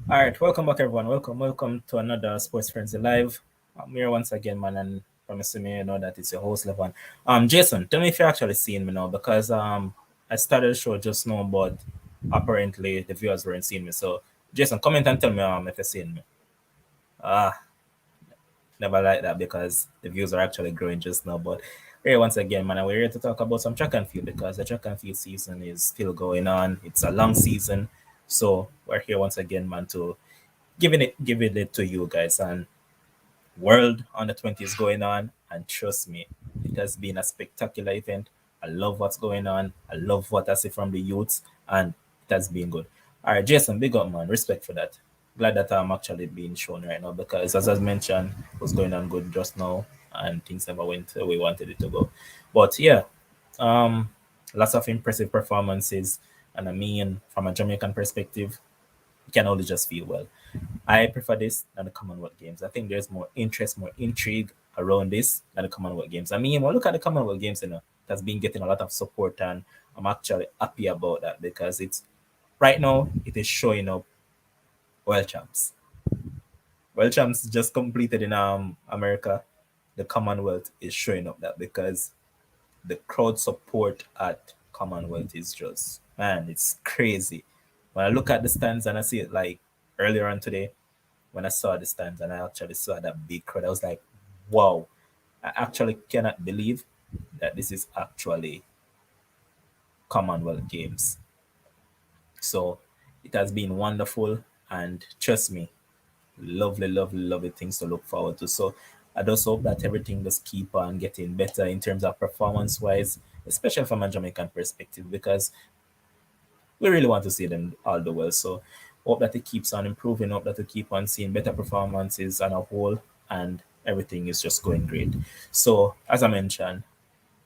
All right, welcome back, everyone. Welcome to another Sports Frenzy Live. I'm here once again, man, and promising me, that it's your host, Levon. Jason, tell me if you're actually seeing me now, because I started the show just now, but apparently the viewers weren't seeing me. So, Jason, comment and tell me if you're seeing me. Ah, never like that because the views are actually growing just now. But here once again, man, and we're here to talk about some track and field because the track and field season is still going on. It's a long season, so we're here once again, man, to giving it to you guys. And World Under 20 is going on, and trust me, it has been a spectacular event. I love what's going on. I love what I see from the youths, and it has been good. All right, Jason, big up, man. Respect for that. Glad that I'm actually being shown right now because, as I mentioned, it was going on good just now, and things never went the way we wanted it to go. But yeah, um, lots of impressive performances, and I mean, from a Jamaican perspective, you can only just feel well. I prefer this than the Commonwealth Games. I think there's more interest, more intrigue around this than the Commonwealth Games. I mean, when I look at the Commonwealth Games, it has been getting a lot of support, and I'm actually happy about that because it's right now it is showing up world champs. World champs just completed in America. The Commonwealth is showing up that because the crowd support at Commonwealth is just, man, it's crazy. When I look at the stands and I see it like earlier on today, when I saw the stands and I actually saw that big crowd, I was like, wow, I actually cannot believe that this is actually Commonwealth Games. So it has been wonderful, and trust me, lovely, lovely, lovely things to look forward to. So I just hope that everything just keep on getting better in terms of performance wise, especially from a Jamaican perspective, because we really want to see them all do well. So hope that it keeps on improving, hope that we keep on seeing better performances on a whole, and everything is just going great. So as I mentioned,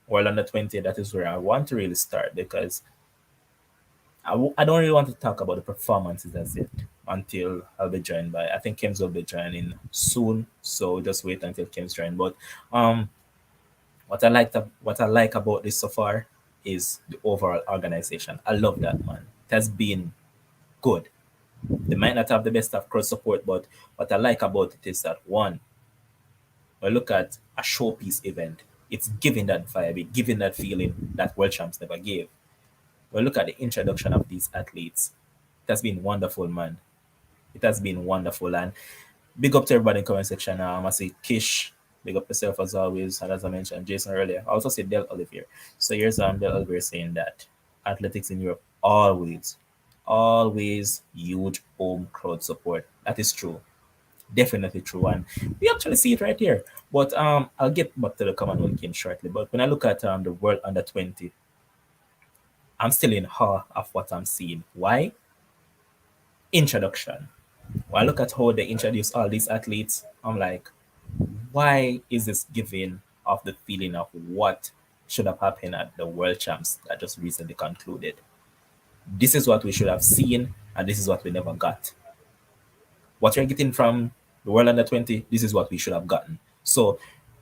World Under 20, that is where I want to really start because I don't really want to talk about the performances as yet until I'll be joined by, I think Kems will be joining soon. So just wait until Kems join. But um what I like about this so far is the overall organization. I love that, man. It has been good. They might not have the best of crowd support, but what I like about it is that one, when I look at a showpiece event, it's giving that vibe, it's giving that feeling that World Champs never gave. When I look at the introduction of these athletes, it has been wonderful, man. It has been wonderful. And big up to everybody in the comment section. I say Kish, big up yourself as always. And as I mentioned, Jason earlier. I also say Del Olivier. So here's Del Olivier saying that athletics in Europe always huge home crowd support. That is true. Definitely true. And we actually see it right here. But I'll get back to the Commonwealth game shortly. But when I look at the World Under 20, I'm still in awe of what I'm seeing. Why? Introduction. When I look at how they introduce all these athletes, I'm like, why is this giving off the feeling of what should have happened at the World Champs that just recently concluded? This is what we should have seen, and this is what we never got. What you're getting from the World Under 20, this is what we should have gotten. So,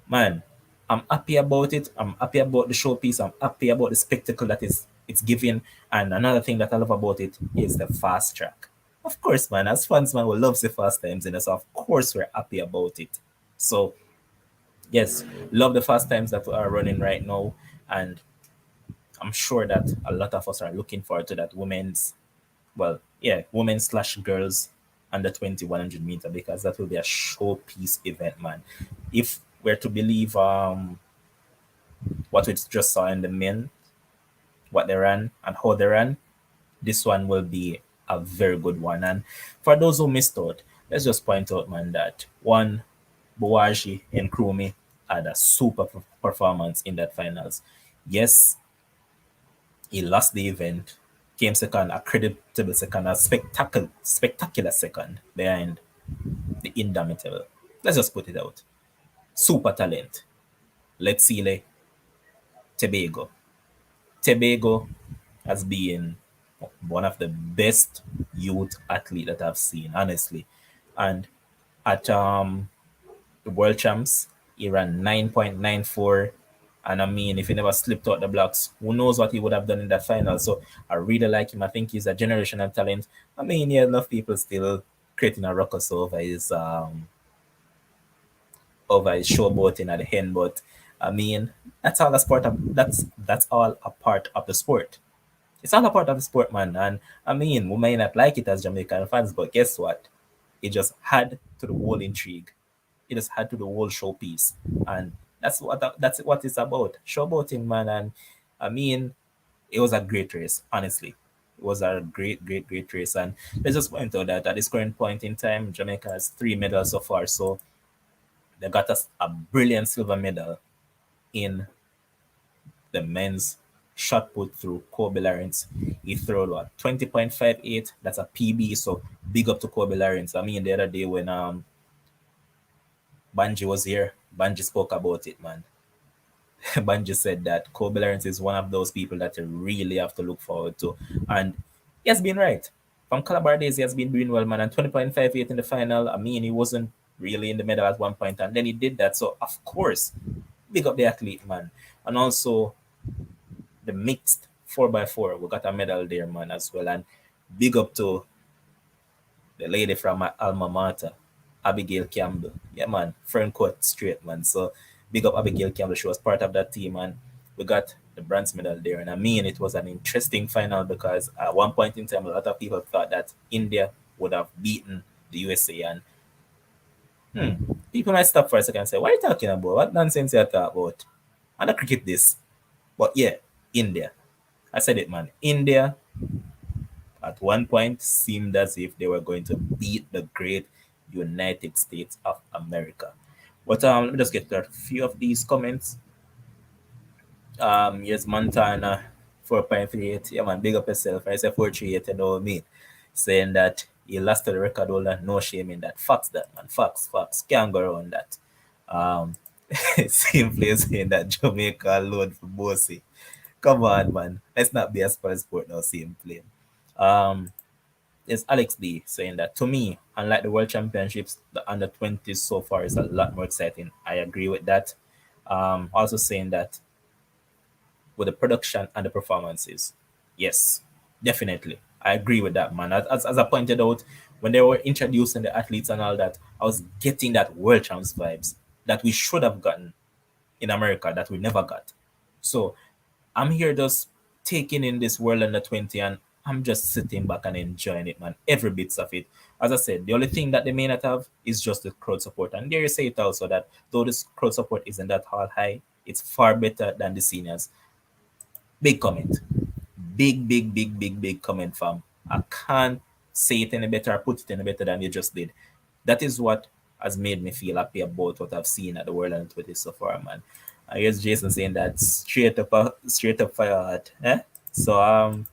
man, I'm happy about it. I'm happy about the showpiece. I'm happy about the spectacle that is it's giving. And another thing that I love about it is the fast track. Of course, man, as fans, man, we love the fast times, so of course we're happy about it. So, yes, love the fast times that are running right now, and I'm sure that a lot of us are looking forward to that women's, well, yeah, women slash girls under 20 100 meter because that will be a showpiece event, man. If we're to believe what we just saw in the men, what they ran and how they ran, this one will be a very good one. And for those who missed out, let's just point out, man, that one Bouwahjgie and Nkrumie had a super performance in that finals. Yes, he lost the event, came second, a creditable second, a spectacular second behind the indomitable. Let's just put it out. Super talent. Letsile, Tebogo. Tebogo has been one of the best youth athlete that I've seen, honestly. And at the World Champs, he ran 9.94. And I mean, if he never slipped out the blocks, who knows what he would have done in that final. So I really like him. I think he's a generational talent. I mean, yeah, enough people still creating a ruckus over his showboating at the end, but I mean, that's all a part of the sport. It's all a part of the sport, man. And I mean, we may not like it as Jamaican fans, but guess what? It just had to the whole intrigue. It just had to the whole showpiece, and that's what it's about. Showboating, man. And I mean, it was a great race. Honestly, it was a great race. And let's just point out that at this current point in time, Jamaica has 3 medals so far. So they got us a brilliant silver medal in the men's shot put through Kobe Lawrence. He threw what 20.58. That's a PB. So big up to Kobe Lawrence. I mean, the other day when Banji was here, Banji spoke about it, man. Banji said that Kobe Lawrence is one of those people that you really have to look forward to. And he has been right. From Calabar days, he has been doing well, man. And 20.58 in the final, I mean, he wasn't really in the medal at one point, and then he did that. So, of course, big up the athlete, man. And also, the mixed 4x4, we got a medal there, man, as well. And big up to the lady from my alma mater, Abigail Campbell. Yeah, man, friend quote straight, man. So big up Abigail Campbell. She was part of that team, and we got the bronze medal there. And I mean, it was an interesting final because at one point in time, a lot of people thought that India would have beaten the USA. And people might stop for a second and say, "What are you talking about? What nonsense you talking about?" And the cricket this. But yeah, India. I said it, man. India at one point seemed as if they were going to beat the great United States of America. But let me just get to a few of these comments. Here's Montana 4.38. Yeah, man, big up yourself. I say 438, you know what I mean? Saying that he lost to the record holder, no shame in that. Facts, that, man. Facts. Can't go around that. Um, simply saying that Jamaica alone for Bossy. Come on, man. Let's not be a sport now, simply. Um, There's Alex D saying that to me, unlike the World Championships, the under 20s so far is a lot more exciting. I agree with that. Also saying that with the production and the performances, yes, definitely. I agree with that, man. As I pointed out, when they were introducing the athletes and all that, I was getting that World Champs vibes that we should have gotten in America that we never got. So I'm here just taking in this world under 20 and I'm just sitting back and enjoying it, man. Every bits of it. As I said, the only thing that they may not have is just the crowd support. And there you say it also that though this crowd support isn't that all high, it's far better than the seniors. Big comment. Big comment, fam. I can't say it any better or put it any better than you just did. That is what has made me feel happy about what I've seen at the World Under 20 so far, man. I guess Jason saying that straight up fire heart. Eh? So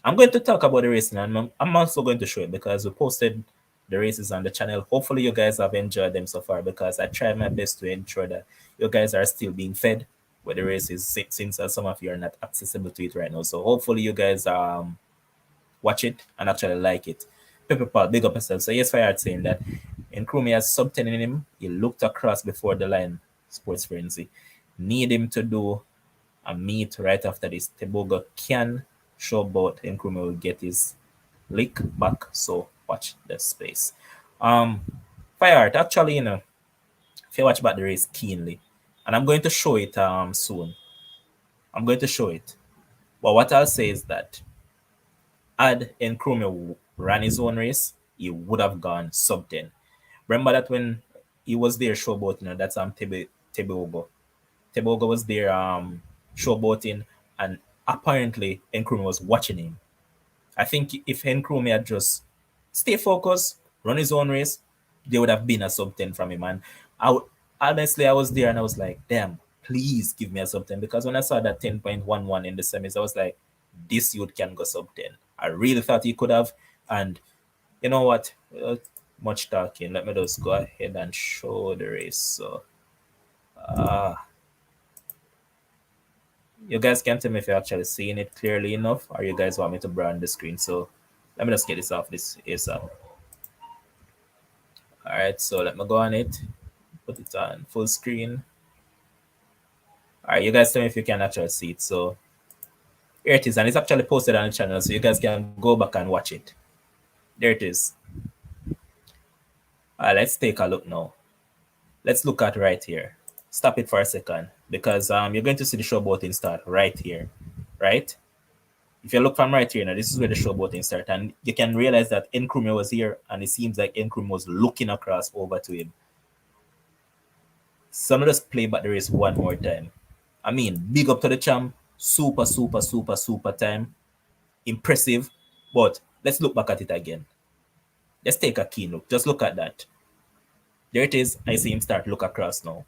I'm going to talk about the racing and I'm also going to show it because we posted the races on the channel. Hopefully you guys have enjoyed them so far because I tried my best to ensure that you guys are still being fed with the races since some of you are not accessible to it right now. So hopefully you guys watch it and actually like it. Pepper Paul, big up yourself. So yes, Fire saying that Nkrumie has sub 10 in him. He looked across before the line, Sports Frenzy. Need him to do a meet right after this. Tebogo can show both Nkrumie will get his lick back. So watch the space. Fire actually, if you watch back the race keenly, and I'm going to show it soon. I'm going to show it. But what I'll say is that had Nkrumie ran his own race, he would have gone sub 10. Remember that when he was there showboating, that's Tebogo. Tebogo was there showboating, and apparently Nkrumie was watching him. I think if Nkrumie had just stay focused, run his own race, they would have been a sub 10 from him. And honestly, I was there and I was like, damn, please give me a sub 10. Because when I saw that 10.11 in the semis, I was like, this youth can go sub 10. I really thought he could have. And you know what? Much talking. Let me just go ahead and show the race. So, you guys can tell me if you're actually seeing it clearly enough, or you guys want me to broaden the screen. So, let me just get this off this ASAP. All right, so let me go on it, put it on full screen. All right, you guys tell me if you can actually see it. So, here it is, and it's actually posted on the channel, so you guys can go back and watch it. There it is. All right, let's take a look now. Let's look at right here. Stop it for a second, because you're going to see the showboating start right here, right? If you look from right here, now this is where the showboating start, and you can realize that Nkrumie was here, and it seems like Nkrumie was looking across over to him. So let us play back the race one more time. I mean, big up to the champ, super time, impressive. But let's look back at it again. Let's take a keen look. Just look at that. There it is. I see him start look across now.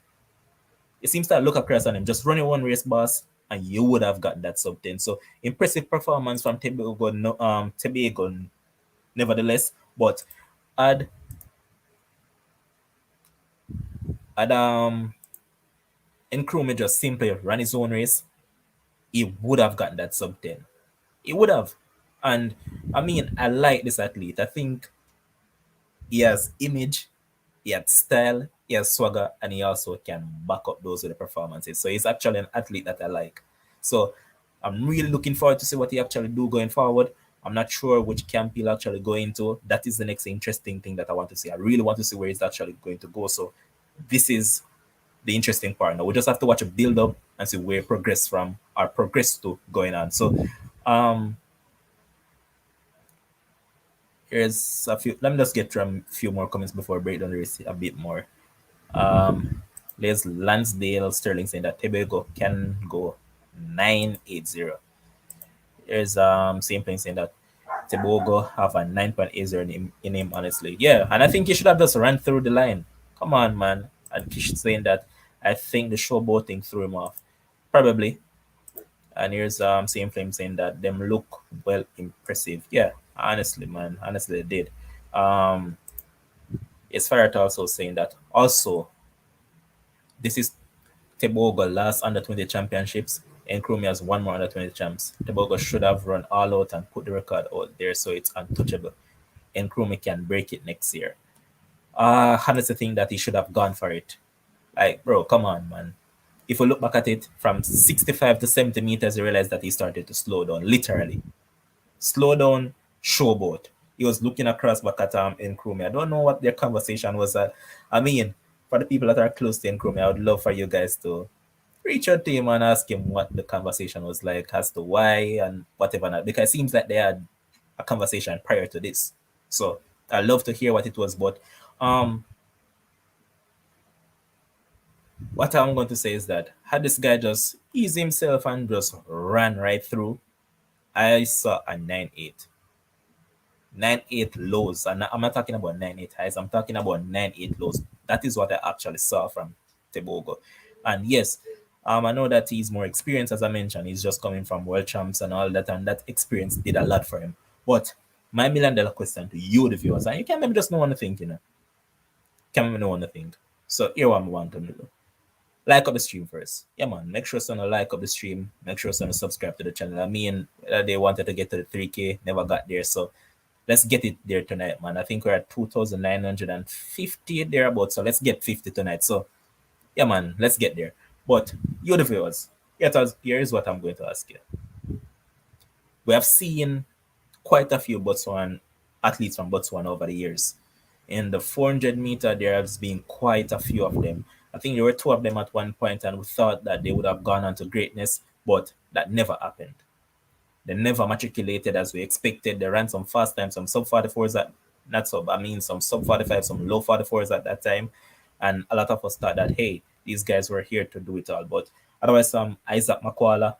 You see him start look across on him. Just run your one race, boss, and you would have got that sub 10. So impressive performance from Tebogo, nevertheless. But had Nkrumie just simply ran his own race, he would have gotten that sub 10. He would have. And I mean, I like this athlete. I think he has image, he has style, he has swagger, and he also can back up those with the performances. So he's actually an athlete that I like. So I'm really looking forward to see what he actually do going forward. I'm not sure which camp he'll actually go into. That is the next interesting thing that I want to see. I really want to see where he's actually going to go. So this is the interesting part. Now we just have to watch a build up and see where progress to going on. So here's a few. Let me just get through a few more comments before I break down the race a bit more. There's Lansdale Sterling saying that Tebogo can go 980. There's same thing saying that Tebogo have a 9.80 in him, honestly. Yeah, and I think he should have just ran through the line. Come on, man. And Kish saying that I think the showboating threw him off. Probably. And here's same flame saying that them look well impressive. Yeah, honestly, man. Honestly, they did. It's Farrett also saying that also this is Tebogo last under 20 championships, and Nkrumie has one more under 20 champs. Tebogo should have run all out and put the record out there so it's untouchable. And Nkrumie can break it next year. Honestly think that he should have gone for it. Like, bro, come on, man. If we look back at it, from 65 to 70 meters, you realize that he started to slow down, literally. Slow down, showboat. He was looking across back at Nkrumie. I don't know what their conversation was at. I mean, for the people that are close to Nkrumie, I would love for you guys to reach out to him and ask him what the conversation was like as to why and whatever not. Because it seems like they had a conversation prior to this. So I'd love to hear what it was. But what I'm going to say is that had this guy just eased himself and just ran right through, I saw a 9.8. 9.8 lows. And I'm not talking about 9.8 highs, I'm talking about 9.8 lows. That is what I actually saw from Tebogo. And yes, I know that he's more experienced, as I mentioned. He's just coming from world champs and all that, and that experience did a lot for him. But my $1,000,000 question to you, the viewers, and you can maybe just know one thing, Can maybe know one thing. So here what I want to do. Like up the stream first. Yeah, man. Make sure someone like up the stream. Make sure someone subscribe to the channel. I mean, they wanted to get to the 3K, never got there. So let's get it there tonight, man. I think we're at 2,950 thereabouts. So let's get 50 tonight. So yeah, man, let's get there. But you, the viewers, here is what I'm going to ask you. We have seen quite a few Botswana athletes from Botswana over the years. In the 400 meter, there has been quite a few of them. I think there were two of them at one point, and we thought that they would have gone on to greatness, but that never happened. They never matriculated as we expected. They ran some fast times, some sub 44s not sub, I mean some sub 45, some low 44s at that time. And a lot of us thought that, hey, these guys were here to do it all. But otherwise, Isaac Makwala,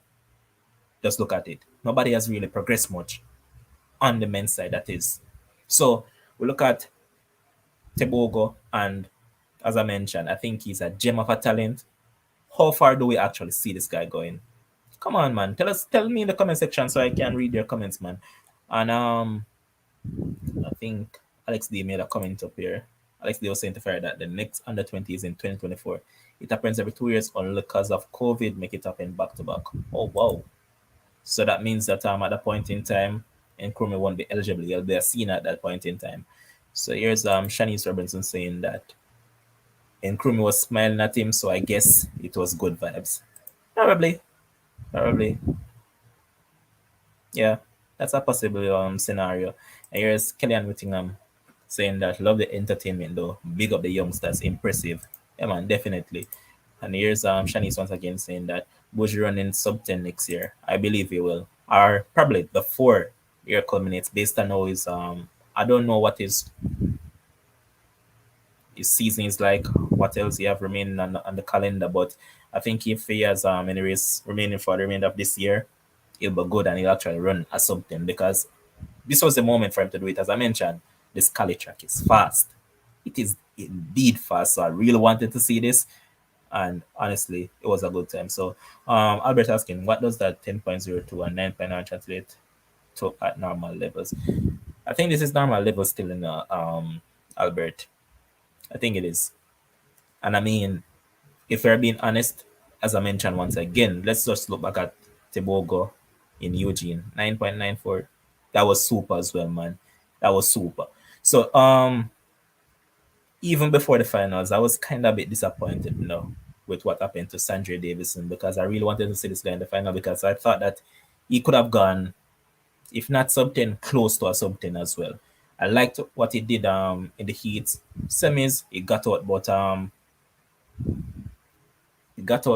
just look at it. Nobody has really progressed much on the men's side, that is. So we look at Tebogo, and as I mentioned, I think he's a gem of a talent. How far do we actually see this guy going? Come on, man. Tell me in the comment section so I can read your comments, man. And I think Alex D made a comment up here. Alex D was saying to Fair that the next under 20 is in 2024. It happens every 2 years only because of COVID, make it happen back to back. Oh wow. So that means that at that point in time, Nkrumie won't be eligible. He'll be a senior at that point in time. So here's Shanice Robinson saying that Nkrumie was smiling at him, so I guess it was good vibes. Probably. Probably. Yeah, that's a possible scenario. And here's Kellyanne Whittingham saying that love the entertainment though. Big up the youngsters, impressive. Yeah man, definitely. And here's Shanice once again saying that Bouwahjgie running sub 10 next year. I believe he will. Or probably before year culminates based on how his I don't know what his season is like, what else he have remaining on the calendar, but I think if he has any race remaining for the remainder of this year, he'll be good and he'll actually run a sub 10 because this was the moment for him to do it. As I mentioned, this Cali track is fast. It is indeed fast. So I really wanted to see this. And honestly, it was a good time. So Albert asking, what does that 10.02 and 9.9 translate to at normal levels? I think this is normal level still in Albert. I think it is. And I mean, if we're being honest, as I mentioned once again, let's just look back at Tebogo in Eugene, 9.94. That was super as well, man. That was super. So even before the finals, I was kind of a bit disappointed, with what happened to Sandra Davison because I really wanted to see this guy in the final because I thought that he could have gone, if not sub 10, close to a sub 10 as well. I liked what he did in the heat semis. He got out,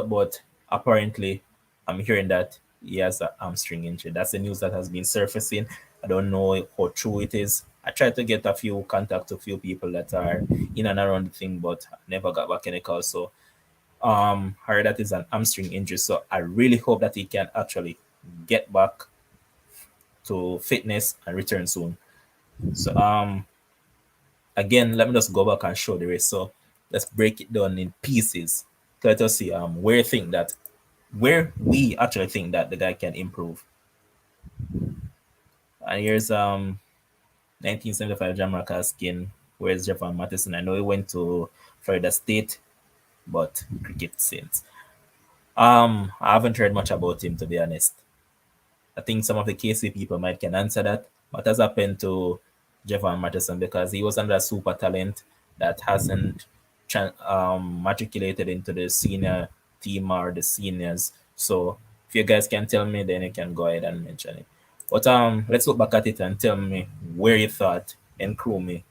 but apparently I'm hearing that he has a hamstring injury. That's the news that has been surfacing. I don't know how true it is. I tried to get a few contact to a few people that are in and around the thing, but I never got back any calls. So heard that is an hamstring injury. So I really hope that he can actually get back to fitness and return soon. So again, let me just go back and show the race. So let's break it down in pieces. Let us see where we actually think that the guy can improve. And here's 1975 Jamaica asking, where's Jeffan Matheson? I know he went to Florida State, but cricket since. I haven't heard much about him, to be honest. I think some of the KC people might can answer that. What has happened to Jeffan Matheson, because he was under a super talent that hasn't matriculated into the senior team or the seniors. So if you guys can tell me, then you can go ahead and mention it. But let's look back at it and tell me where you thought Nkrumie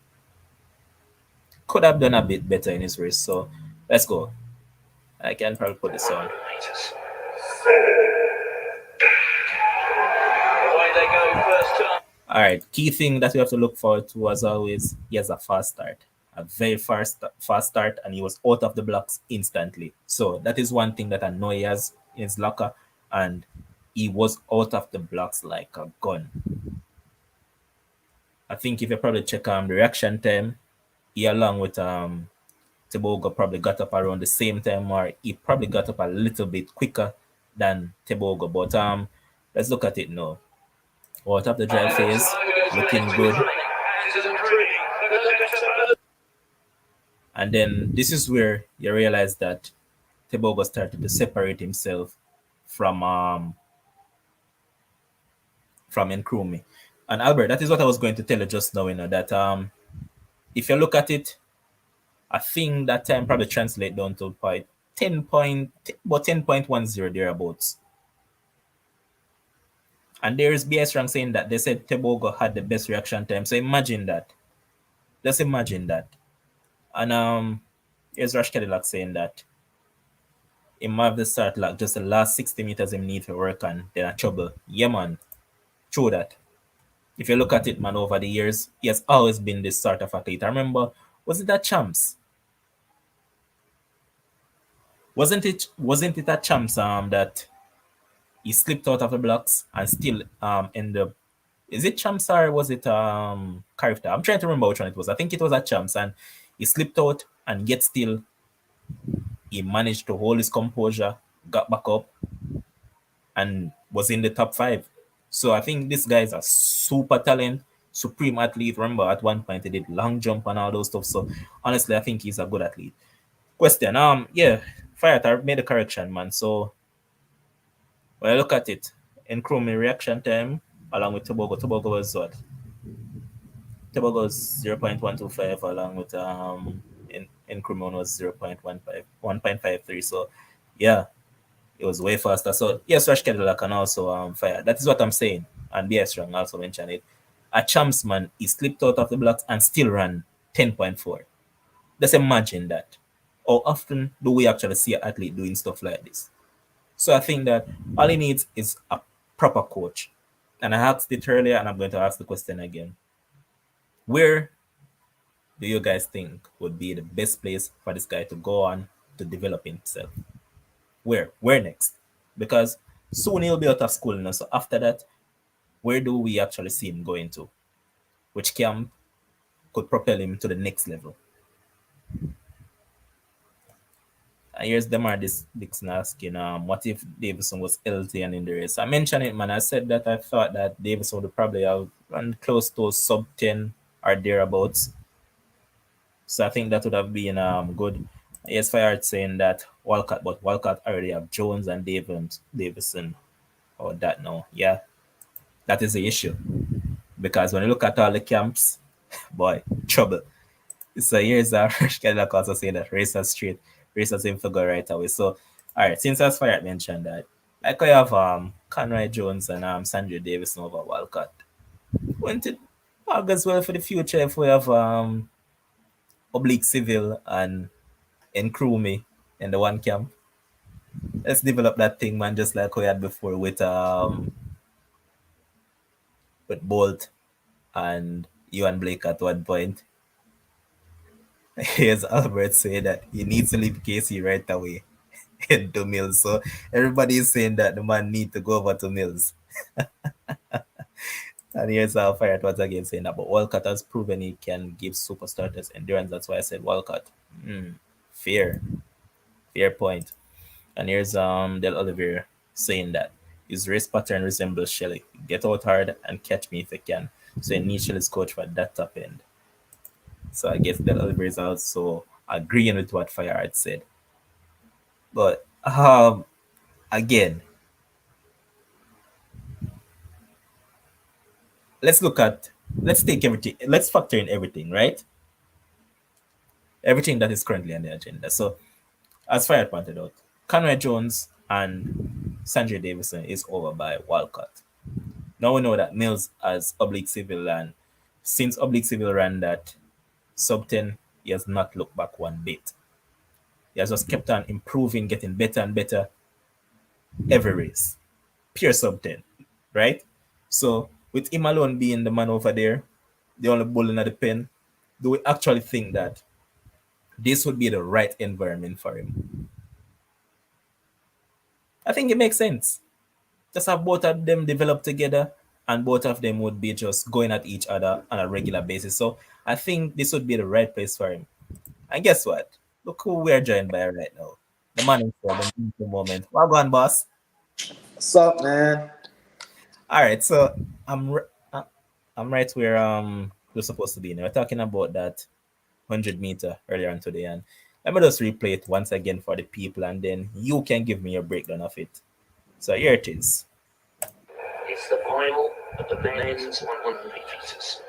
could have done a bit better in his race. So let's go. I can probably put this on. All right, key thing that we have to look forward to, as always, he has a fast start, a very fast start, and he was out of the blocks instantly. So that is one thing that I know he has in his locker, and he was out of the blocks like a gun. I think if you probably check the reaction time, he along with Tebogo probably got up around the same time, or he probably got up a little bit quicker than Tebogo. But let's look at it now. Out of the drive phase, looking good. And then this is where you realize that Tebogo started to separate himself from Nkrumie. And Albert, that is what I was going to tell you just now, that if you look at it, I think that time probably translate down to about 10.10 thereabouts. And there is BS Rank saying that they said Tebogo had the best reaction time. So imagine that. Just imagine that. And here's Rash Cadillac saying that he might have the start like just the last 60 meters he need to work on, then a trouble. Yeah man. True that. If you look at it, man, over the years, he has always been this sort of athlete. I remember, was it at Champs? Wasn't it at Champs that he slipped out of the blocks and still ended up, is it Champs or was it Character? I'm trying to remember which one it was. I think it was at Champs, and he slipped out, and yet still he managed to hold his composure, got back up, and was in the top five. So I think this guy is a super talent, supreme athlete. Remember, at one point he did long jump and all those stuff. So honestly, I think he's a good athlete. Question. Yeah, Fiat, I made a correction, man. So when I look at it, Nkrumie reaction time along with Tebogo was what? Tebogo was 0.125 along with Nkrumie was 0.153. So yeah, it was way faster. So yes, Rush Cadillac can also fire. That is what I'm saying. And BS Strong also mentioned it. A champs man, he slipped out of the blocks and still ran 10.4. Just imagine that. How often do we actually see an athlete doing stuff like this? So I think that all he needs is a proper coach. And I asked it earlier, and I'm going to ask the question again. Where do you guys think would be the best place for this guy to go on to develop himself? Where? Where next? Because soon he'll be out of school now. So after that, where do we actually see him going to? Which camp could propel him to the next level? And here's Demar Dixon asking, what if Davison was healthy and in the race? I mentioned it, man. I said that I thought that Davison would probably have run close to sub 10 or thereabouts. So I think that would have been good. Yes, Fired saying that Walcott, but Walcott already have Jones and Davison or that now. Yeah, that is the issue. Because when you look at all the camps, boy, trouble. So here's a Cadillac also saying that Racer Street, Racer seem to go right away. So, all right, since as Fired mentioned that, I could have Conroy Jones and Sandra Davison over Walcott. Wouldn't it augurs well for the future if we have Oblique Civil and Nkrumie in the one camp? Let's develop that thing, man, just like we had before with Bolt and Ewan Blake at one point. Here's Albert saying that he needs to leave Casey right away into Mills. So everybody is saying that the man need to go over to Mills. And here's Fired once again saying that, but Walcott has proven he can give super starters endurance. That's why I said Walcott. Fair. Fair point. And here's Del Oliveira saying that his race pattern resembles Shelley. Get out hard and catch me if you can. So he needs Shelley's coach for that top end. So I guess Del Oliveira is also agreeing with what Fireheart said. But again, let's take everything, let's factor in everything, right? Everything that is currently on the agenda. So as Fireheart pointed out, Conway Jones and Sanjay Davison is over by Walcott. Now we know that Mills has Oblique Civil, and since Oblique Civil ran that sub 10, he has not looked back one bit. He has just kept on improving, getting better and better every race. Pure sub 10, right? So with him alone being the man over there, the only bull in the pen, do we actually think that this would be the right environment for him? I think it makes sense. Just have both of them develop together, and both of them would be just going at each other on a regular basis. So I think this would be the right place for him. And guess what? Look who we're joined by right now. The man himself, the moment. Well gone, boss. What's up, man? All right, so I'm right where we're supposed to be now. We're talking about that 100-meter earlier on today, and let me just replay it once again for the people, and then you can give me your breakdown of it. So here it is. It's the final of the men's 100 meters.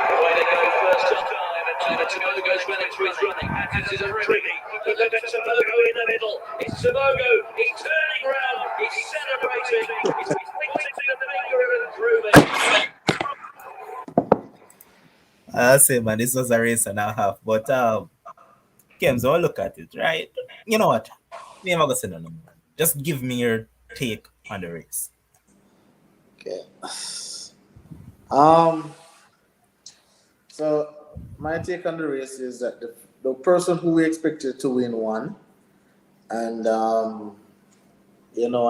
Away they go first time, and Tebogo goes running through his running. This is a Nkrumie, but look at Tebogo in the middle. It's Tebogo, he's turning round, he's celebrating, he's pointing the finger at Nkrumie. I say, man, this was a race and a half, but Games, I'll look at it, right? You know what? Me, I'm not gonna say no more. Just give me your take on the race. Okay. Um. So my take on the race is that the person who we expected to win won, and I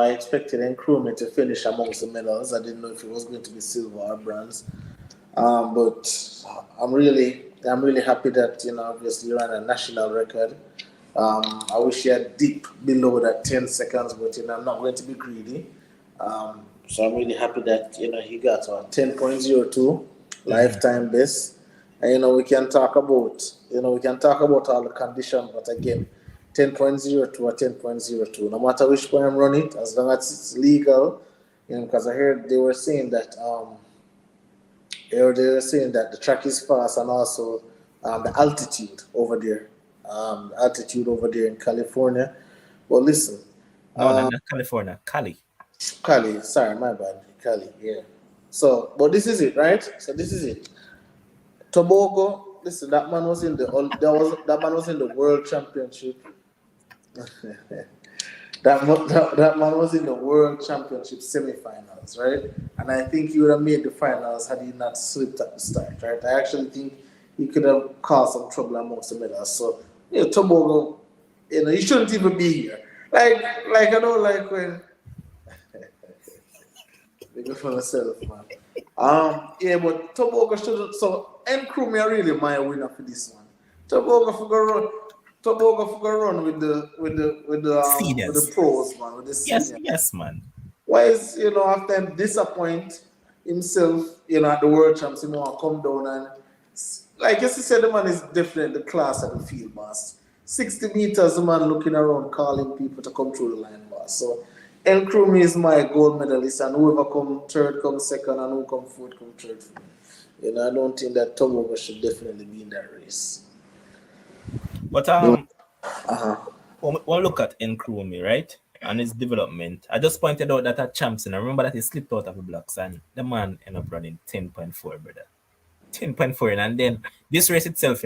expected Nkrumie to finish amongst the medals. I didn't know if it was going to be silver or bronze. But I'm really happy that obviously you ran a national record. I wish he had deep below that 10 seconds, but I'm not going to be greedy. So I'm really happy that he got a 10.02 lifetime best. And we can talk about all the conditions, but again, 10.02 or 10.02, no matter which point I'm running it, as long as it's legal, because I heard they were saying that the track is fast, and also the altitude over there in California. Well, listen, No, not California, Cali. Cali, sorry, my bad, Cali, yeah. So, but this is it, right? So this is it. Tebogo, listen, that man was in the World Championship. That man was in the World Championship semifinals, right? And I think he would have made the finals had he not slipped at the start, right? I actually think he could have caused some trouble amongst the medals. So, Tobago, he shouldn't even be here. Like I don't like when they go for myself, man. But Tobago should. So, Nkrumie are really my winner for this one. Tobago for go run. Tobago for go run with the Seniors. pros, man, with the Yes, seniors. yes, man. Why is after him disappoint himself, at the world champs, come down and like as you said, the man is definitely the class of the field, boss. 60 meters, the man looking around, calling people to come through the line, boss. So El Krumi is my gold medalist, and whoever come third, come second, and who come fourth, come third for me. I don't think that Tobago should definitely be in that race. But Uh-huh. when we look at Nkrumie, right, and his development, I just pointed out that at champs, and I remember that he slipped out of the blocks, and the man ended up running 10.4, brother. 10.4, and then this race itself,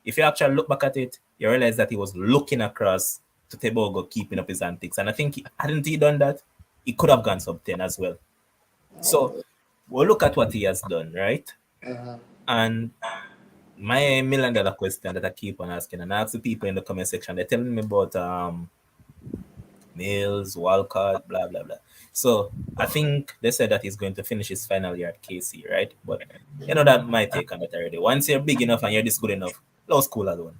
if you actually look back at it, you realize that he was looking across to Tebogo, keeping up his antics, and I think hadn't he done that, he could have gone sub 10 as well. So we'll look at what he has done, right? Uh-huh. And my $1 million question that I keep on asking, and I ask the people in the comment section, they're telling me about Mills, Walcott, blah blah blah. So I think they said that he's going to finish his final year at KC, right? But that might take on it already. Once you're big enough and you're this good enough, low school alone,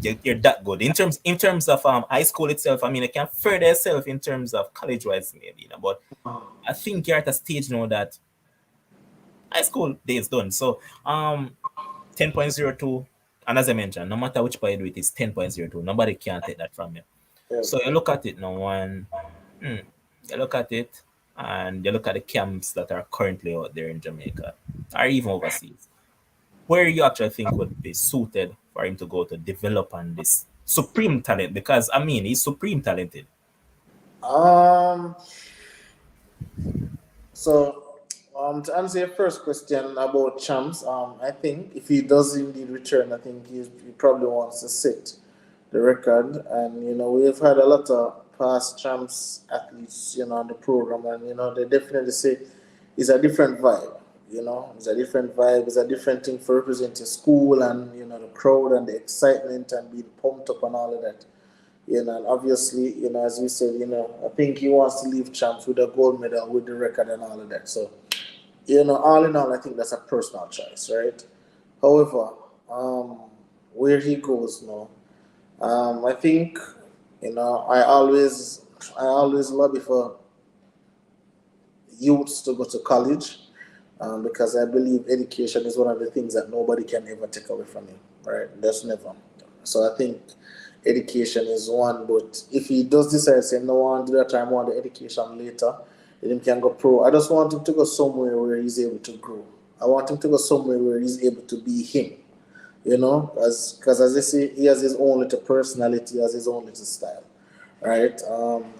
you're that good. In terms of high school itself, I mean, you can further yourself in terms of college wise, maybe, but I think you're at a stage now that high school days done. So 10.02, and as I mentioned, no matter which part you do it, it's 10.02. Nobody can take that from you. Yeah. So you look at it now, and you look at it, and you look at the camps that are currently out there in Jamaica, or even overseas, where you actually think would be suited for him to go to develop on this supreme talent, because I mean he's supreme talented. Um. So, to answer your first question about champs, I think if he does indeed return, I think he probably wants to set the record. And we've had a lot of past champs athletes, on the program, and they definitely say it's a different vibe. It's a different vibe. It's a different thing for representing school and the crowd and the excitement and being pumped up and all of that. And obviously, as we said, I think he wants to leave champs with a gold medal, with the record and all of that. So, all in all, I think that's a personal choice, right? However, where he goes now, I think, I always lobby for youths to go to college, because I believe education is one of the things that nobody can ever take away from you, right? That's never. So I think education is one, but if he does decide to say, no, I want to do that, I want the education later, then he can go pro. I just want him to go somewhere where he's able to grow. I want him to go somewhere where he's able to be him, because as they say, he has his own little personality, he has his own little style, right?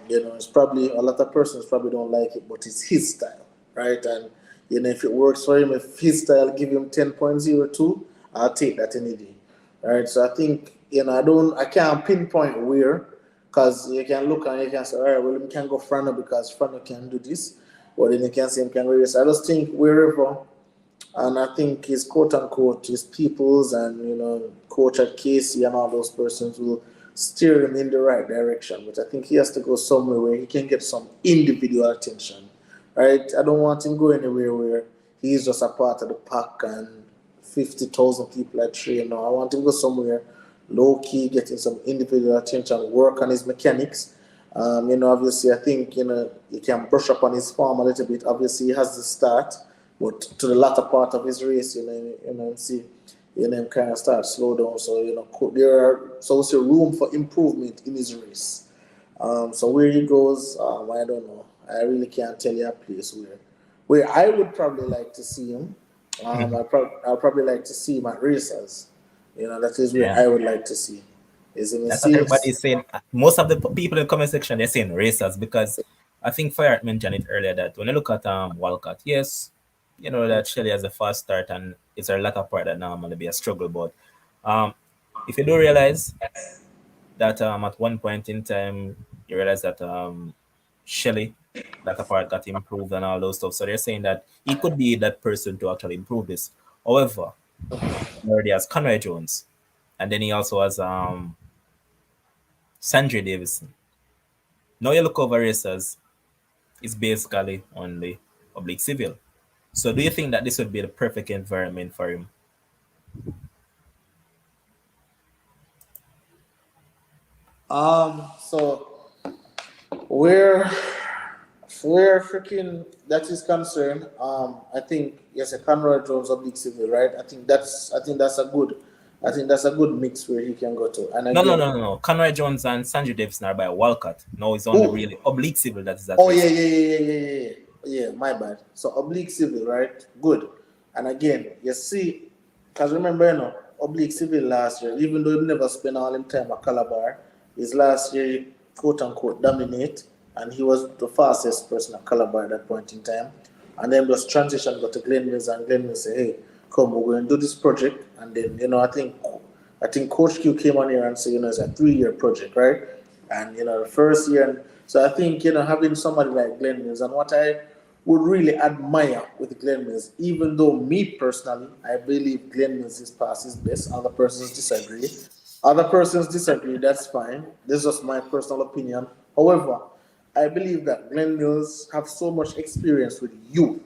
It's probably a lot of persons probably don't like it, but it's his style, right? And if it works for him, if his style give him 10.02, I'll take that any day, right? So I think I can't pinpoint where, because you can look and you can say, all right, well, we can go Frano because Frano can do this. but then you can see him can race. I just think wherever, and I think his quote unquote his peoples and coach at Casey and all those persons will steer him in the right direction. But I think he has to go somewhere where he can get some individual attention, right? I don't want him go anywhere where he's just a part of the pack and 50,000 people at train. No, I want him to go somewhere low key, getting some individual attention, work on his mechanics. Obviously, I think he can brush up on his form a little bit. Obviously, he has the start, but to the latter part of his race, see, kind of start slow down. So there are so it's a room for improvement in his race. So where he goes, I don't know. I really can't tell you a place where I would probably like to see him. I'd probably like to see him at races. That is where I would like to see. Is in the That's what seats. everybody's saying. Most of the people in the comment section, they're saying racers because I think Fire mentioned it earlier that when you look at Walcott, yes, that Shelley has a fast start and it's a latter part that normally be a struggle. But if you do realize that at one point in time, you realize that Shelley, latter part got improved and all those stuff. So they're saying that he could be that person to actually improve this. However, he already has Conway Jones. And then he also has Sandra Davison. Now you look over racers, it's basically only oblique civil. So do you think that this would be the perfect environment for him? So where where freaking that is concerned, I think yes, a Conroy Jones oblique civil, right? I think that's a good mix where he can go to. And No, no, again, no, no, no. Conroy Jones and Sanjay Davidson are by Walcott. No, it's only oh, really oblique civil that is at oh yeah, risk. yeah, yeah, yeah, yeah, yeah, yeah. Yeah, my bad. So oblique civil, right? Good. And again, you see, because remember, oblique civil last year, even though he never spent all him time at Calabar, his last year he quote unquote dominate, and he was the fastest person at Calabar at that point in time. And then just transition got to Glen Mills, and Glen Mills say, hey, come, we're going to do this project. And then, I think Coach Q came on here and said, it's a 3-year project, right? And the first year, and so I think having somebody like Glenn Mills, and what I would really admire with Glenn Mills, even though me personally, I believe Glenn Mills is past his best. Other persons disagree. Other persons disagree. That's fine. This is just my personal opinion. However, I believe that Glenn Mills have so much experience with youth.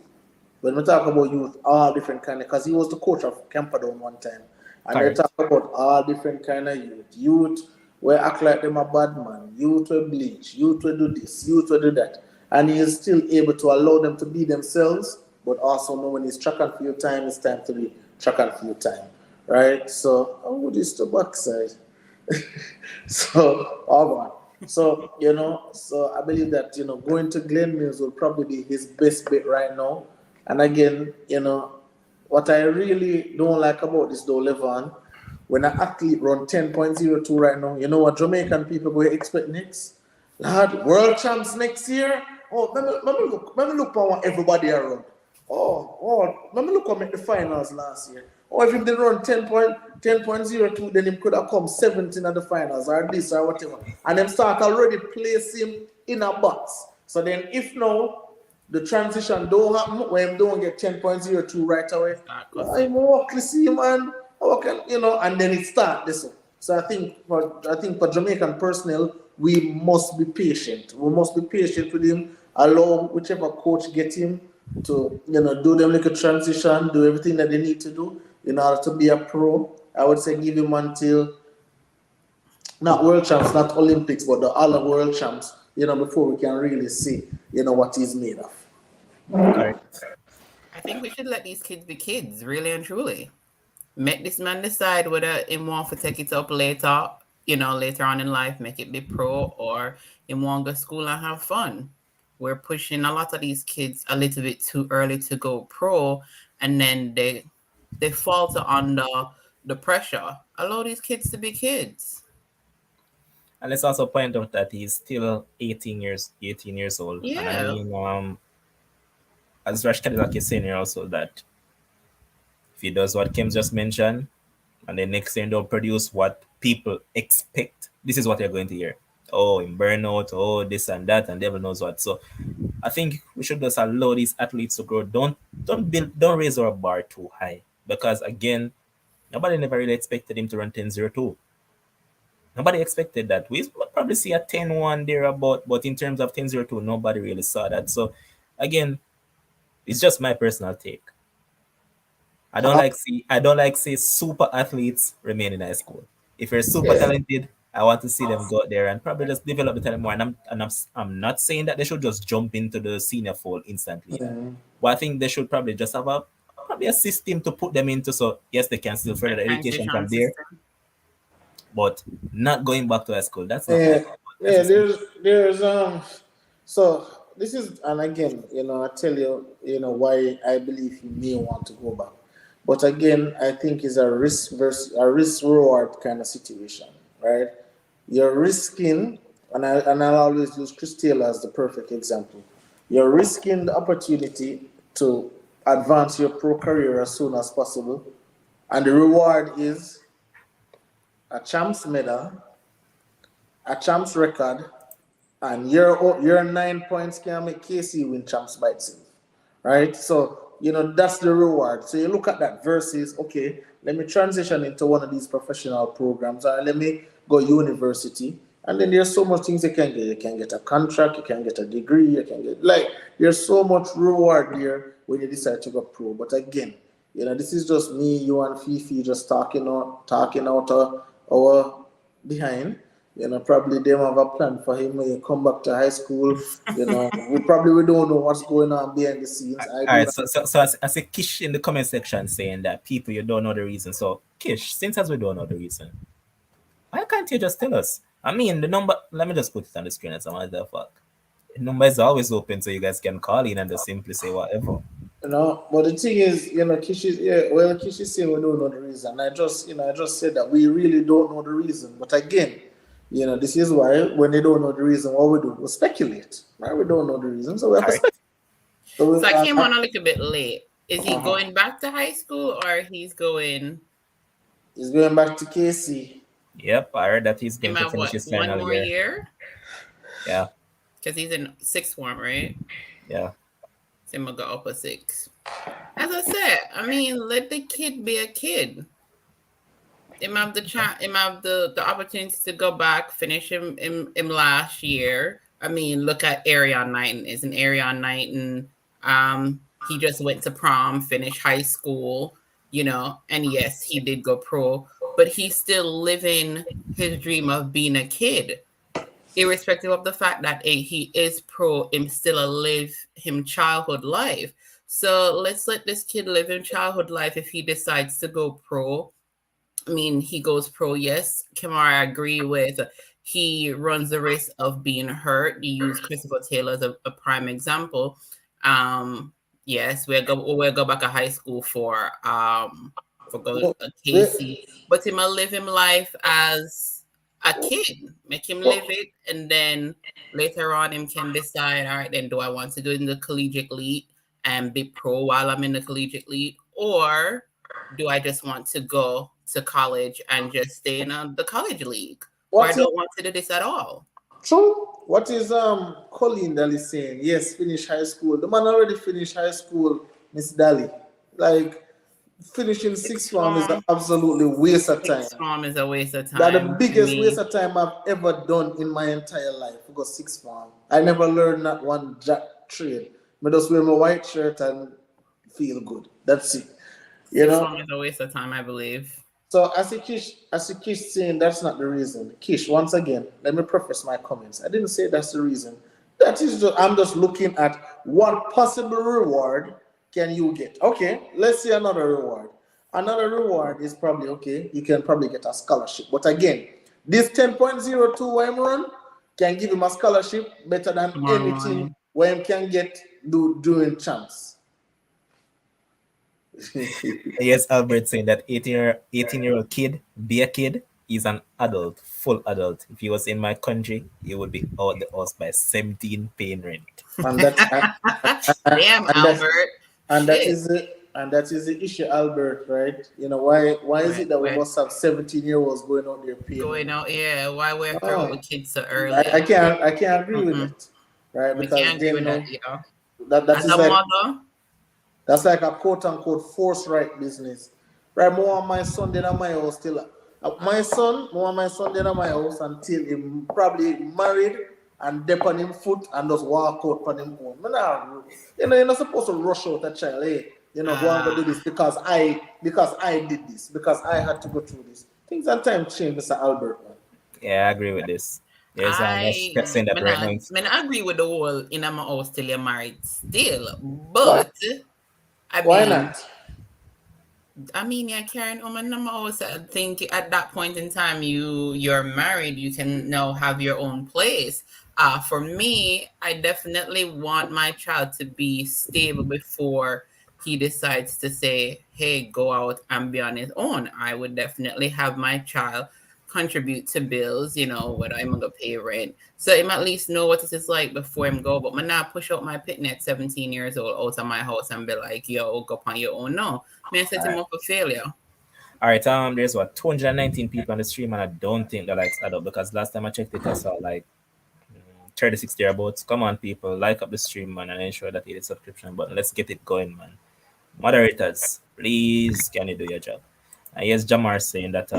When we talk about youth, all different kind of, because he was the coach of Camperdown one time, and they talk Correct. about all different kind of youth will act like them a bad man, youth will bleach, youth will do this, youth will do that, and he is still able to allow them to be themselves, but also know when it's track and field time, it's time to be track and field time, right? So, this the backside. So, all right. So, so I believe that, going to Glen Mills will probably be his best bet right now. And again, what I really don't like about this though, Levan, when an athlete run 10.02 right now, you know what Jamaican people will expect next? Lad, world champs next year? Oh, let me look for what everybody around. Let me look at the finals last year. Or if he did run 10.02, then he could have come 17 at the finals or this or whatever. And them start already place him in a box. So then if now the transition don't happen when don't get 10.02 right away, I'm walk to see man. And then it start this one. So I think for Jamaican personnel, we must be patient. We must be patient with him. Allow whichever coach get him to do them like a transition, do everything that they need to do in order to be a pro. I would say give him until not world champs, not Olympics, but the other world champs. Before we can really see what he's made of. Correct. I think we should let these kids be kids, really and truly. Make this man decide whether he want to take it up later, later on in life, make it be pro, or he want to go to school and have fun. We're pushing a lot of these kids a little bit too early to go pro, and then they falter under the pressure. Allow these kids to be kids. And let's also point out that he's still 18 years old. And I Yeah. mean, as Rash Cadillac is saying here also that if he does what Kim's just mentioned, and then next thing they'll produce what people expect, this is what you're going to hear. oh, in burnout, oh, this and that, and devil knows what. So I think we should just allow these athletes to grow. Don't raise our bar too high because again, nobody never really expected him to run 10:02. Nobody expected that. We would probably see a 10:1 there about, but in terms of 10:02, nobody really saw that. So again, it's just my personal take. Uh, I don't like see super athletes remain in high school. If you're super yeah. talented, I want to see them go out there and probably just develop the talent more. I'm not saying that they should just jump into the senior fold instantly. Mm. But I think they should probably just have probably a system to put them into, so yes, they can still A further their education transition from there, system. but not going back to high school. That's not my Yeah, thought. But that's yeah. just me. There's. So this is, and again, I tell you, why I believe he may want to go back. But again, I think it's a risk reward kind of situation, right? You're risking, and I'll always use Chris Taylor as the perfect example. You're risking the opportunity to advance your pro career as soon as possible, and the reward is a champs medal, a champs record, and your 9 points can make KC win champs by itself, right? So that's the reward. So you look at that versus, okay, let me transition into one of these professional programs, or let me go university, and then there's so much things you can get. You can get a contract, you can get a degree, you can get, like, there's so much reward there when you decide to go pro. But again, this is just me, you, and Fifi just talking out our behind. Probably they have a plan for him when he come back to high school. We don't know what's going on behind the scenes. I All do right, not. so I see Kish in the comment section saying that people you don't know the reason. So Kish, since as we don't know the reason, why can't you just tell us? I mean, the number. Let me just put it on the screen as a matter of fact. The number is always open, so you guys can call in and just simply say whatever. But the thing is, Kishi, yeah, well, Kishi saying we don't know the reason. I just said that we really don't know the reason. But again, this is why when they don't know the reason, what we do, we speculate, right? We don't know the reason, so we have to Correct. speculate. So So I came on a little bit late. Is he uh-huh. going back to high school or he's going? He's going back to KC. Yep, I heard that he's Him going to have finish what, his one final more year. year? Yeah, Because he's in sixth form, right? yeah. So I'm gonna go up a six. As I said, I mean, let the kid be a kid. Him have the opportunity to go back, finish him last year. I mean, look at Arion Knighton. Isn't Arion Knighton? He just went to prom, finished high school, and yes, he did go pro, but he's still living his dream of being a kid, irrespective of the fact that he is pro, him still live him childhood life. So let's let this kid live in childhood life. If he decides to go pro, I mean, he goes pro. Yes, Kamara, I agree with. He runs the risk of being hurt. You use Christopher Taylor as a prime example. Yes, we'll go back to high school for go Casey, but him live him life as a kid. Make him live it, and then later on, him can decide. All right, then do I want to go in the collegiate league and be pro while I'm in the collegiate league, or do I just want to go to college and just stay in the college league? Or I don't want to do this at all. True. What is Colin Daly saying? Yes, finish high school. The man already finished high school, Miss Daly. Like, finishing sixth form is an absolutely waste of time. Sixth form is a waste of time. That's the biggest waste of time I've ever done in my entire life. I got sixth form. I never learned that one jack trade. I just wear my white shirt and feel good. That's it. Sixth form is a waste of time, I believe. So as a Kish saying that's not the reason. Kish, once again, let me preface my comments. I didn't say that's the reason. That is I'm just looking at what possible reward can you get. Okay, let's see another reward. Another reward is probably, okay, you can probably get a scholarship. But again, this 10.02 run can give him a scholarship better than anything where he can get during champs. Yes, Albert saying that 18-year-old kid, be a kid, is an adult, full adult. If he was in my country, he would be out the house by 17 paying rent. And that's damn, Albert. And and that is the issue, Albert, right? Why is it that we must have 17-year-olds going out there paying? Going out, yeah. Why we're throwing the kids so early? I can't agree with that, right? We Because can't agree with that, that As is a like mother, that's like a quote unquote force right business, right? More on my son than on my house still. More on my son than on my house until he probably married and dip on him foot and just walk out on him home. You're not supposed to rush out a child. Hey, go and go do this because I did this, because I had to go through this. Things and time change, Mr. Albert. Man. Yeah, I agree with this. There's I saying that right now. I agree with the whole in my house till you're married still, but Why not? I mean, you're carrying on in my house. I think at that point in time, you're married. You can now have your own place. For me, I definitely want my child to be stable before he decides to say, "Hey, go out and be on his own." I would definitely have my child contribute to bills, whether I'm gonna pay rent. So him at least know what it is like before him go. But man, not push out my picnic at 17 years old out of my house and be like, yo, go on your own. No. Man, set him up for failure. All right, there's 219 people on the stream, and I don't think the likes add up because last time I checked it, I saw like 36 thereabouts. Come on, people, like up the stream, man, and ensure that you hit the subscription button. Let's get it going, man. Moderators, please, can you do your job? And here's Jamar saying that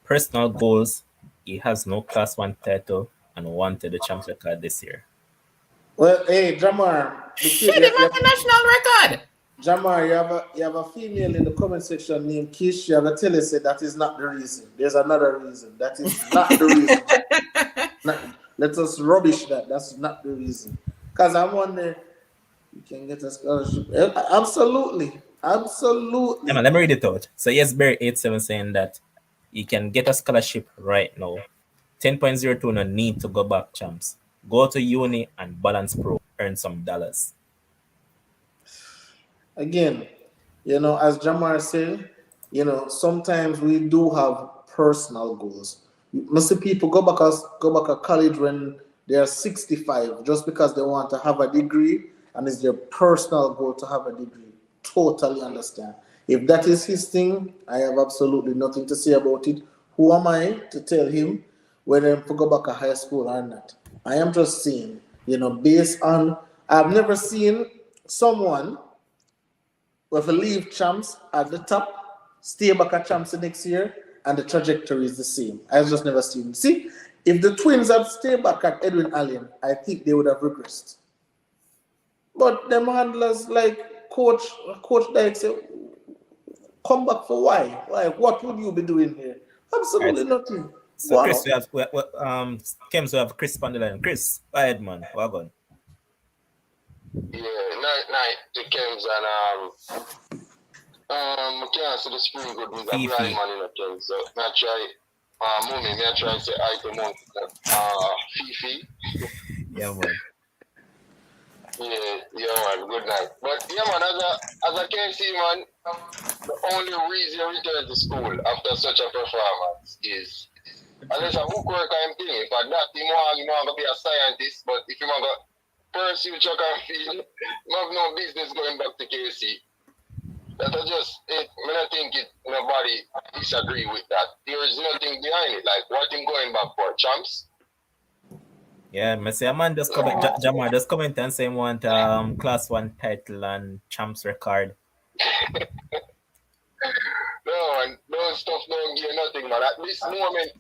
personal goals, he has no Class 1 title and wanted the champs record this year. Well, hey, Jamar. Shit, him have a national record. Jamar, you have a female in the comment section named Kish. You have to tell us that is not the reason. There's another reason. That is not the reason. Let us rubbish that. That's not the reason. Because I'm wondering, you can get a scholarship. Absolutely. Yeah, man, let me read it out. So yes, Barry87 saying that you can get a scholarship right now. 10.02 no need to go back, champs. Go to uni and balance pro, earn some dollars. Again, as Jamar said, sometimes we do have personal goals. Most people go back to college when they are 65 just because they want to have a degree and it's their personal goal to have a degree. Totally understand. If that is his thing, I have absolutely nothing to say about it. Who am I to tell him whether to go back to high school or not? I am just saying, based on, I've never seen someone with a leave champs at the top, stay back at champs the next year, and the trajectory is the same. I've just never seen. See, if the Twins had stayed back at Edwin Allen, I think they would have regressed. But them handlers like Coach Dyke say, come back for why? Like, what would you be doing here? Absolutely nothing. So wow. Chris, we have Chris on the line. Chris, go ahead, man. Wagon. Yeah, night to Kems and I can't see the screen good with a blind man in the Kems. So I try I try to say I to Monk Fifi. Yeah, man. Yeah, man, good night. But yeah, man, as a KC man, the only reason you return to school after such a performance is unless a hook work I'm thinking. If I that you want to be a scientist, but if you want to pursue track and field, you have no business going back to KC. That is just it. I think nobody disagree with that. There is nothing behind it. Like what him going back for, champs? Yeah, I say a man just comment, Jamar just comment and say he want Class 1 title and champs record. No, and those stuff don't give nothing, man. At this moment,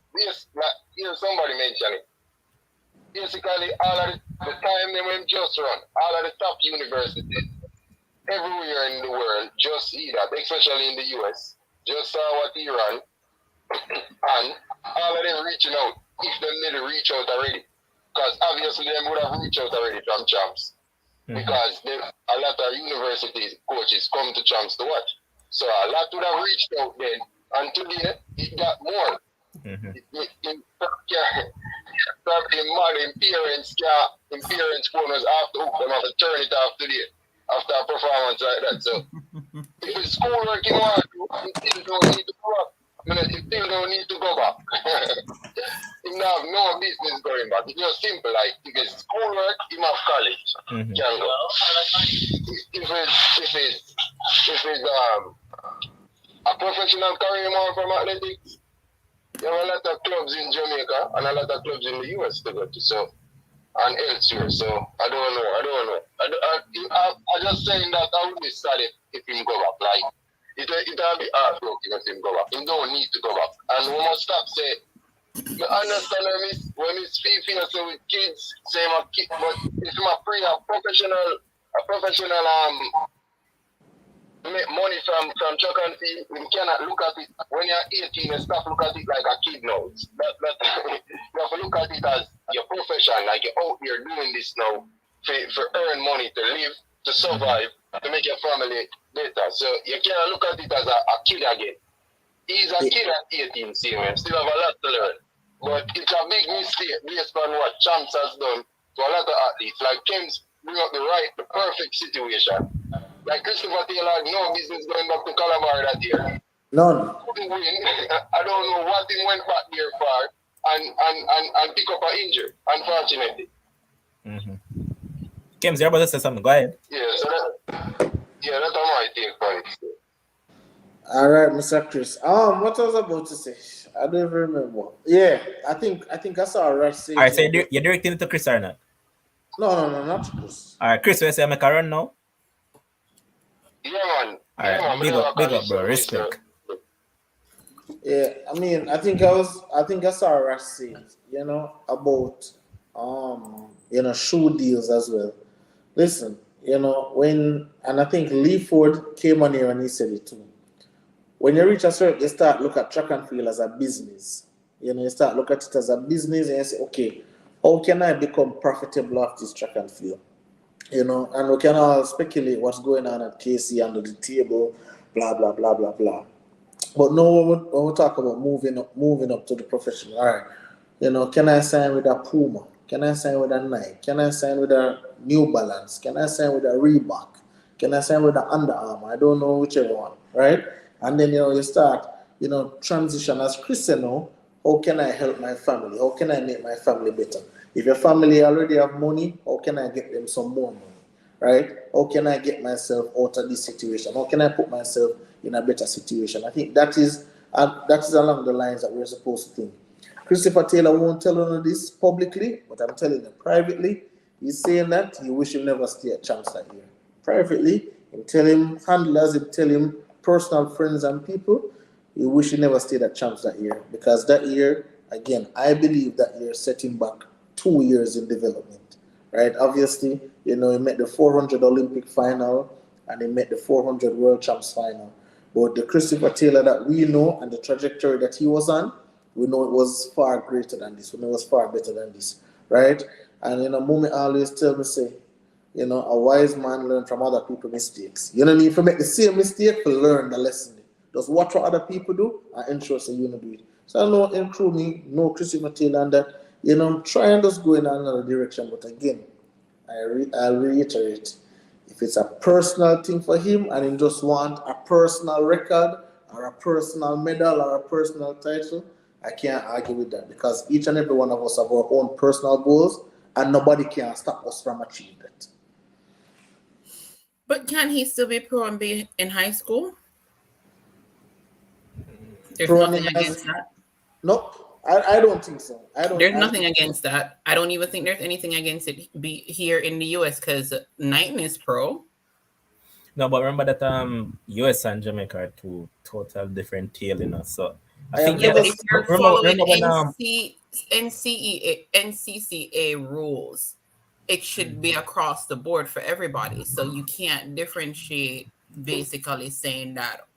hear somebody mention it. Basically, all of the time they went just run, all of the top universities everywhere in the world just see that, especially in the US. Just saw what he ran, and all of them reaching out, if they didn't reach out already. Because obviously they would have reached out already from champs. Because a lot of universities, coaches come to champs to watch. So a lot would have reached out then. And today, it got more. Probably mad in parents' corners after them have to turn it off today. After a performance like that. So if it's schoolwork you want to do, you still don't need to go up. You still don't need to go back. You have no business going back. It's just simple. Like if it's schoolwork, you have college. Can go. If it's professional career more from athletics. You have a lot of clubs in Jamaica and a lot of clubs in the US to go to, so and elsewhere. So I don't know. I just saying that I would be sad if him go back. Like it'll be heartbroken if him go back. He don't need to go back. And we must stop say. I understand when Miss Fifi so with kids, say my kid, but if I'm a professional make money from track and field, you cannot look at it when you're 18 and stuff. Look at it like a kid now. You have to look at it as your profession, like you're out here doing this now for earn money to live, to survive, to make your family better. So you cannot look at it as a kid again. He's a kid at 18, see him. Still have a lot to learn. But it's a big mistake based on what Champs has done to a lot of athletes. Like James bring up the perfect situation. Like Christopher Taylor had no business going back to Calabar that year. None. Couldn't win. I don't know what he went back there for and pick up an injury, unfortunately. Mm-hmm. James, you're about to say something. Go ahead. Yeah, so that's my take for it. All right, Mr. Chris. What I was about to say, I don't even remember. Yeah, I think I saw Rush say. All right, so you're directing it to Chris or not? No, not Chris. All right, Chris, you say make a run now? Yeah, man. All right, big up, bro. Respect. Yeah, I mean, I think I saw Rush say, about shoe deals as well. Listen, and I think Lee Ford came on here and he said it too. When you reach a certain, you start look at track and field as a business. You start look at it as a business and you say, okay, how can I become profitable off this track and field? And we can all speculate what's going on at KC under the table, blah blah blah blah blah. But no, when we talk about moving up to the professional, all right, can I sign with a Puma? Can I sign with a Nike? Can I sign with a New Balance? Can I sign with a Reebok? Can I sign with an Under Armour? I don't know whichever one, right? And then you start, transition as Christian now. How can I help my family? How can I make my family better? If your family already have money, how can I get them some more money? Right? How can I get myself out of this situation? How can I put myself in a better situation? I think that is along the lines that we're supposed to think. Christopher Taylor won't tell none of this publicly, but I'm telling him privately. He's saying that he wish he'll never stay at Champs that year. Privately, he'll tell him handlers, he'll tell him personal friends and people, he wish he never stayed at Champs that year. Because that year, again, I believe that year set him back 2 years in development. Right? Obviously, he met the 400 Olympic final and he met the 400 World Champs final. But the Christopher Taylor that we know and the trajectory that he was on, we know it was far greater than this. We know it was far better than this. Right? And, Mummy always tell me, say, a wise man learns from other people's mistakes. You know what I mean? If you make the same mistake, to learn the lesson. Just watch what other people do and ensure so you do it. So I know Nkrumie, no Christopher Taylor, and that, try and just go in another direction. But again, I'll reiterate, if it's a personal thing for him and he just want a personal record or a personal medal or a personal title, I can't argue with that because each and every one of us have our own personal goals and nobody can stop us from achieving that. But can he still be pro and be in high school? There's nothing against that. Nope, I don't think so. There's nothing against that. I don't even think there's anything against it be here in the US because Knighton is pro. No, but remember that US and Jamaica are two total different tale, So I think if you're following NCCA rules, it should be across the board for everybody. So you can't differentiate basically saying that,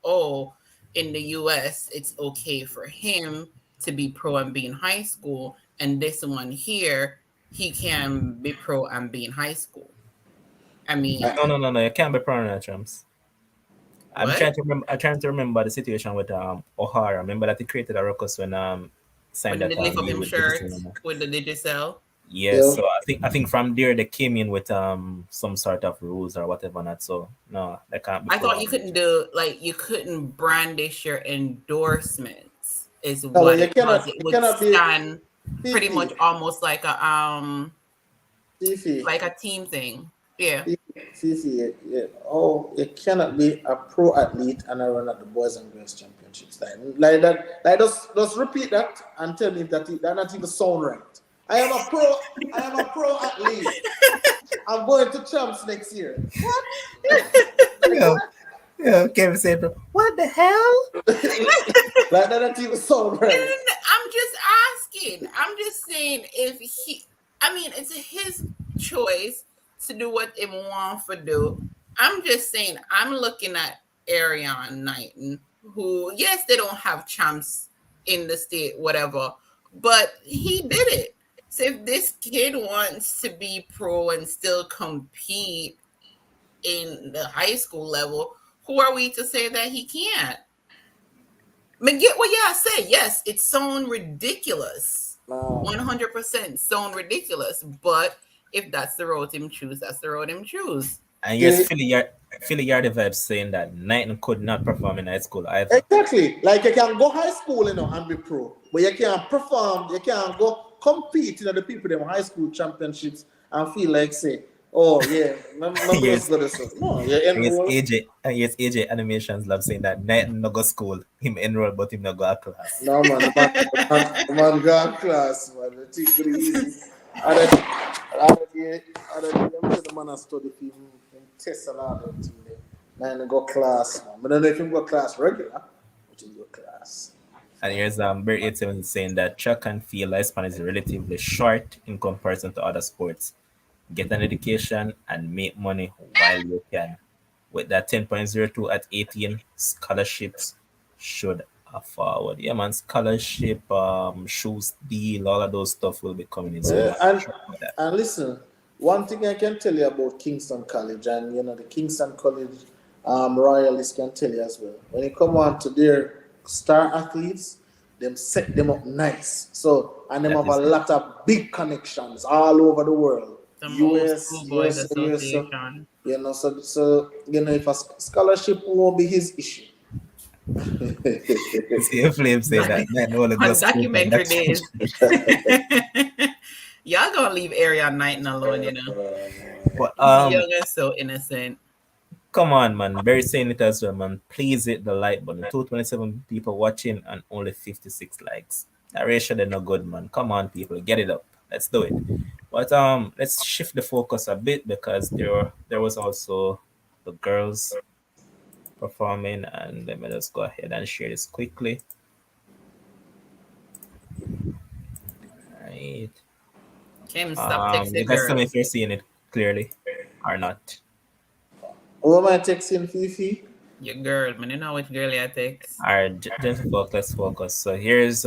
in the US, it's okay for him to be pro and be in high school. And this one here, he can be pro and be in high school. I mean... No. You can't be pro in Champs. I'm trying to remember the situation with O'Hara. Remember that he created a ruckus when signed that lift up him shirt with the Digicel. Yes, so I think from there they came in with some sort of rules or whatever not. So no, they can't be. I thought you couldn't do you couldn't brandish your endorsements is what it was. It would stand pretty much almost like a team thing. Yeah. Fifi, oh, you cannot be a pro athlete and I run at the Boys and Girls Championships. Like that, like just repeat that and tell me that that not even sound right. I am a pro. I am a pro athlete. I'm going to champs next year. What? Like Yeah, what? yeah. Kevin said, "What the hell?" Like that not even sound right. I'm just asking. I'm just saying if he, I mean, it's his choice to do what he wants to do. I'm just saying, I'm looking at Ariane Knighton, who, yes, they don't have champs in the state, whatever, but he did it. So if this kid wants to be pro and still compete in the high school level, who are we to say that he can't? I mean, get what y'all say. Yes, it sound ridiculous. No. 100% sound ridiculous. But if that's the road him choose, that's the road him choose. And yes, See, Philly Yardy vibes saying that Knighton could not perform in high school either. exactly. Like you can go high school, and be pro, but you can't perform. You can't go compete in the people them high school championships and feel like say, oh yeah, my brother's Yes, got this. No, you yes, enroll. AJ Animations love saying that Knighton no go school, him enroll, but him no go to class. No man, the man got class, man. The thing pretty easy. Other day, I'm say the man a study for him test and all that thing there. Man, go class, man. But I don't know if him go class regular, but him go class. And here's Barry 87 saying that track and field lifespan is relatively short in comparison to other sports. Get an education and make money while you can. With that 10.02 at 18, scholarships should afford. Yeah, man, scholarship, shoes deal, all of those stuff will be coming in. So Yeah, not and sure about that. and listen, one thing I can tell you about Kingston College, and the Kingston College royalists can tell you as well. When you come on to their star athletes, them set them up nice. So and them That have a is it. lot of big connections all over the world. Some old US, school boys USA, USA. association. So if a scholarship won't be his issue. See, Flame saying that man only go On school for documentary that. days. Y'all gonna leave Ariana Knighton alone, But He's young and so innocent. come on, man. Barry saying it as well, man. Please hit the like button. 227 people watching and only 56 likes. That ratio they're not good, man. Come on, people, get it up. Let's do it. But let's shift the focus a bit because there was also the girls performing, and let me just go ahead and share this quickly. Right. Kim, stop You texting guys tell me girls. if you're seeing it clearly or not. Who am I texting Fifi? Your girl, man, you know which girl I text. All right, just focus. Let's focus. So here's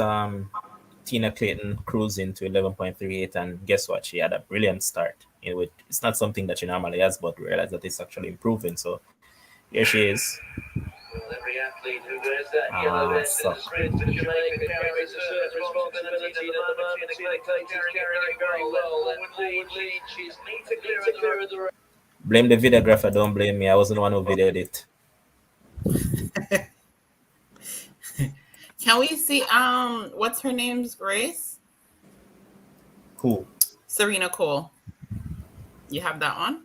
Tina Clayton cruising to 11.38, and guess what? She had a brilliant start. It's not something that she normally has, but we realize that it's actually improving. So here she is. Well, every athlete who wears that yellow vest in the sprint for Jamaica carries a certain responsibility at the moment. Tina Clayton's carrying it very well. And forward lead, she's need to clear of the road. Blame the videographer. Don't blame me. I wasn't the one who videoed it. Can we see what's her name's Grace? Who? Serena Cole. You have that on?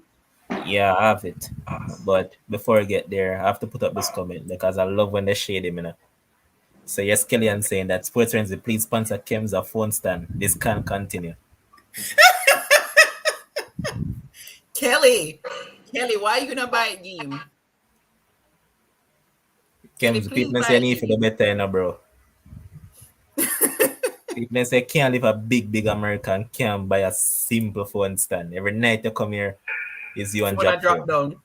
Yeah, I have it. But before I get there, I have to put up this comment because I love when they shade him. So yes, Kellyanne saying that Sports Frenzy, please sponsor Kim's a phone stand. This can't continue. Kelly, why you gonna buy a game? Kelly, Kim's please people buy say a need for the game. better, bro. People say can't live a big American, can't buy a simple phone stand. Every night you come here is you and Phone I Jack drop phone. down.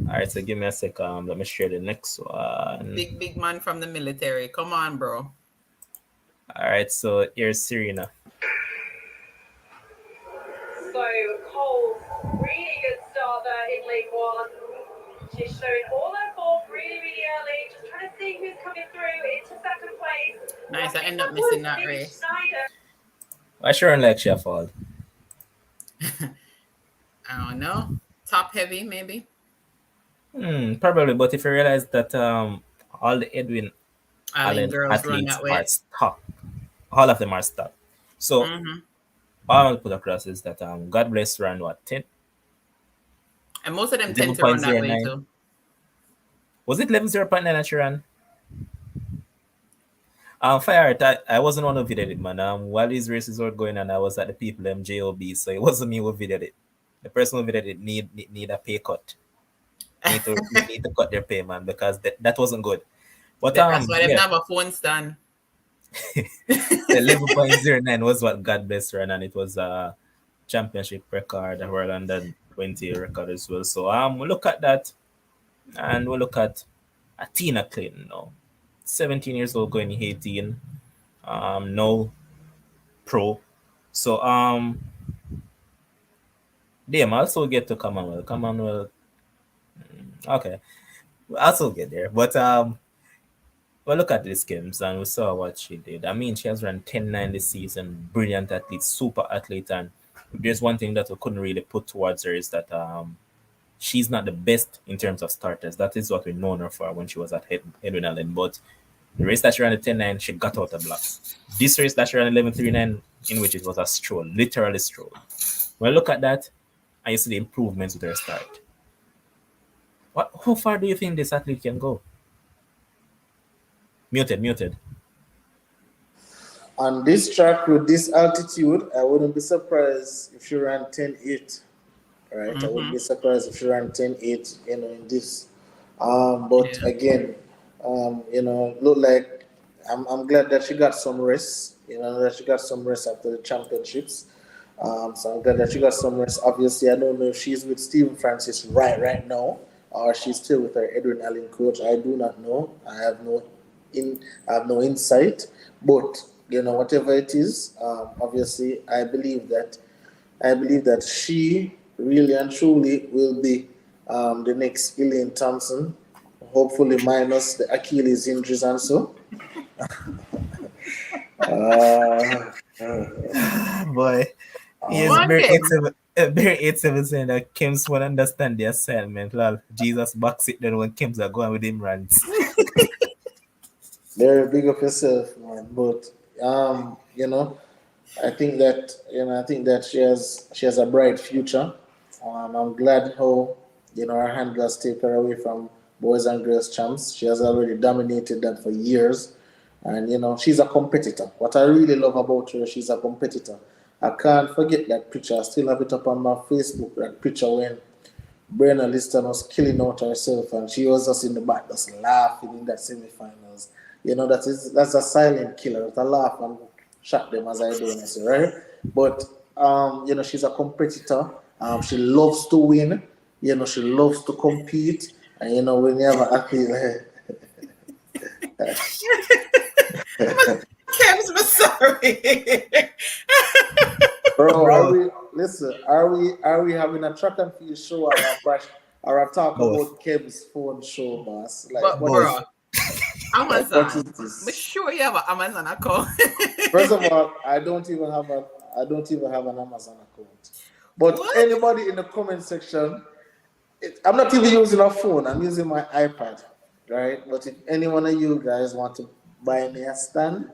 All right, so give me a second. Let me share the next one. Big man from the military. Come on, bro. All right, so here's Serena. So Cole's really good start there in League One. She's showing all her form really early, just trying to see who's coming through into second place. Nice. I end up missing that race. Schneider. I sure like she fall. I don't know. Top heavy, maybe. Probably, but if you realize that all the Edwin Allen Allen girls run athletes that are way. stuck, all of them are stuck. So Mm-hmm. all I will put across is that God bless ran what 10 And most of them tend to run that way 11.09. too. Was it 11.09 that she ran? Fire, I wasn't on the video it, man. While these races were going on, I was at the people job, so it wasn't me who videoed it. The person who videoed it need a pay cut. Need to cut their pay, man, because that wasn't good. But That's why they yeah, have a phone stand. the 11.09 was what God bless ran, and it was a championship record, a World Under 20 record as well. So we'll look at that, and we'll look at Tina Clinton now, 17 years old, going 18. No pro. So them also get to Commonwealth. Commonwealth. Okay. We'll also get there. But well, look at these games and we saw what she did. I mean, she has run 10-9 this season. Brilliant athlete, super athlete, and there's one thing that we couldn't really put towards her is that she's not the best in terms of starters. That is what we known her for when she was at Edwin Allen. But the race that she ran at 10-9, she got out the blocks. This race that she ran 11.39, in which it was a stroll, literally stroll. When I look at that, and you see the improvements with her start. How far do you think this athlete can go? Muted. On this track with this altitude, I wouldn't be surprised if she ran 10.8. Right? I wouldn't be surprised if she ran 10.8, in this. But again, look like I'm glad that she got some rest. That she got some rest after the championships. So I'm glad that she got some rest. Obviously, I don't know if she's with Stephen Francis right now, or she's still with her Edwin Allen coach. I do not know. I have no insight. But whatever it is, obviously, I believe that she really and truly will be the next Elaine Thompson. Hopefully, minus the Achilles injuries and so. Boy. Yes, Barry 87 saying that Kims won't understand the assignment. Lol. Jesus backs it then when Kims are going with him runs. Very big of yourself, man. But I think that she has a bright future. I'm glad how her handlers take her away from boys and girls champs. She has already dominated that for years, and she's a competitor. What I really love about her, she's a competitor. I can't forget that picture. I still have it up on my Facebook. That picture when Brenna Liston was killing out herself, and she was just in the back, just laughing in that semi-finals. That's a silent killer. I laugh and shot them as I do, and I say, right? But she's a competitor. She loves to win. She loves to compete, and when you have an athlete. Kems, but sorry. Bro, are we having a track and field show or a talk about Kev's phone show, boss? Like, but bro, Amazon. What is this? But sure you have an Amazon account. First of all, I don't even have an Amazon account. But anybody in the comment section, I'm not even using a phone. I'm using my iPad, right? But if any one of you guys want to buy me a stand,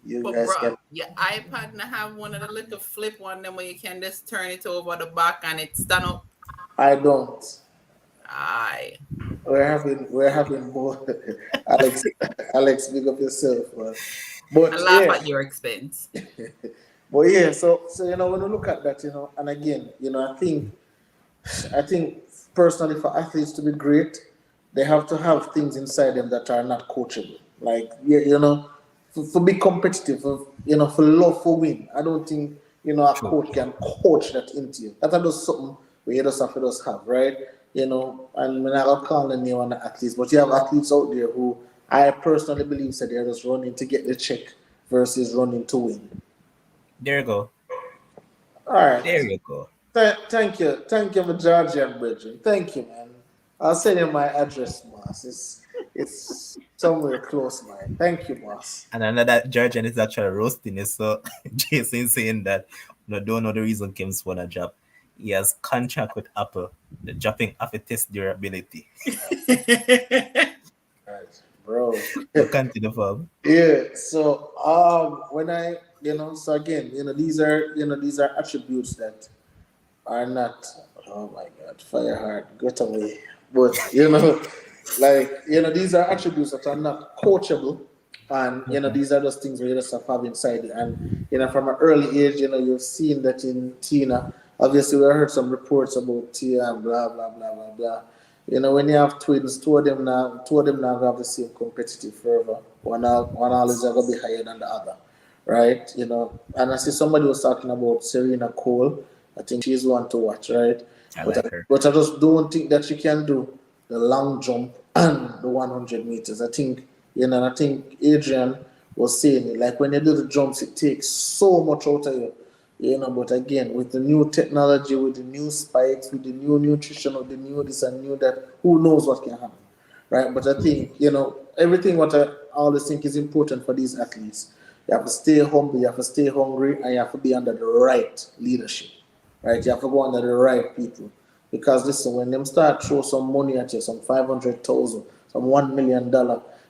guys can. Your iPad now have one of the little flip one them where you can just turn it over the back and it stand up. I don't. Aye. We're having both. Alex, big up yourself, man. But I laugh at your expense. But yeah, so when you look at that, and again, I think personally for athletes to be great, they have to have things inside them that are not coachable. Like for be competitive, for love for win. I don't think a coach can coach that into you. That's just something where you just have to just have, right? And we're not calling you on the athletes, but you have athletes out there who I personally believe that they're just running to get the check versus running to win. There you go. All right. There you go. Thank you, my Georgian brethren. Thank you, man. I'll send you my address, boss. It's somewhere close, man. Thank you, boss. And another Georgian is actually roasting it. So Jason saying that don't know the reason Kim's won a job. He has contract with Apple. The dropping off a test durability. Right, bro. So continue, Bob. Yeah. So when I So again, these are attributes that are not. Oh my God, fire hard, get away. But these are attributes that are not coachable, and these are just things where you just have inside it. And from an early age, you've seen that in Tina. Obviously, we heard some reports about Tia and blah blah blah blah blah. When you have twins, two of them now have the same competitive fervor. One always gonna be higher than the other, right? And I see somebody was talking about Serena Cole. I think she's one to watch, right? I But like her. but I just don't think that she can do the long jump and the 100 meters. I think Adrian was saying it, like when you do the jumps, it takes so much out of you. But again, with the new technology, with the new spikes, with the new nutrition, with the new this and new that, who knows what can happen, right? But I think, everything what I always think is important for these athletes. You have to stay humble, you have to stay hungry, and you have to be under the right leadership, right? You have to go under the right people. Because listen, when them start throw some money at you, some 500,000, some $1 million,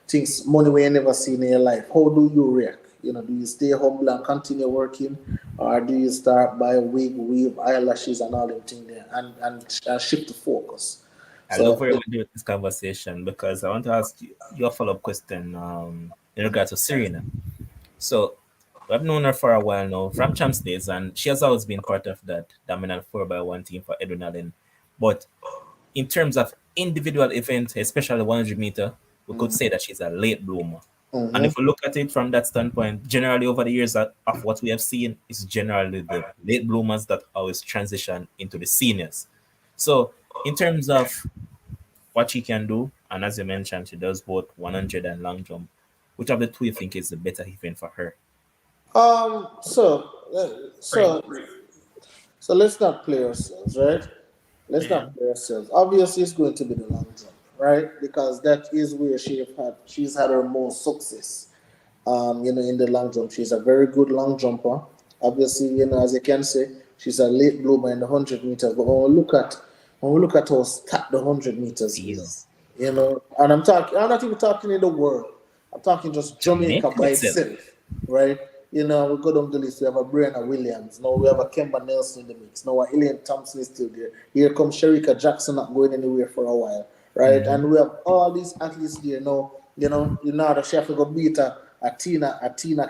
things, money we ain't never seen in your life, how do you react? Do you stay humble and continue working, or do you start by weave eyelashes and all them things there and shift the focus? I love where we do this conversation because I want to ask you your follow-up question in regard to Serena. So I've known her for a while now, from Champs days, and she has always been part of that dominant 4x1 team for Edwin Allen. But in terms of individual events, especially 100 meter, we could say that she's a late bloomer. And if we look at it from that standpoint, generally over the years of what we have seen is generally the late bloomers that always transition into the seniors. So in terms of what she can do, and as you mentioned, she does both 100 and long jump, which of the two you think is the better event for her? So let's not play ourselves, right? Let's not play ourselves. Obviously, it's going to be the long jump, right? Because that is where she's had her most success. In the long jump, she's a very good long jumper. Obviously, as you can say, she's a late bloomer in the 100 meters. But when we look at how stacked the 100 meters is, and I'm not even talking in the world. I'm talking just Jamaica by itself, right? We go down the list. We have a Brianna Williams. Now we have a Kemba Nelson in the mix. Now Elaine Thompson is still there. Here comes Sherika Jackson, not going anywhere for a while, right? Mm-hmm. And we have all these athletes there. Now, that she have to go beat a Tina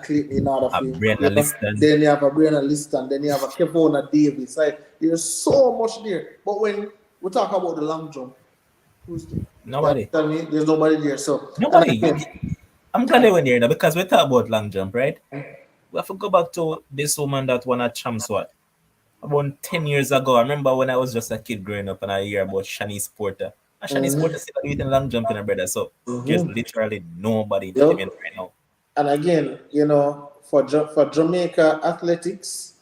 Clayton in order for then you have a Brianna Liston, then you have a Kevona Davis. Like there's so much there. But when we talk about the long jump, who's there? Nobody. There's nobody there. So nobody. I'm glad they went there now because we talk about long jump, right? We have to go back to this woman that won a champs about 10 years ago. I remember when I was just a kid growing up and I hear about Shanice Porter. And Shanice Porter still doing long jump in her brother. So there's literally nobody in the event right now. And again, for Jamaica athletics,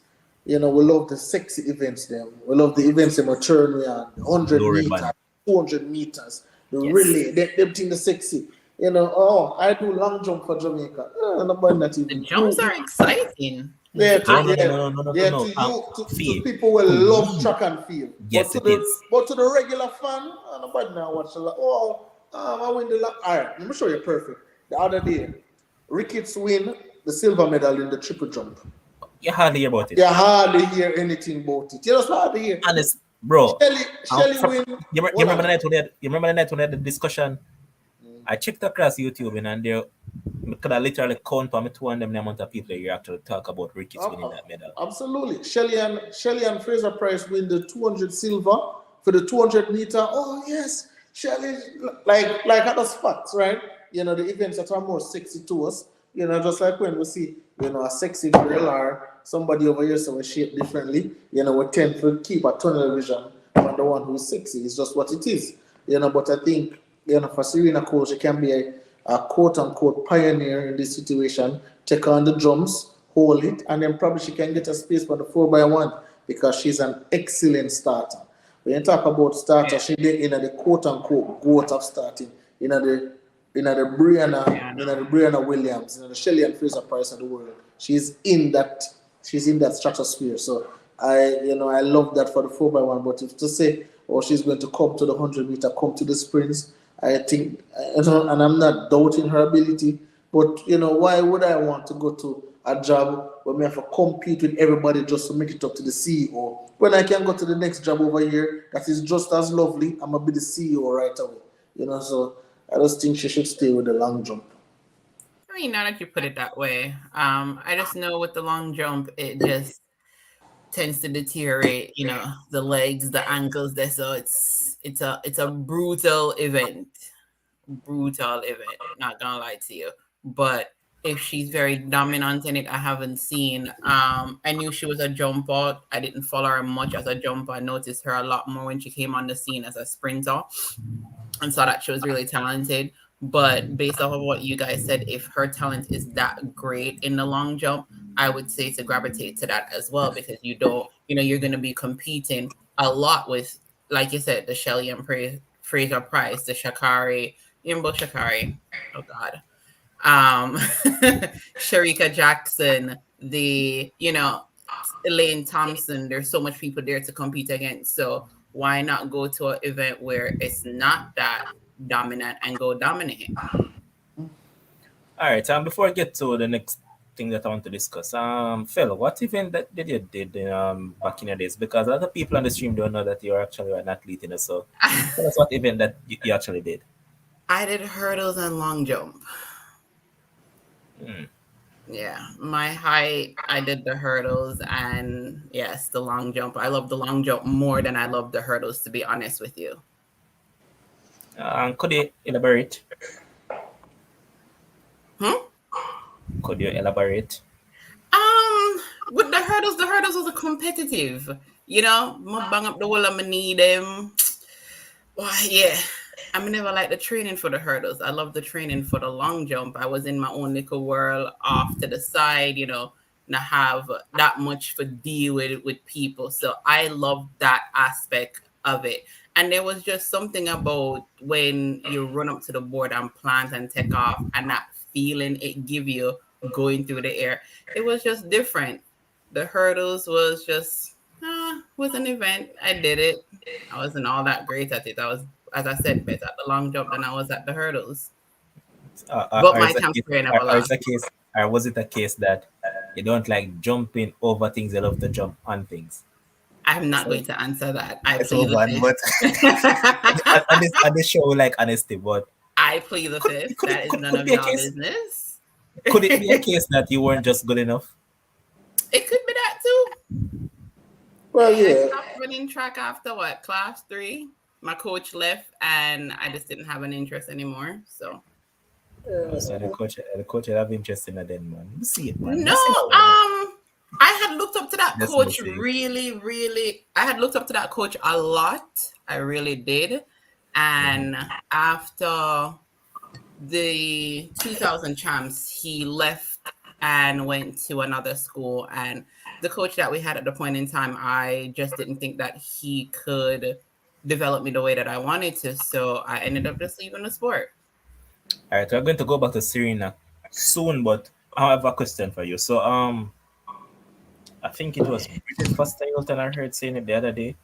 we love the sexy events them. We love the events in turn we are 100 meters, 200 meters, the relay, them thing the sexy. I do long jump for Jamaica. The jumps are exciting. To people will love track and field. Yes, but to the regular fan, nobody now watch I win the lap. All right, let me show you perfect. The other day, Ricketts win the silver medal in the triple jump. You hardly hear about it. You hardly hear anything about it. You just hardly hear. Honest, bro. Shelly win. You remember the night when we had the discussion? I checked across YouTube and there could I literally count on me 200 the amount of people you actually talk about Ricketts winning that medal. Absolutely. Shelly and Fraser Price win the 200 silver for the 200 meter. Oh yes, Shelly like other spots, right? The events that are more sexy to us. Just like when we see, a sexy girl or somebody over here so we shape differently, we tend to keep a tunnel vision on the one who's sexy. It's just what it is. But I think for Serena Cole, she can be a quote-unquote pioneer in this situation, take on the drums, hold it, and then probably she can get a space for the 4x1 because she's an excellent starter. When you talk about starter, she did in the quote-unquote goat of starting, the Brianna Williams, the Shelly and Fraser Price of the world. She's in that stratosphere. So I love that for the 4x1. But if to say, she's going to come to the 100 meter, come to the sprints, I think, and I'm not doubting her ability, but why would I want to go to a job where me have to compete with everybody just to make it up to the CEO. When I can go to the next job over here that is just as lovely, I'm gonna be the CEO right away. So I just think she should stay with the long jump. I mean, now that you put it that way, I just know with the long jump, it just tends to deteriorate. The legs, the ankles. There, so it's a brutal event. Brutal event. Not gonna lie to you, but if she's very dominant in it, I haven't seen. I knew she was a jumper. I didn't follow her much as a jumper. I noticed her a lot more when she came on the scene as a sprinter, and saw that she was really talented. But based off of what you guys said, if her talent is that great in the long jump, I would say to gravitate to that as well, because you're going to be competing a lot with, like you said, the Shelly and Fraser Price, the Shakari, Imbo Shakari, oh God, Sharika Jackson, Elaine Thompson. There's so much people there to compete against. So why not go to an event where it's not that dominant and go dominate? All right. Before I get to the next thing that I want to discuss, Phil, what event that did you did back in the days? Because a lot of people on the stream don't know that you're actually an athlete, So tell us what event that you actually did. I did hurdles and long jump. Hmm. Yeah, my height, I did the hurdles, and yes, the long jump. I love the long jump more than I love the hurdles, to be honest with you. Could you elaborate? Could you elaborate? With the hurdles was a competitive. I bang up the wall and I need them. Why, yeah. I never like the training for the hurdles. I love the training for the long jump. I was in my own little world off to the side, not have that much for deal with people. So I love that aspect of it. And there was just something about when you run up to the board and plant and take off, and that feeling it give you going through the air. It was just different. The hurdles was just was an event. I did it. I wasn't all that great at it. I was, as I said, better at the long jump than I was at the hurdles. But my time sprain never or is a case, or was it a case that you don't like jumping over things, you love to jump on things? I'm not going to answer that. I It's plead the over, but on this show, we like honesty, but I plead the fifth. That is none of be a your case? business. Could it be a case that you weren't just good enough? It could be that too. Well, I yeah. stopped running track after what, class 3? My coach left, and I just didn't have an interest anymore. So So the coach have interest in that then, man. You see it, man. no, I had looked up to that That's coach mistake. really, really. I had looked up to that coach a lot. I really did. And after the 2000 champs, he left and went to another school. And the coach that we had at the point in time, I just didn't think that he could develop me the way that I wanted to. So I ended up just leaving the sport. All right, we're going to go back to Serena soon, but I have a question for you. So, I think it was Bridget Foster Hilton I heard saying it the other day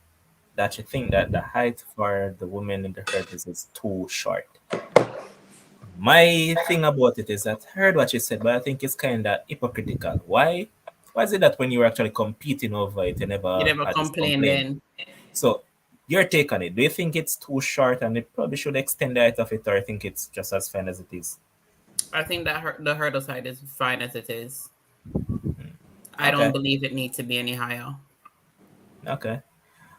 that you think that the height for the woman in the hurdles is too short. My thing about it is that I heard what you said, but I think it's kind of hypocritical. Why? Why is it that when you were actually competing over it, you never had this complained complaint? then. So, your take on it. Do you think it's too short and it probably should extend the height of it, or I think it's just as fine as it is? I think that the hurdle side is fine as it is. I don't believe it needs to be any higher. Okay.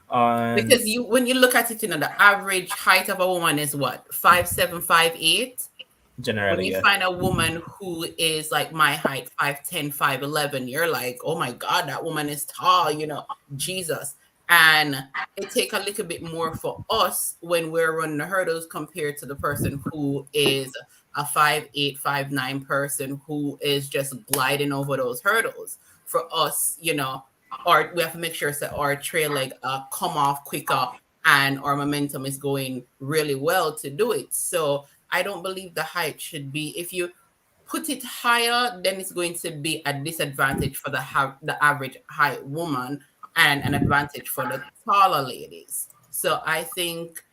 Because when you look at it, the average height of a woman is what, 5'7", 5'8". Generally, when you find a woman who is like my height, 5'10", 5'11", you're like, oh my God, that woman is tall, Jesus. And it takes a little bit more for us when we're running the hurdles compared to the person who is a 5'8", 5'9" person who is just gliding over those hurdles. For us, or we have to make sure that our trail leg come off quicker and our momentum is going really well to do it. So I don't believe the height should be, if you put it higher, then it's going to be a disadvantage for the average height woman and an advantage for the taller ladies. So I think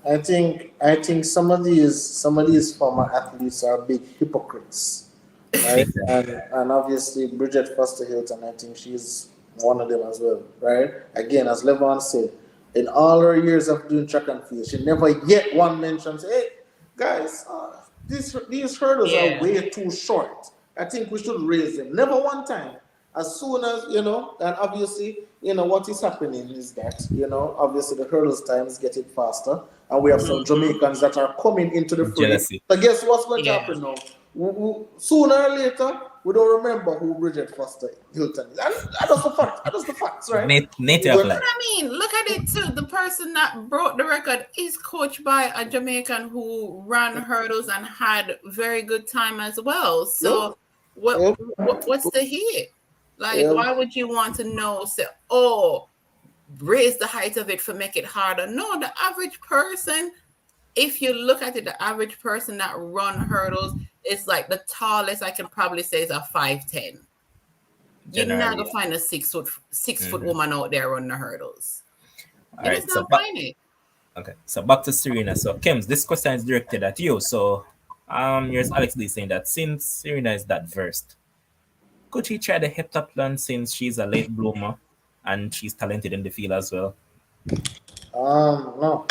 I think some of these former athletes are big hypocrites. right? And obviously Bridget Foster Hilton, I think she's one of them as well, right? Again, as Levon said, in all her years of doing track and field, she never yet one mention say, hey, guys, these hurdles are Yeah. way too short. I think we should raise them. Never one time. As soon as, and obviously, what is happening is that, obviously the hurdles time is getting faster, and we have some Jamaicans that are coming into the fray. Jealousy. So guess what's going to Yeah. happen now? Sooner or later, we don't remember who Bridget Foster Hilton is. And that's the fact. That's the facts, right? Native But- life. I mean, look at it too. The person that broke the record is coached by a Jamaican who ran hurdles and had very good time as well. So, what's the hit? Like, Yeah. why would you want to know? Say, raise the height of it for make it harder. No, the average person, if you look at it, the average person that run hurdles is like the tallest I can probably say is a 5'10". You're not gonna find a 6 foot woman out there running the hurdles. All right, so find it. Okay, so back to Serena. So Kems, this question is directed at you. So here's Alex Lee saying that since Serena is that versed, could she try the heptathlon since she's a late bloomer and she's talented in the field as well? No.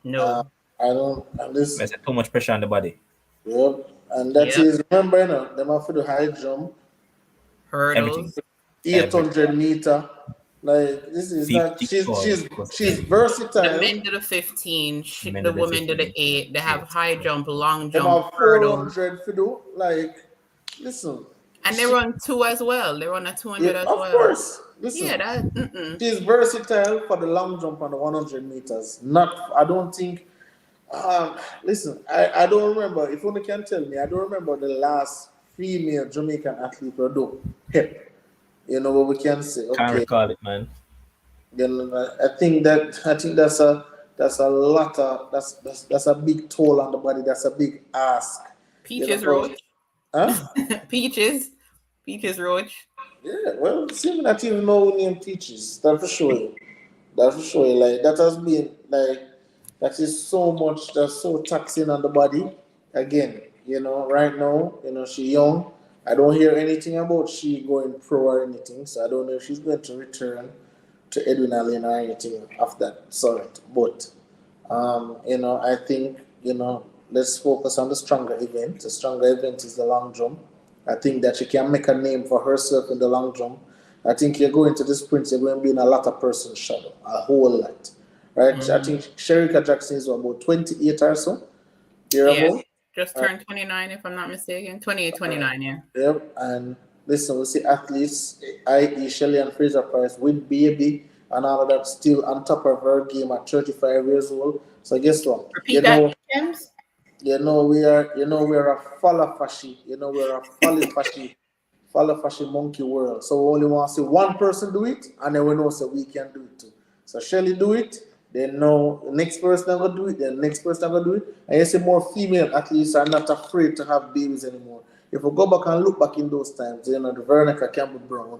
No. I don't. And this. There's too much pressure on the body. Yep. And that is, remember, them have to do high jump, hurdles, 800 meter. Like this is not. She's versatile. The men do the 15. The women do the 8. They have high jump, long They jump, have 400 to do. Like, listen. And they run 2 as well. They run a 200 as well. Of course. Listen. Yeah, she's versatile for the long jump and the 100 meters. I don't think. Listen, I don't remember. If only can tell me, I don't remember the last female Jamaican athlete who do hip. What we can say. Okay. Can't recall it, man. Then I think that's a lot of that's a big toll on the body. That's a big ask. Peaches Roach. Huh? Peaches Roach. Yeah, well, seeing that even know we name Peaches, that's for sure. Like that has been like that is so much. That's so taxing on the body. Again, right now, she young. I don't hear anything about she going pro or anything, so I don't know if she's going to return to Edwin Allen or anything of that sort. But I think let's focus on the stronger event. The stronger event is the long jump. I think that she can make a name for herself in the long jump. I think you're going to the sprint, you're going to be in a lot of person's shadow, a whole lot, right? I think Sherika Jackson is about 28 or so. Just turned 29, if I'm not mistaken. 28, 29, yeah. Yep, and listen, we see athletes, i.e. Shelley and Fraser Price, with baby and all of that, still on top of her game at 35 years old. So guess what? Repeat that, James. We are a falafashi. We're a falafashi monkey world. So we only want to see one person do it, and then we know so we can do it too. So Shelley do it. They know the next person gonna do it, the next person gonna do it. And you see more female athletes are not afraid to have babies anymore. If we go back and look back in those times, the Veronica Campbell Brown,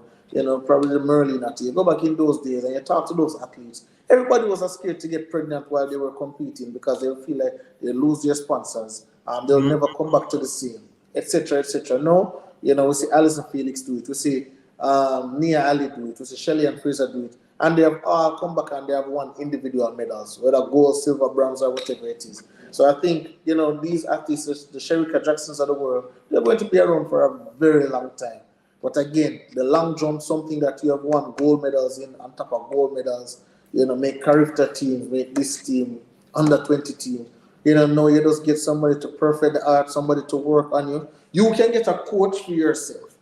probably the Merlin at you go back in those days and you talk to those athletes, everybody was scared to get pregnant while they were competing because they feel like they lose their sponsors, they'll never come back to the scene, etc., etc. No, we see Alison Felix do it, we see Nia Ali do it, we see Shelley and Fraser do it. And they have all come back and they have won individual medals, whether gold, silver, bronze, or whatever it is. So I think, these athletes, the Sherika Jacksons of the world, they're going to be around for a very long time. But again, the long jump, something that you have won gold medals in, on top of gold medals, make Carifta team, make this team, under 20 team. No, you just get somebody to perfect the art, somebody to work on you. You can get a coach for yourself.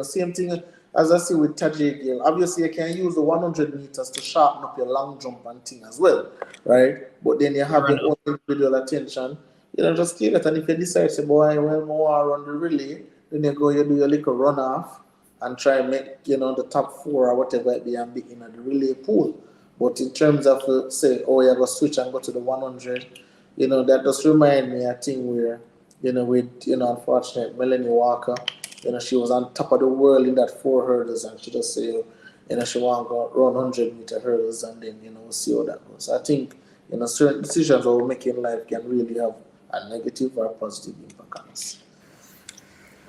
Same thing as I see with Tajay Gill. Obviously, you can use the 100 meters to sharpen up your long jump and thing as well, right? But then you have your own individual attention. Just kill it. And if you decide, say, boy, well, more run the relay, then you do your little runoff and try and make, the top 4 or whatever it be and be in the relay pool. But in terms of, say, you're going to switch and go to the 100, that just remind me a thing where, with, unfortunate Melanie Walker, she was on top of the world in that 4 hurdles, and she just say, she want to go run 100-meter hurdles, and then, we'll see how that goes. So I think, certain decisions that we make in life can really have a negative or a positive impact on us.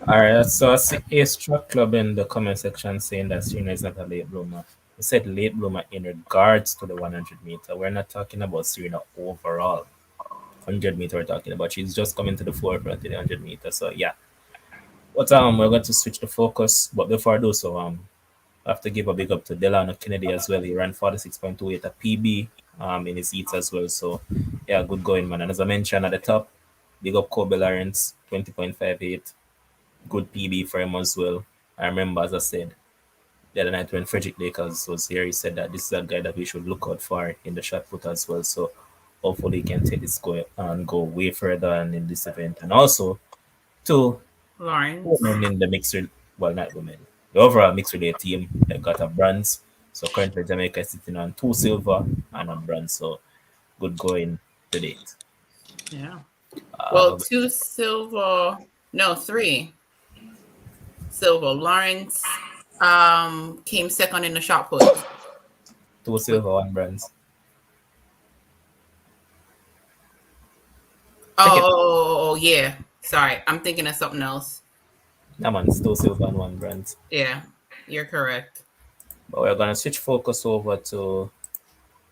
All right, so I see Ace Truck Club in the comment section saying that Serena is not a late bloomer. We said late bloomer in regards to the 100 meter. We're not talking about Serena overall. 100 meter we're talking about. She's just coming to the forefront in the 100 meter. So yeah. But we're going to switch the focus. But before I do so, I have to give a big up to Delano Kennedy as well. He ran 46.28 at PB in his heats as well. So yeah, good going man. And as I mentioned at the top, big up Kobe Lawrence, 20.58. Good PB for him as well. I remember, as I said, the other night when Frederick Lakers was here, he said that this is a guy that we should look out for in the shot put as well. So hopefully he can take this go and go way further and in this event. And also to Lawrence. women in the mixed, well, not women, the overall mixed relay team, they got a bronze. So currently Jamaica is sitting on 2 silver and a bronze. So good going to date. Yeah. Well, Uh, 2 silver, no, 3 silver. Lawrence came second in the shot put. 2 silver, 1 bronze. Oh, yeah. Sorry, I'm thinking of something else. Yeah, man, it's 2 silver and 1 bronze. Yeah, you're correct. But we're going to switch focus over to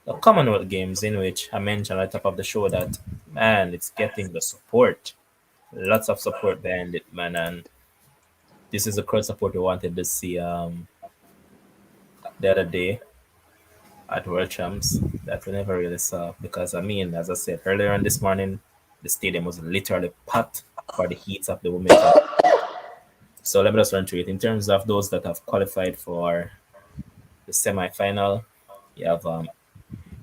the Commonwealth Games, in which I mentioned at the top of the show that, man, it's getting the support. Lots of support behind it, man. And this is the crowd support we wanted to see the other day at World Champs that we never really saw. Because, I mean, as I said earlier on this morning, the stadium was literally packed for the heats of the women's. So let me just run through it. In terms of those that have qualified for the semi-final, you have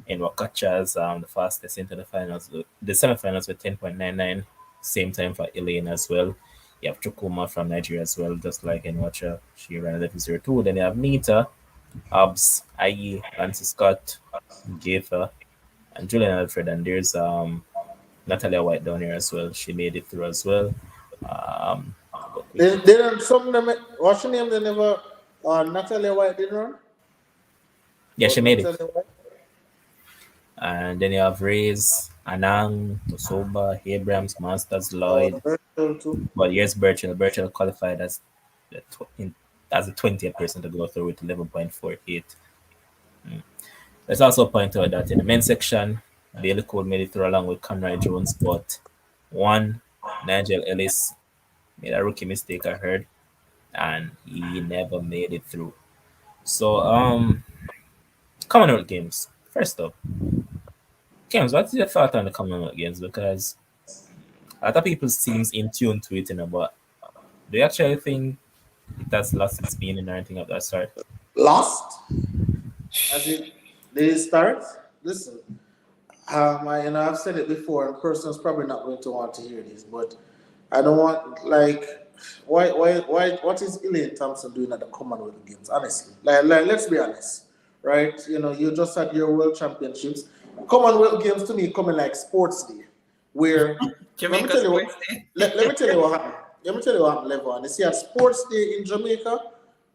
in Wakachas, the fastest into the finals, the semi-finals with 10.99, same time for Elaine as well. You have Chukuma from Nigeria as well, just like in Watcha. She ran 11.02. Then you have Nita, Abs, Ayi, Nancy Scott, Gaither, and Julian Alfred. And there's Natalia White down here as well. She made it through as well. Um, They don't, some of them, what's your name? They never, Natalia White didn't run? yeah, she made it. Natalia White? And then you have Reyes, Anang, Tosoba, Abrams, Masters, Lloyd. But yes, Birchall. Birchall qualified as as the 20th person to go through with 11.48. Let's also point out that in the men's section, Bailey Cole made it through along with Conroy Jones, but one, Nigel Ellis, made a rookie mistake, I heard, and he never made it through. So, Commonwealth Games. First up, James, what's your thought on the Commonwealth Games? Because a lot of people seems in tune to it, but do you actually think it has lost its meaning or anything of that sort? Lost? As it, they start? Listen, I've said it before, and person's probably not going to want to hear this, but I don't want, like, what is Elaine Thompson doing at the Commonwealth Games? Honestly, like, let's be honest, right? You just had your World Championships. Commonwealth Games to me coming like sports day, where Jamaica let me tell you Sports Day. let me tell you what happened. Let me tell you what happened, Levon. You see, at sports day in Jamaica,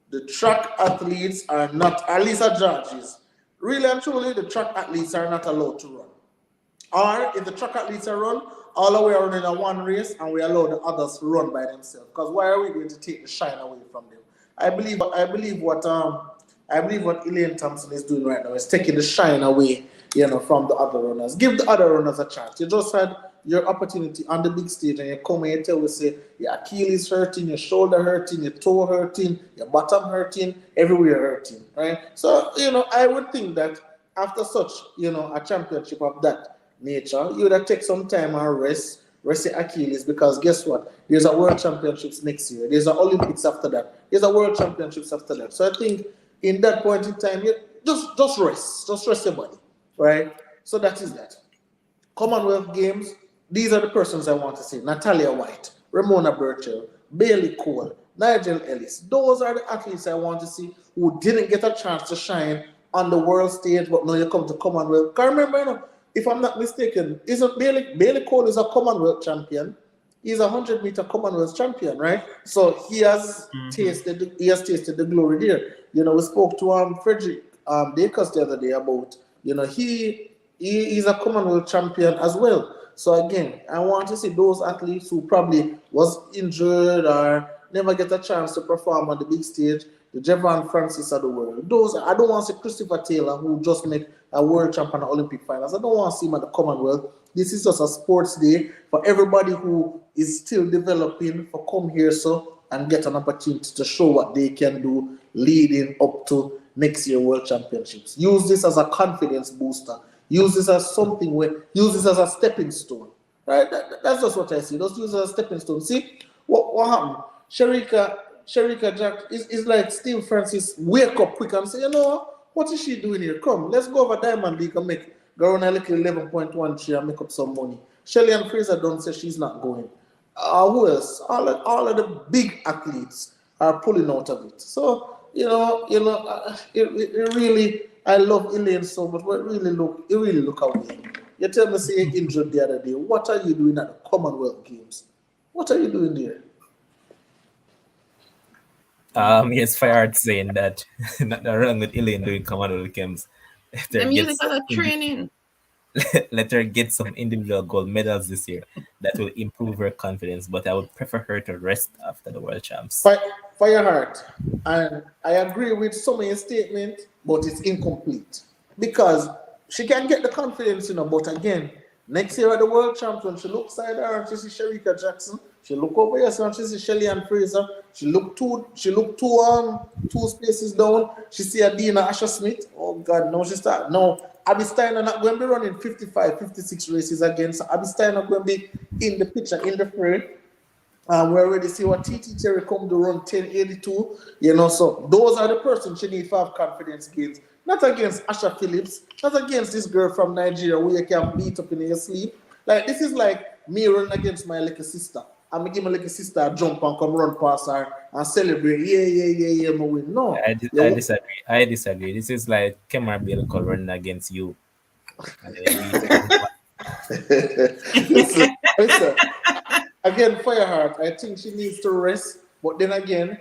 the track athletes are not, at least at George's, really and truly, the track athletes are not allowed to run. Or if the track athletes are run, all the way are running a one race and we allow the others to run by themselves. Because why are we going to take the shine away from them? I believe what Elaine Thompson is doing right now is taking the shine away, from the other runners. Give the other runners a chance. You just had your opportunity on the big stage and you come and you tell us, say, your Achilles hurting, your shoulder hurting, your toe hurting, your bottom hurting, everywhere hurting, right? So, I would think that after such, a championship of that nature, you would have take some time and rest your Achilles, because guess what? There's a World Championships next year. There's an Olympics after that. There's a World Championships after that. So I think in that point in time, you just rest. Just rest your body, right? So that is that. Commonwealth Games, these are the persons I want to see. Natalia White, Ramona Birchall, Bailey Cole, Nigel Ellis. Those are the athletes I want to see who didn't get a chance to shine on the world stage, but now you come to Commonwealth. Because remember, if I'm not mistaken, isn't Bailey Cole is a Commonwealth champion. He's a 100-meter Commonwealth champion, right? So he has tasted the glory there. We spoke to Frederick Dakers the other day about, he is a Commonwealth champion as well. So again, I want to see those athletes who probably was injured or never get a chance to perform on the big stage. The Javon Francis of the world. Those I don't want to see Christopher Taylor, who just make a world champion at Olympic finals. I don't want to see him at the Commonwealth. This is just a sports day for everybody who is still developing for come here so and get an opportunity to show what they can do leading up to next year World Championships. Use this as a confidence booster. Use this as something use this as a stepping stone. Right? That's just what I see. Just use it as a stepping stone. See what happened? Sherika Jack is like Steve Francis wake up quick and say, you know, what is she doing here? Come, let's go over Diamond League and go on a little 11.13 and make up some money. Shelly and Fraser don't say she's not going. Who else? All of the big athletes are pulling out of it. So, it really, I love Elaine so much, but it really look away. You tell me, say you're injured the other day. What are you doing at the Commonwealth Games? What are you doing there? Yes, Fireheart saying that nothing wrong with Elaine doing Commonwealth Games. The music as a training. Let her get some individual gold medals this year. That will improve her confidence, but I would prefer her to rest after the World Champs. Fireheart, and I agree with some of your statement, but it's incomplete. Because she can get the confidence, but again, next year at the World Champs, when she looks side her and she sees Sherika Jackson, she look over here and she sees Shelly and Fraser. She look two spaces down. She see Adina Asher Smith. Oh God, no, she start. No, Abby Steiner not going to be running 55, 56 races against. Abby Steiner going to be in the picture, in the frame. We already see what TT Terry come to run 1082. So those are the persons she need to have confidence against. Not against Asha Phillips, not against this girl from Nigeria who you can beat up in your sleep. Like, this is like me running against my little sister. I'm going to give my little sister a jump and come run past her and celebrate. Yeah, my win. No. I disagree. This is like Kemar Bielko running against you. Listen. Again, Fireheart, I think she needs to rest. But then again,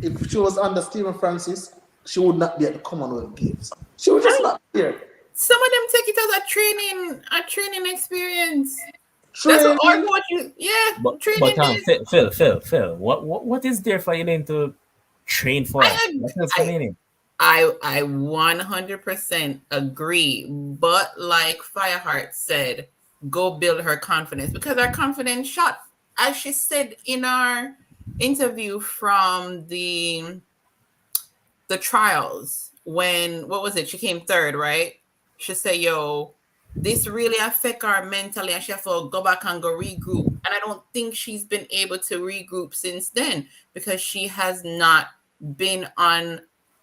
if she was under Stephen Francis, she would not be at the Commonwealth Games. She would just not be here. Some of them take it as a training experience. That's what training is. Phil, what is there for Elaine to train for? I 100% agree. But like Fireheart said, go build her confidence, because her confidence shot, as she said in our interview from the trials, when she came third, right? She said, this really affect her mentally, and she have to go back and go regroup. And I don't think she's been able to regroup since then, because she has not been on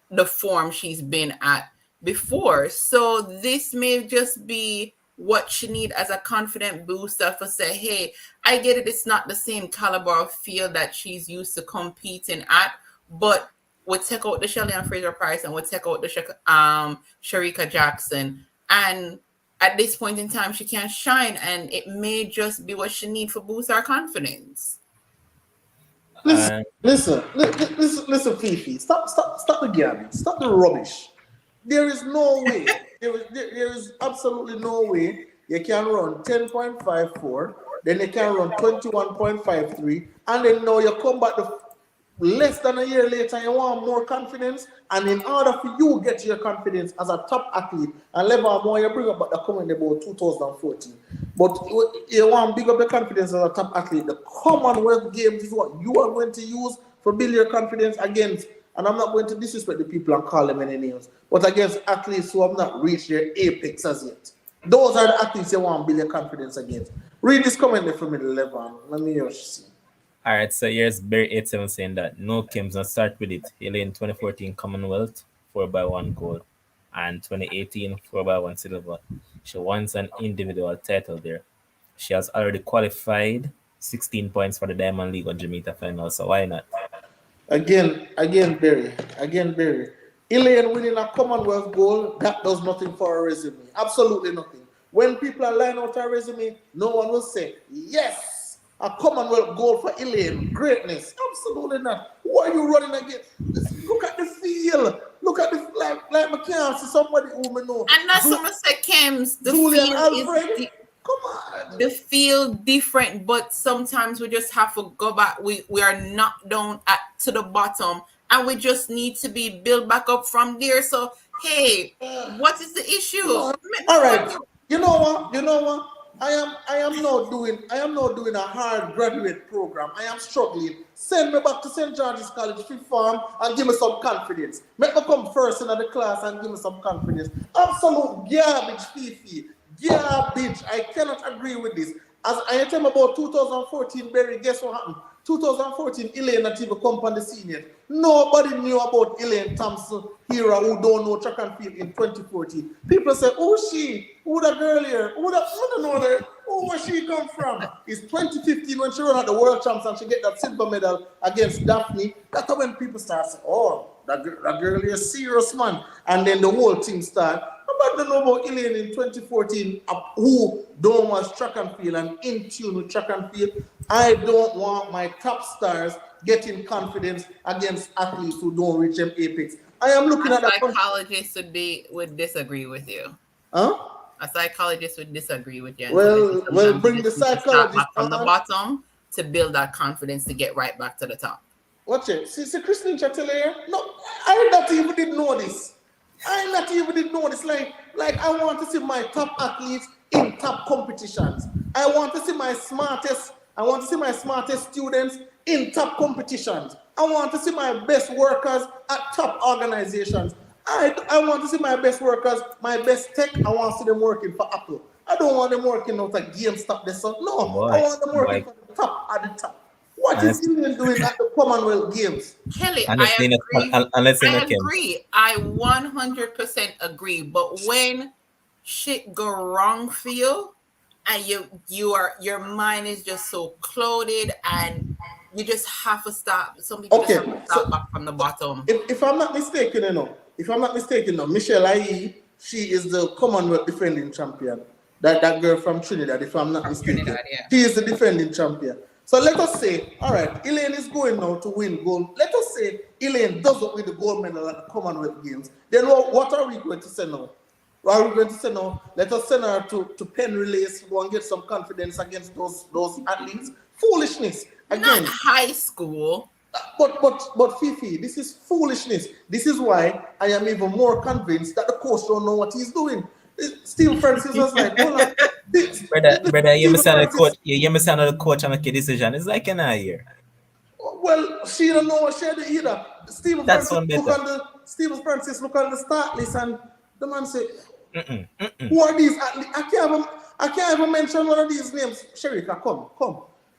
the form she's been at before. So this may just be what she need as a confident booster for say, hey, I get it, it's not the same caliber of field that she's used to competing at, but we'll take out the Shelly and Fraser Price and we'll take out the Sherika Jackson, and at this point in time she can shine, and it may just be what she needs for boost her confidence. Listen, Fifi, stop the garbage, stop the rubbish. There is no way. There is absolutely no way you can run 10.54, then you can run 21.53, and then now you come back less than a year later and you want more confidence. And in order for you to get your confidence as a top athlete, and level more you bring up the comment about 2014. But you want to big up your confidence as a top athlete. The Commonwealth Games is what you are going to use for build your confidence against. And I'm not going to disrespect the people and call them any names, but against athletes who have not reached their apex as yet. Those are the athletes you want to build your confidence against. Read this comment there from me, Levan. Let me see. All right, so here's Barry87 saying that no Kims, and start with it. Elaine 2014 Commonwealth, 4x1 gold, and 2018 4x1 silver. She wants an individual title there. She has already qualified 16 points for the Diamond League or Jamaica final, so why not? Again, Barry. Elaine winning a Commonwealth gold, that does nothing for her resume. Absolutely nothing. When people are laying out her resume, no one will say, yes, a Commonwealth gold for Elaine. Greatness. Absolutely not. Who are you running against? Look at the field. Look at the like I can't see somebody who may know. And that's someone said Kim's. The Julian field Alfred. is Come on. the field different, but sometimes we just have to go back. We are knocked down to the bottom, and we just need to be built back up from there. So hey, what is the issue? All right. You know what? I am now doing a hard graduate program. I am struggling. Send me back to St. George's College Fifth Form and give me some confidence. Make me come first in the class and give me some confidence. Absolute garbage, Fifi. Garbage. I cannot agree with this. As I tell about 2014, Barry, guess what happened? 2014, Elaine not even come on the scene yet. Nobody knew about Elaine Thompson here who don't know track and field in 2014. People say, who that girl here? Who don't know her? Where she come from? It's 2015 when she run at the World Champs and she get that silver medal against Daphne. That's when people start saying, oh, that girl is serious, man. And then the whole thing start. But don't know about Elaine in 2014 who don't watch track and field and in tune with track and field. I don't want my top stars getting confidence against athletes who don't reach them apex. I am looking at a psychologist would disagree with you. Huh? A psychologist would disagree with you. Well, bring the psychologist from the bottom to build that confidence to get right back to the top. Watch it. See Christine Chatelier? No, I not even did know this. Like I want to see my top athletes in top competitions. I want to see my smartest students in top competitions. I want to see my best workers at top organizations. I want to see my best workers, my best tech. I want to see them working for Apple. I don't want them working out at GameStop. No, I want them working for the top at the top. What is England doing at the Commonwealth Games? Kelly, I agree. I 100% agree. But when shit go wrong for you, and your mind is just so clouded, and you just have to stop. Some people just have to start back from the bottom. If I'm not mistaken, Michelle Aye, she is the Commonwealth defending champion. That girl from Trinidad, if I'm not mistaken. Trinidad, yeah. She is the defending champion. So let us say, all right, Elaine is going now to win gold. Let us say Elaine doesn't win the gold medal at the Commonwealth Games. Then what are we going to say now? What are we going to say now? Let us send her to pen relays, go and get some confidence against those athletes. Foolishness. Again. Not high school. But Fifi, this is foolishness. This is why I am even more convinced that the coach don't know what he's doing. Steve Francis was like, hold on. Brother, you understand the coach and make a decision. It's like an year. Well, she don't know what she had either. Steve Francis look on the start list and the man say, who are these athletes? I can't even mention one of these names. Sherika, come.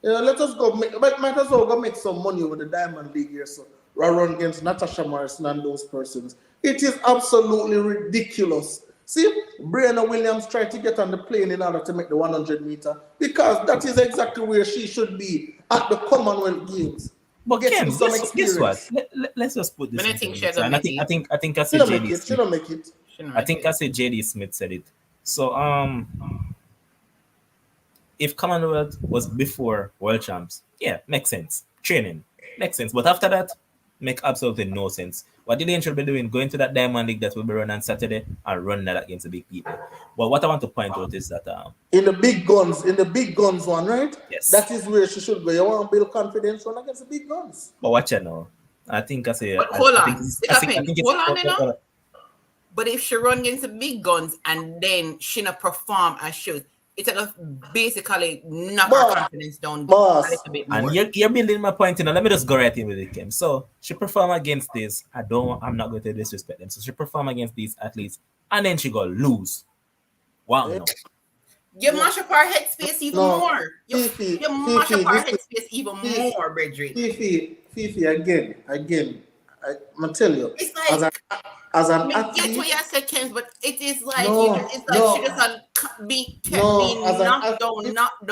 Let us go. Might as well go make some money over the Diamond League here. So run against Natasha Morrison and those persons. It is absolutely ridiculous. See, Brianna Williams tried to get on the plane in order to make the 100 meter because that is exactly where she should be at the Commonwealth Games. But Ken, guess what? Let's just put this. I think I said JD. She don't make it. I think I said JD Smith said it. So if Commonwealth was before World Champs, yeah, makes sense. Training makes sense. But after that, make absolutely no sense. What Elaine should be doing, going to that Diamond League that will be run on Saturday and run that against the big people. But what I want to point out is that in the big guns one, right? Yes. That is where she should go. You want to build confidence run against the big guns. But watch it now. I think I say. But hold on. But if she run against the big guns and then she not perform as should, it's basically knock her confidence down a little bit more. And you're building my point, let me just go right in with it, Kim. So she perform against this. I'm not going to disrespect them. So she perform against these athletes and then she go lose. Wow, no. You mash up our headspace even more. You mash up our headspace even more, Bridget. Fifi, again, I'm gonna tell you. It's like as an athlete, get what you said, Ken, but it is like she just being knocked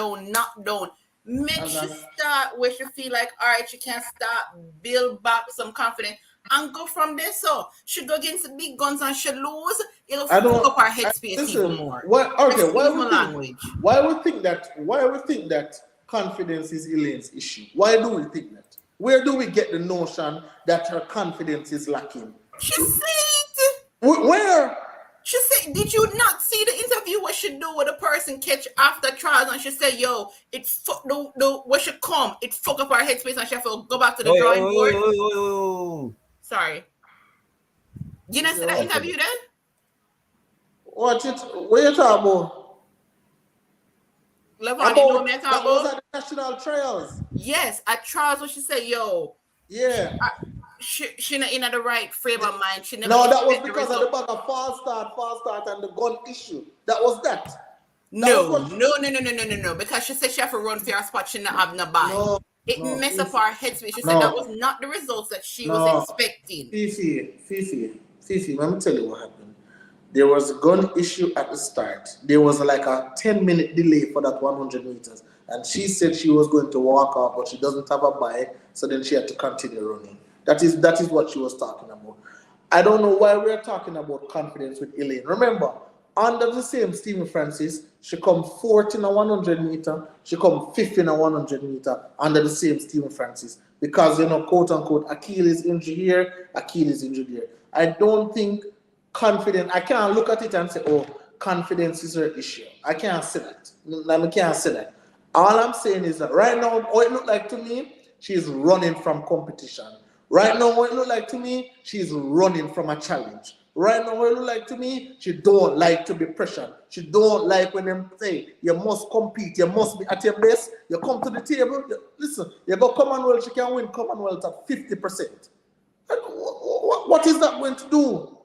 down. Make she start where she feel like, all right, she can start build back some confidence and go from there. So she go against the big guns and she lose. It'll fuck up our headspace even more. Why we think that confidence is Elaine's issue? Why do we think that? Where do we get the notion that her confidence is lacking? She said where? She said, did you not see the interview what she do with a person catch after trials and she said, yo, it fuck the what she come, it fuck up her headspace and she have to go back to the drawing board. Sorry. You not see that interview then? What you talking about? Levon, you know what I'm talking That about? was at the national trials. Yes, at trials what she said, yo. Yeah. She not in the right frame of mind. She never. No, that was because of the bag of false start, and the gun issue. That was that. No. Because she said she have to run for her spot. She not have no buy. It messed up her headspace. She said that was not the results that she was expecting. Fifi, let me tell you what happened. There was a gun issue at the start. There was like a 10-minute delay for that 100 meters. And she said she was going to walk off, but she doesn't have a bike, so then she had to continue running. That is what she was talking about. I don't know why we're talking about confidence with Elaine. Remember, under the same Stephen Francis, she come 4th in a 100 meter, she come 5th in a 100 meter under the same Stephen Francis. Because, quote unquote, Achilles injured here, Achilles injured here. I don't think confidence, I can't look at it and say, oh, confidence is her issue. I can't say that. I can't say that. All I'm saying is that right now, what it look like to me, she's running from competition. Right now, what it look like to me, she's running from a challenge. Right now, what it look like to me, she don't like to be pressured. She don't like when them say, you must compete, you must be at your best. You come to the table, listen, you go Commonwealth, she can win Commonwealth at 50%. What is that going to do?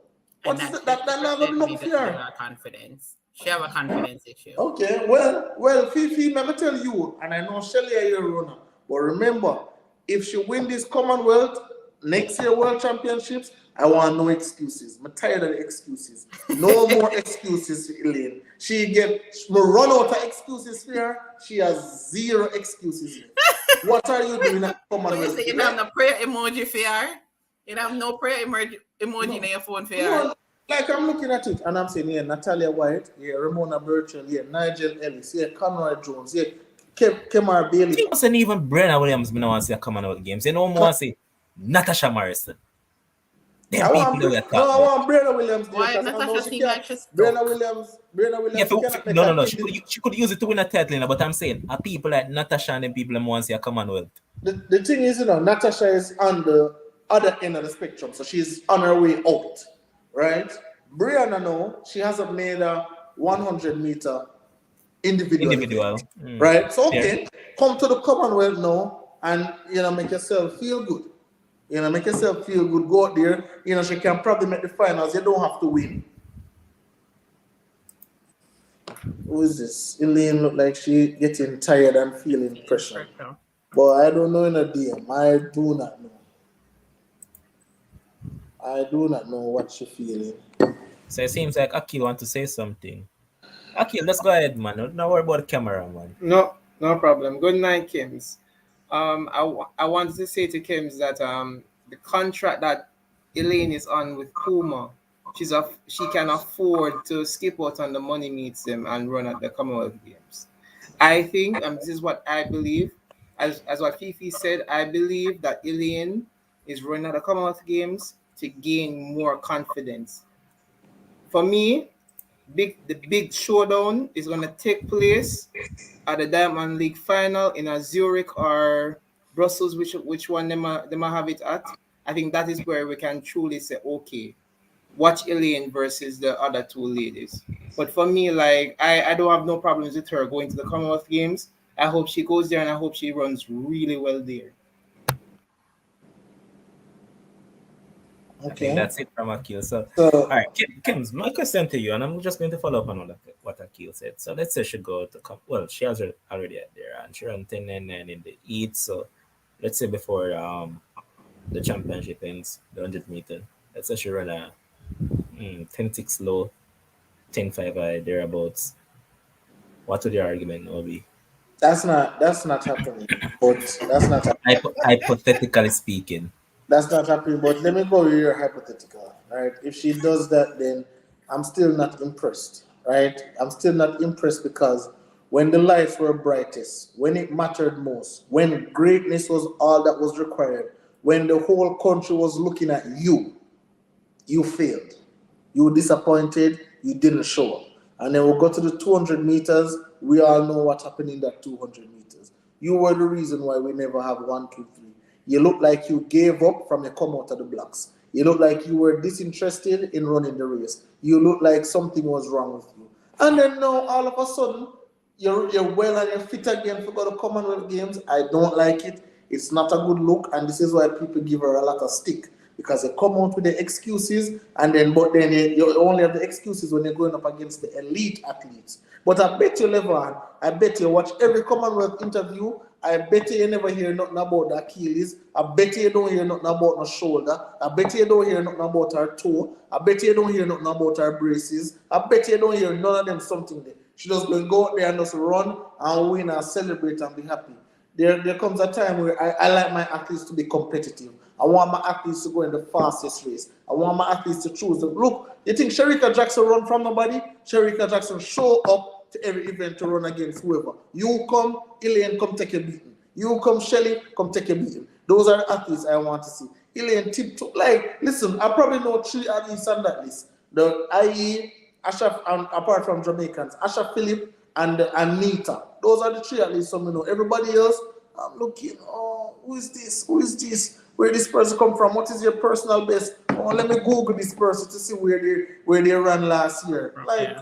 What is that? That never enough fear. Confidence. She have a confidence issue. Okay, well, Fifi, let me tell you, and I know Shelly is your runner, but remember, if she win this Commonwealth, next year World Championships, I want no excuses. I'm tired of the excuses. No more excuses for Elaine. She run out of excuses for her. She has 0 excuses. What are you doing at Commonwealth? So you say you have no prayer emoji for her? You have no prayer emoji in your phone for her? No, like I'm looking at it and I'm saying, yeah, Natalia White, yeah, Ramona Burchell, yeah, Nigel Ellis, yeah, Conroy Jones, yeah, Kemar Bailey. It wasn't even Brenna Williams, I want to say Commonwealth Games. You know more say Natasha Morrison. I want Brenna Williams. Why Natasha seems like she's Brenna Williams. Yeah, no. She could use it to win a title, but I'm saying, are people like Natasha and the people who want to see a Commonwealth? The thing is, Natasha is on the other end of the spectrum, so she's on her way out, right? Brianna, no, she hasn't made a 100 meter individual. Right? So, okay, come to the Commonwealth now and, make yourself feel good. Make yourself feel good. Go out there. She can probably make the finals. You don't have to win. Who is this? Elaine look like she getting tired and feeling pressure. But I don't know in a DM. I do not know. I do not know what she's feeling. So it seems like Akil want to say something. Akil, let's go ahead, man. Don't worry about the camera, man. No problem. Good night, Kims. I wanted to say to Kims that the contract that Elaine is on with Puma, she can afford to skip out on the money meets them and run at the Commonwealth Games. I think, and this is what I believe, as what Fifi said, I believe that Elaine is running at the Commonwealth Games to gain more confidence. For me, the big showdown is going to take place at the Diamond League final in a Zurich or Brussels, which one they might have it at. I think that is where we can truly say, okay, watch Elaine versus the other 2 ladies. But for me, like, I don't have no problems with her going to the Commonwealth Games. I hope she goes there and I hope she runs really well there. Okay. I think that's it from Akil. So all right, Kims, my question to you, and I'm just going to follow up on what Akil said. So let's say she go to she has already at there, and she ran 10.99 in the heat. So let's say before the championship ends, the 100 meter. Let's say she run a 10.6 low, 10.5 high, thereabouts. What would your argument now be? That's not happening. But that's not happening. Hypothetically speaking. That's not happening, but let me go with your hypothetical, right? If she does that, then I'm still not impressed, right? I'm still not impressed because when the lights were brightest, when it mattered most, when greatness was all that was required, when the whole country was looking at you, you failed. You were disappointed. You didn't show up. And then we'll go to the 200 meters. We all know what happened in that 200 meters. You were the reason why we never have 1, 2, 3. You look like you gave up from your come out of the blocks. You look like you were disinterested in running the race. You look like something was wrong with you. And then now, all of a sudden, you're well and you're fit again for the Commonwealth Games. I don't like it. It's not a good look, and this is why people give her a lot of stick. Because they come out with the excuses, but then you only have the excuses when you're going up against the elite athletes. But I bet you, Levan, I bet you watch every Commonwealth interview. I bet you never hear nothing about the Achilles. I bet you don't hear nothing about her shoulder. I bet you don't hear nothing about her toe. I bet you don't hear nothing about her braces. I bet you don't hear none of them something there. She just going to go out there and just run and win and celebrate and be happy. There comes a time where I like my athletes to be competitive. I want my athletes to go in the fastest race. I want my athletes to choose them. Look, you think Shericka Jackson run from nobody? Shericka Jackson show up to every event to run against whoever. You come, Elaine, come take a beating. You come, Shelly, come take a beating. Those are the athletes I want to see. Elaine tiptoe. Like, listen, I probably know 3 athletes on that list. The IE, Asha, apart from Jamaicans, Asha Phillip and Anita. Those are the 3 athletes some know. Everybody else, I'm looking, oh, who is this? Who is this? Where this person come from? What is your personal best? Oh, let me Google this person to see where they ran last year. Like,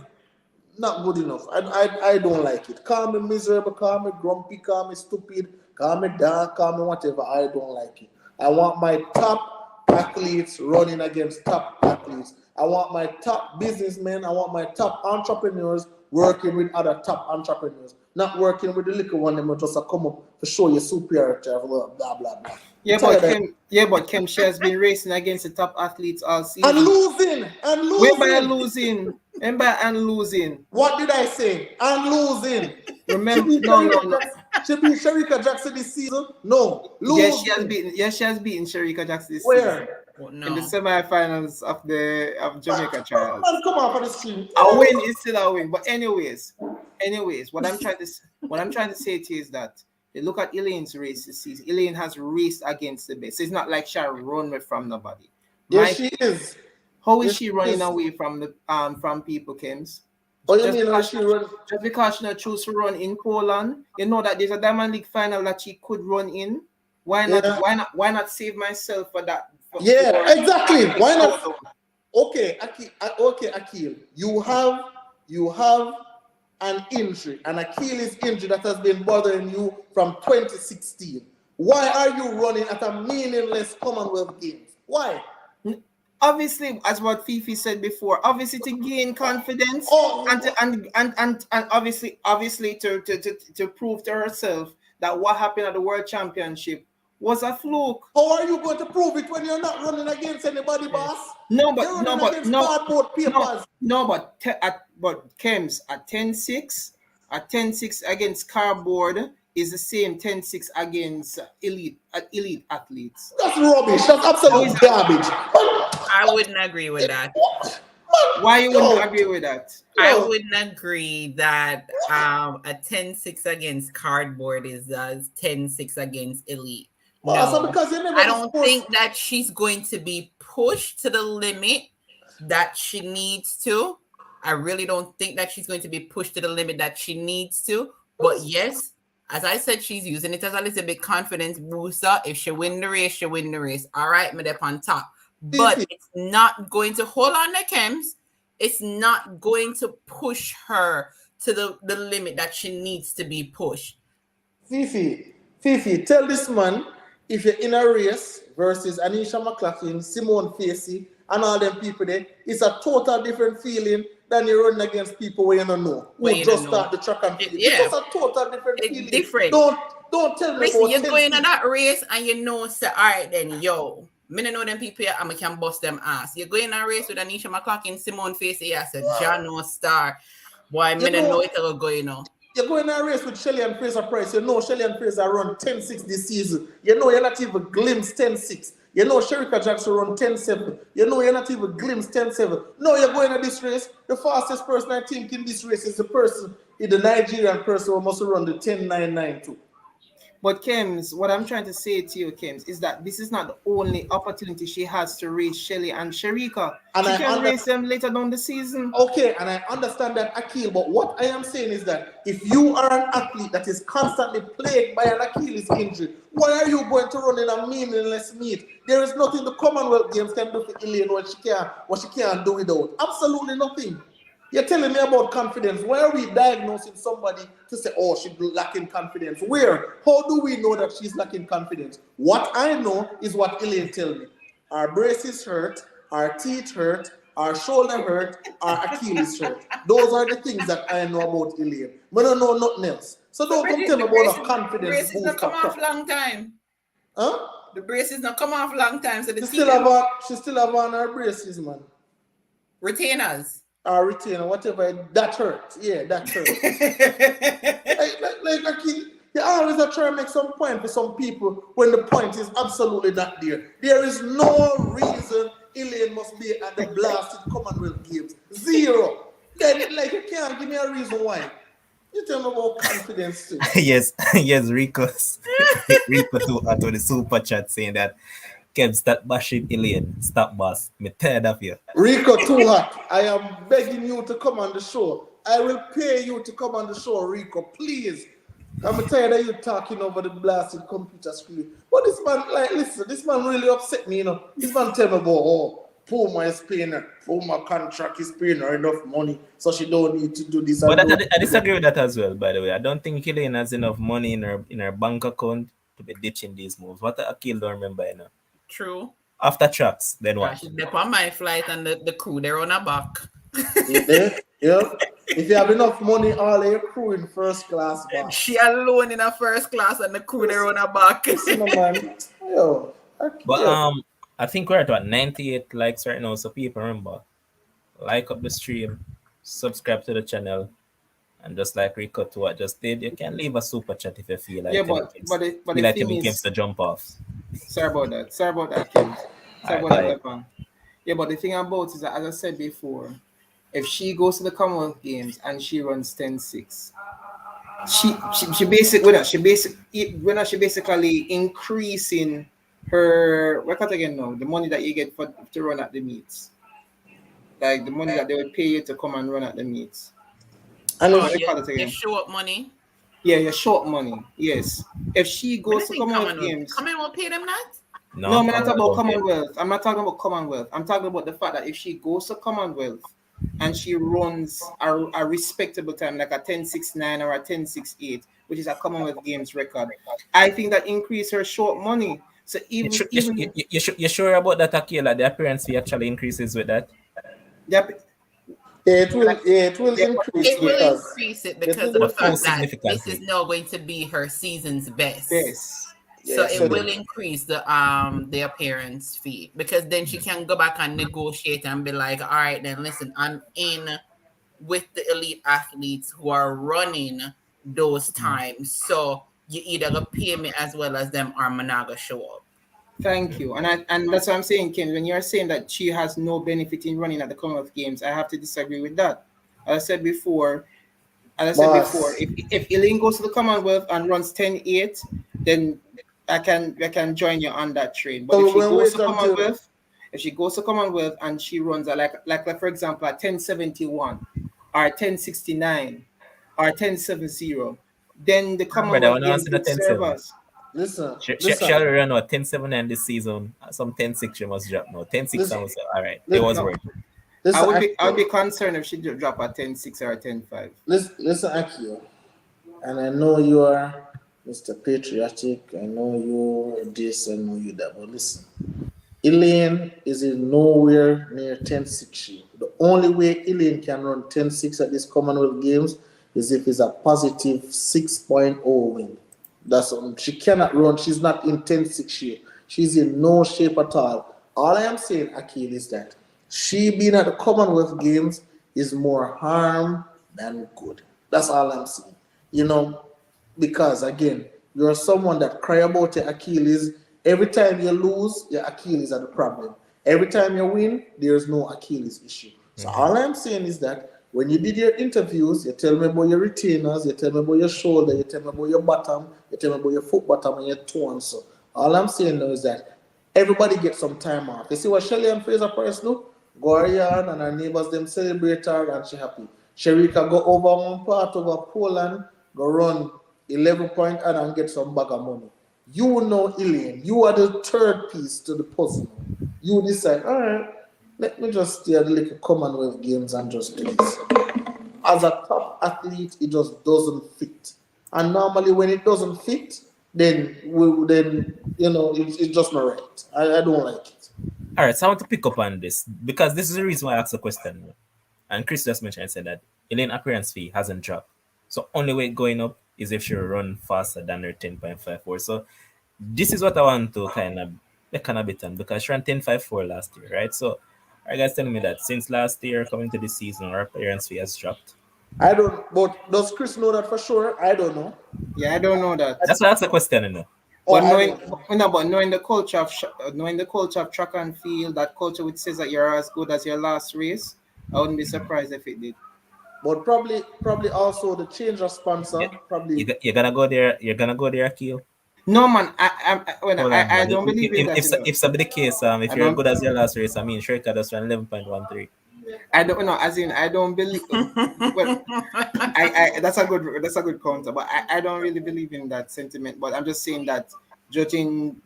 not good enough. I don't like it. Call me miserable, call me grumpy, call me stupid, call me dark, call me whatever. I don't like it. I want my top athletes running against top athletes. I want my top businessmen, I want my top entrepreneurs working with other top entrepreneurs. Not working with the little one that just come up to show your superiority, blah, blah, blah. But Kim, she has been racing against the top athletes all season. And losing. Remember and losing. What did I say? And losing. Remember, no. She beat Shericka Jackson this season? No. Losing. Yes, she has beaten Shericka Jackson this season. Where? In the semi-finals of Jamaica trials. Man, come on for the screen. A win is still a win. But anyways, what I'm trying to say to you is that you look at Elaine's race this season. Elaine has raced against the best. It's not like she run away from nobody. Yes, she is. How is she running away from people, Kims? Oh, you mean how she run? Just because she not choose to run in Poland, you know that there's a Diamond League final that she could run in. Why not? Yeah. Why not save myself for that? Exactly. Why not? Okay, Akil. You have an injury, an Achilles injury that has been bothering you from 2016. Why are you running at a meaningless Commonwealth Games? Why? Obviously, as what Fifi said before, obviously to gain confidence and obviously to prove to herself that what happened at the World Championship was a fluke. How are you going to prove it when you're not running against anybody, boss? But Kems, a 10-6 against cardboard is the same 10-6 against elite athletes. That's rubbish. That's absolute garbage. I wouldn't agree with that. Why you wouldn't agree with that? I wouldn't agree that a 10-6 against cardboard is a 10-6 against elite. No, I don't think that she's going to be pushed to the limit that she needs to. I really don't think that she's going to be pushed to the limit that she needs to. But yes, as I said, she's using it as a little bit confidence booster. If she win the race, she win the race. All right, me up on top. But it's not going to hold on the Kems. It's not going to push her to the limit that she needs to be pushed. Fifi, tell this man, if you're in a race versus Anisha McLaughlin, Simone Facey, and all them people there, it's a total different feeling than you're running against people where you don't know. Who just start the track and field. It's just a total different feeling. Different. Don't tell me. Listen, you're going on that race and you know, say, all right then, yo, me no know them people here, I can bust them ass. You're going on a race with Anisha McLaughlin, Simone Facey, I said, John no star. Boy, me no know it will go, you know. You're going on a race with Shelly and Fraser Price. You know Shelly and Fraser run 10-6 this season. You know you're not even glimpse 10-6. You know Shericka Jackson run 10-7. You know you're not even glimpse 10-7. No, you're going to this race. The fastest person I think in this race is the Nigerian person who must run the 10-9-9 too. But Kems, what I'm trying to say to you, Kems, is that this is not the only opportunity she has to raise Shelly and Sharika. And she can raise them later down the season. Okay, and I understand that, Akil, but what I am saying is that if you are an athlete that is constantly plagued by an Achilles injury, why are you going to run in a meaningless meet? There is nothing the Commonwealth Games can do for Elaine what she can't do without. Absolutely nothing. You're telling me about confidence. Why are we diagnosing somebody to say, oh, she's lacking confidence? Where? How do we know that she's lacking confidence? What I know is what Elaine tells me. Our braces hurt, our teeth hurt, our shoulder hurt, our Achilles hurt. Those are the things that I know about Elaine. I don't know nothing else. So don't come tell me about a confidence. The braces not come off long time. Huh? The braces not come off long time. So she still have on her braces, man. Retainers. Or retainer, whatever, that hurt. Yeah, that hurt. like you always are trying to make some point for some people when the point is absolutely not there. There is no reason Elaine must be at the blasted Commonwealth Games. Zero. Then, you can't give me a reason why. You tell me about confidence too. yes, Rico too to the super chat saying that Kev, stop bashing Elaine. Stop, boss. Me tired of you. Rico too hot. I am begging you to come on the show. I will pay you to come on the show, Rico. Please. I'm tired of you talking over the blasted computer screen. But this man, listen, this man really upset me, This man tell me about, Puma is paying her. Puma contract is paying her enough money, so she don't need to do this. But I disagree with that as well, by the way. I don't think Elaine has enough money in her bank account to be ditching these moves. What Akil don't remember, True. After tracks, then what? She's on my flight and the crew, they're on her back. Yeah. If you have enough money, all your crew in first class. Back. She alone in a first class and the crew, they're on her back. Man. Yo. But I think we're at 98 likes right now, so people remember, like up the stream, subscribe to the channel, and just like Rico to what just did, you can leave a super chat if you feel like it games to jump off. Sorry about that, Kim. Yeah, but the thing about it is that, as I said before, if she goes to the Commonwealth Games and she runs 10-6, she basically increasing her the money that you get to run at the meets, like the money that they would pay you to come and run at the meets. You show up money. Yeah, your short money. Yes. If she goes to Commonwealth Games, Commonwealth pay them that? No, I'm not talking about Commonwealth. I'm not talking about Commonwealth. I'm talking about the fact that if she goes to Commonwealth and she runs a respectable time, like a 10.69 or a 10.68, which is a Commonwealth Games record, I think that increase her short money. So you sure about that, Akila? The appearance fee actually increases with that? It will increase. It will increase it because of the fact that this is now going to be her season's best. So it will increase the appearance fee, because then she can go back and negotiate and be like, all right, then listen, I'm in with the elite athletes who are running those times. So you either go pay me as well as them, or I'm not gonna show up. Thank you. And that's what I'm saying, Kim. When you're saying that she has no benefit in running at the Commonwealth Games, I have to disagree with that. As I said before, if Elaine goes to the Commonwealth and runs 10.8, then I can join you on that train. But if she goes to Commonwealth and she runs like for example a 10.71 or 10.69 or 10.70, then the Commonwealth Games will serve us. Listen. She'll run 10.79 this season. Some 10.6 she must drop now. 10.6 I was all right. It was worth it. I would be concerned if she drop a 10.6 or a 10.5. Listen, Akio, and I know you are Mr. Patriotic. I know you this, I know you that. But listen, Elaine is in nowhere near 10.6. The only way Elaine can run 10.6 at this Commonwealth Games is if it's a positive 6.0 win. That's she cannot run. She's not in 10.6 shape. She's in no shape at all. All I am saying, Akil, is that she being at the Commonwealth Games is more harm than good. That's all I'm saying. Because again, you're someone that cry about your Achilles. Every time you lose, your Achilles are the problem. Every time you win, there's no Achilles issue. So all I'm saying is that When you did your interviews, you tell me about your retainers, you tell me about your shoulder, you tell me about your bottom, you tell me about your foot bottom and your toe and so. All I'm saying now is that everybody gets some time off. You see what Shelly and Fraser Price do? Go around and her neighbors them celebrate her and she happy. Sherika go over one part over Poland, go run 11 point and get some bag of money. You know, Elaine, you are the third piece to the puzzle. You decide, all right, let me just stay at the little Commonwealth Games and just do this. As a top athlete, it just doesn't fit. And normally when it doesn't fit, then it's just not right. I don't like it. All right, so I want to pick up on this because this is the reason why I asked the question. And Chris just mentioned and said that Elaine appearance fee hasn't dropped. So only way going up is if she run faster than her 10.54. So this is what I want to kind of bit on because she ran 10.54 last year, right? So are you guys telling me that since last year coming to this season, her appearance fee has dropped? I don't, but does Chris know that for sure? I don't know. Yeah, I don't know that. That's why I asked the question, you know. But knowing the culture of track and field, that culture which says that you're as good as your last race, I wouldn't be surprised if it did. But probably also the change of sponsor. Probably you're gonna go there. You're gonna go there, Akil. No man, I don't believe in that. If so be the case, if you're good as your last race, I mean, Shrika just ran 11.13. I don't know, as in I don't believe. Well, I that's a good counter, but I don't really believe in that sentiment. But I'm just saying that judging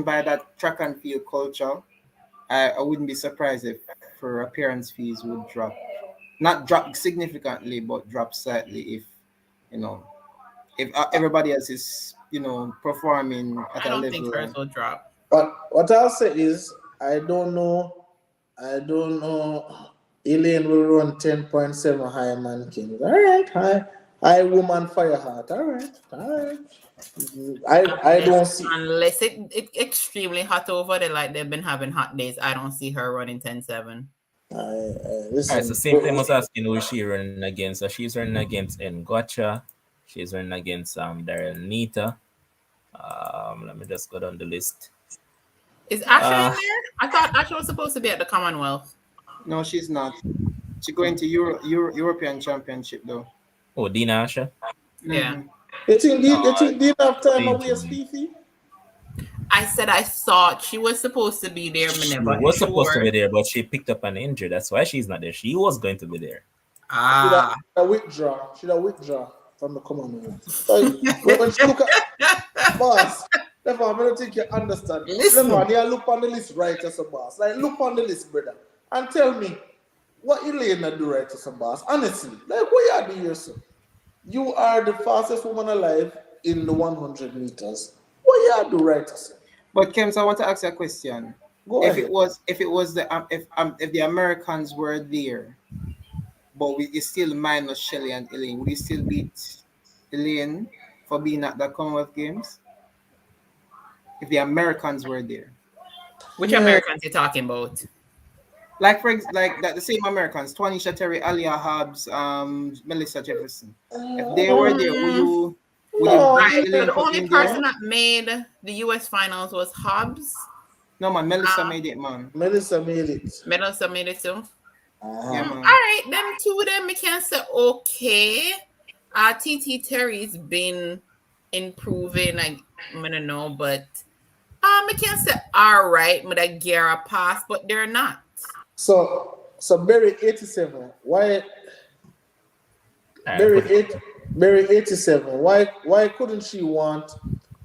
by that track and field culture, I wouldn't be surprised if her appearance fees would drop, not drop significantly, but drop slightly if everybody else is performing at a level. I don't think hers will drop. But what I'll say is I don't know. Elaine will run 10.7 high man king. All right, high woman fire heart. All right. I don't see, unless it's extremely hot over there, like they've been having hot days. I don't see her running 10.7. Listen, all right, so same thing was asking who she's running against. So she's running against Ngwacha. She's running against Daryl Nita. Let me just go down the list. Is Asha in there? I thought Asha was supposed to be at the Commonwealth. No, she's not. She's going to European Championship though. Oh, Dina Asha? Yeah. You think Dina have time away, Stevie? I said I thought she was supposed to be there. She was supposed to be there, but she picked up an injury. That's why she's not there. She was going to be there. Should I withdraw from the Commonwealth? When she look at boss. I don't think you understand. Listen, you look on the list right as a boss. Like, look on the list, brother, and tell me what Elena do right as a boss. Honestly, like, what you do yourself? You are the fastest woman alive in the 100 meters. What you do right as a? But Kems, I want to ask you a question. If the Americans were there, but we still minus Shelly and Elaine, would you still beat Elaine for being at the Commonwealth Games? If the Americans were there. Which Americans you talking about? Like the same Americans, Twanisha Terry, Alia Hobbs, Melissa Jefferson. If they were there, would you the only person that made the US finals was Hobbs? No man, Melissa made it, man. Melissa made it. Melissa made it too. Yeah, man. All right, them two of them, we can say okay. TT Terry's been improving, I don't know, but I can't say all right, but I give a pass, but they're not. So Berry 87. Why Berry 87? Why couldn't she want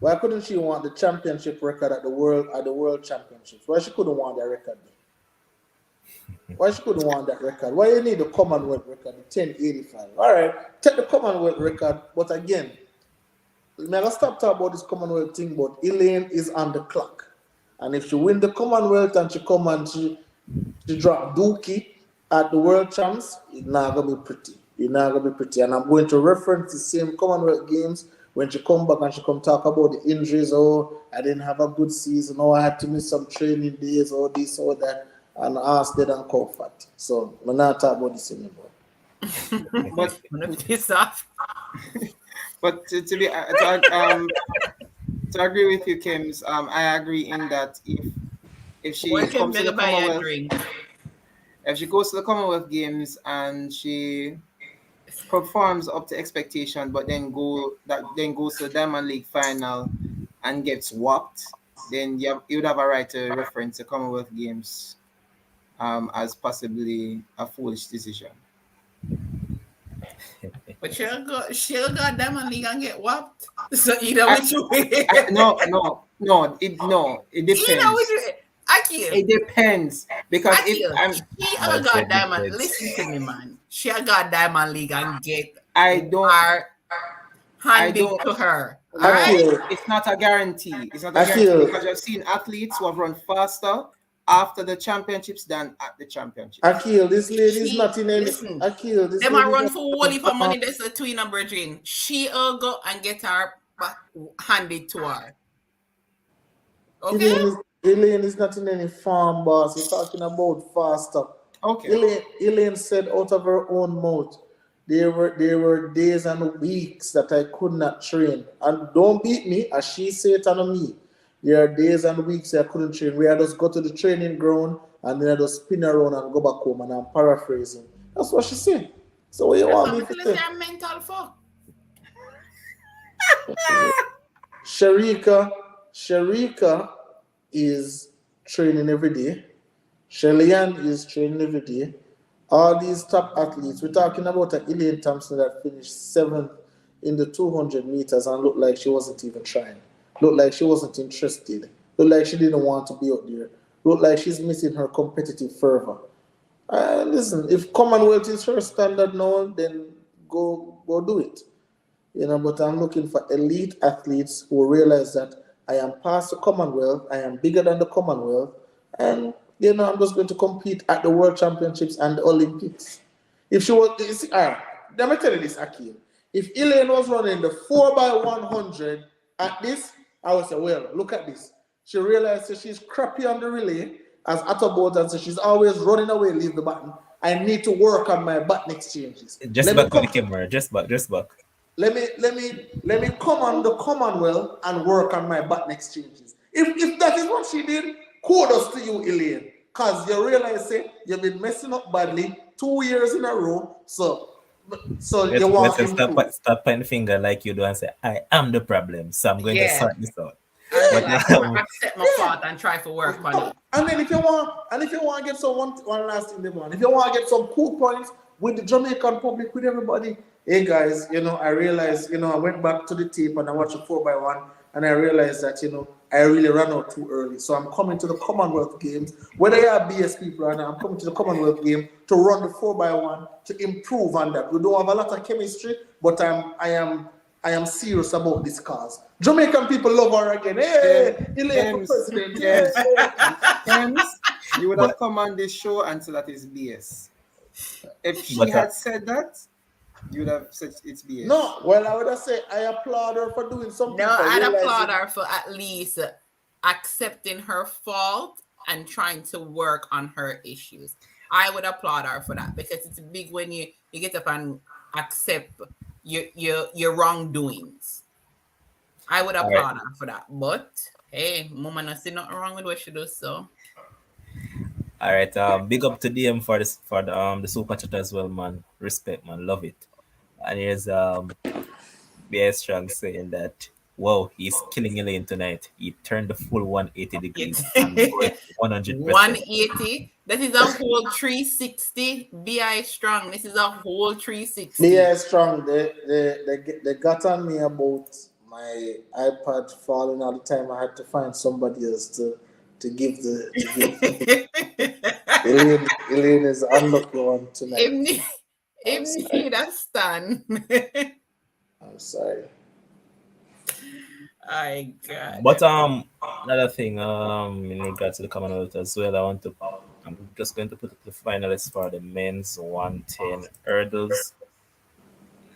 the championship record at the world championships? Why she couldn't want that record? Why she couldn't want that record? Why you need the Commonwealth record, the 1085? All right, take the Commonwealth record, but again, never stop talking about this Commonwealth thing, but Elaine is on the clock. And if she win the Commonwealth and she come and she drop Dookie at the World Champs, it's not going to be pretty. It's not going to be pretty. And I'm going to reference the same Commonwealth Games when she come back and she come talk about the injuries. Oh, I didn't have a good season. Oh, I had to miss some training days or this or that. And ask dead and comfort. So we're not talking about this anymore. But piss off. But to agree with you, Kims, I agree in that if she comes to the Commonwealth, If she goes to the Commonwealth Games and she performs up to expectation, but then goes to the Diamond League final and gets whopped, then you would have a right to reference the Commonwealth Games as possibly a foolish decision. But she'll go Diamond League and get whopped. So either which way. No, it depends. Either which way. Akil. It depends because Akil, she got Diamond. Listen to me, man. She got Diamond League and get her handed to her. Akil, it's not a guarantee. It's not a guarantee because I've seen athletes who have run faster after the championships than at the championships. Akil, this lady is not in any. Listen, Akil, this them are run for wholly for money. That's a twin and brethren. She'll go and get her handed to her. Okay. Elaine is not in any farm, boss. You're talking about faster. Okay. Elaine said out of her own mouth, there were days and weeks that I could not train. And don't beat me, as she said on me. There are days and weeks I couldn't train. Where I just go to the training ground and then I just spin around and go back home. And I'm paraphrasing. That's what she said. So what you want me to say? Mental fuck. Sharika is training every day. Shellyan is training every day. All these top athletes, we're talking about Elaine Thompson that finished 7th in the 200 meters and looked like she wasn't even trying. Looked like she wasn't interested. Looked like she didn't want to be out there. Looked like she's missing her competitive fervor. Listen, if Commonwealth is her standard now, then go do it. But I'm looking for elite athletes who realize that I am past the Commonwealth, I am bigger than the Commonwealth, and I'm just going to compete at the World Championships and the Olympics. If she was, let me tell you this, Akil. If Elaine was running the 4x100 at this, I would say, well, look at this. She realized that she's crappy on the relay, as Atterboard, and so she's always running away, leave the button. I need to work on my button exchanges. Just back on the camera, just back. Let me come on the Commonwealth and work on my button exchanges. If that is what she did, kudos to you, Elaine. Because you realize you've been messing up badly 2 years in a row. So you want to stop pointing the finger like you do and say, I am the problem. So I'm going to sort this out. Accept my fault and try to work on it. And then if you want to get some one last thing, if you want to get some cool points with the Jamaican public, with everybody, hey guys, I realized, I went back to the tape and I watched a 4x1 and I realized that, I really ran out too early. So I'm coming to the Commonwealth Games. Whether you are BSP brother, I'm coming to the Commonwealth Game to run the 4x1 to improve on that. We don't have a lot of chemistry, but I am serious about this cause. Jamaican people love her again. Hey, Elaine for president. Yes. You would have come on this show and said that is BS. If she had said that, you would have said it's BS. No, well, I would have said I applaud her for doing something. No, I'd applaud her for at least accepting her fault and trying to work on her issues. I would applaud her for that because it's big when you get up and accept your wrongdoings. I would applaud her for that. But hey, Mama not see nothing wrong with what she does, so. All right, big up to DM for the super chat as well, man. Respect, man, love it. And here's BS Strong saying that, wow, he's killing Elaine tonight. He turned the full 180 degrees. 100%. 180. That is a whole 360. BI Strong. This is a whole 360. BI Strong. They got on me about my iPad falling all the time. I had to find somebody else to give Elaine is unlucky one tonight. That's done. I'm sorry. My God. But another thing, in regards to the Commonwealth as well, I'm just going to put the finalists for the men's 110 hurdles.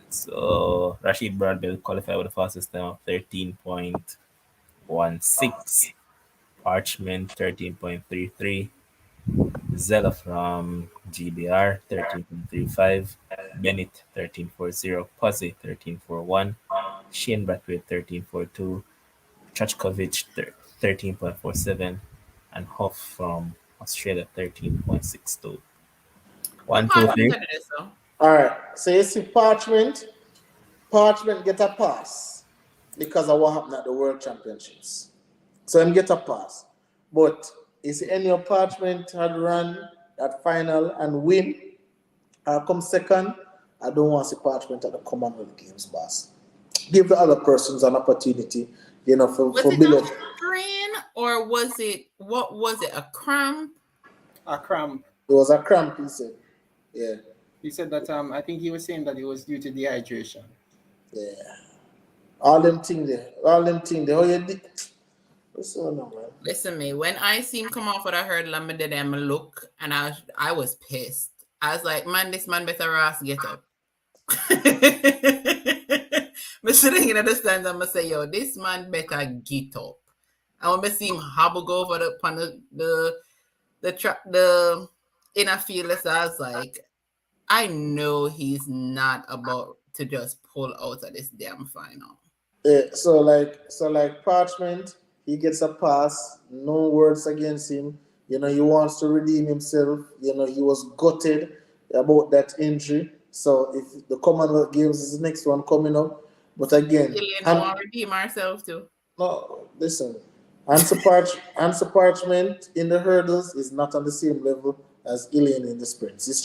So Rashid Bradbury qualified with the fastest time of 13.16. Parchment 13.33. Zella from GBR 13.35, Bennett 13.40, Pozzi 13.41, Shane Brathwaite 13.42, Chachkovich 13.47, and Huff from Australia 13.62. 1, 2, 3. All right. So you see Parchment get a pass because of what happened at the World Championships. So him get a pass. But you see any of Parchment had run that final and win or come second, I don't want to see Parchment at the Commonwealth Games, boss. Give the other persons an opportunity, for build up. Strain or was it a cramp? A cramp. It was a cramp, he said. Yeah. He said that I think he was saying that it was due to dehydration. Yeah. All them things there. How you did? What's going on, man? Listen, me. When I see him come off, what I heard Lama did him look, and I was pissed. I was like, man, this man better ass get up. I'm sitting in the stands. I'm gonna say, yo, this man better get up. I want to see him hobble go over the inner field. So I was like, I know he's not about to just pull out of this damn final. Yeah, so like Parchment, he gets a pass, no words against him. He wants to redeem himself. He was gutted about that injury. So if the Commonwealth Games is the next one coming up, but again, I want to redeem ourselves too. No, listen, answer Parchment in the hurdles is not on the same level as Elaine in the sprints. He's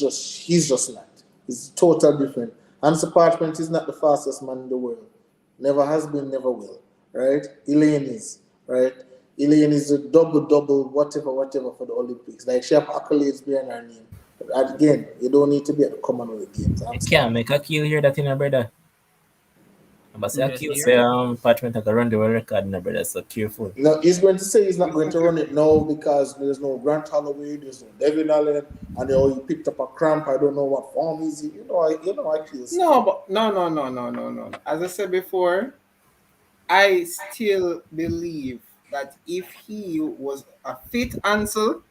just not. It's totally different. Answer Parchment is not the fastest man in the world. Never has been, never will. Right? Elaine is. Right? Elaine is a double, whatever for the Olympics. Like she have accolades behind her name. But again, you don't need to be at the Commonwealth Games. You can't make a kill here that in a brother. But say Akil say Parchment can run the world record in a brother, so careful. No, he's going to say he's not going to run it now because there's no Grant Holloway, there's no Devin Allen, and he picked up a cramp. I don't know what form is he. Akil. No. As I said before, I still believe that if he was a fit Ansel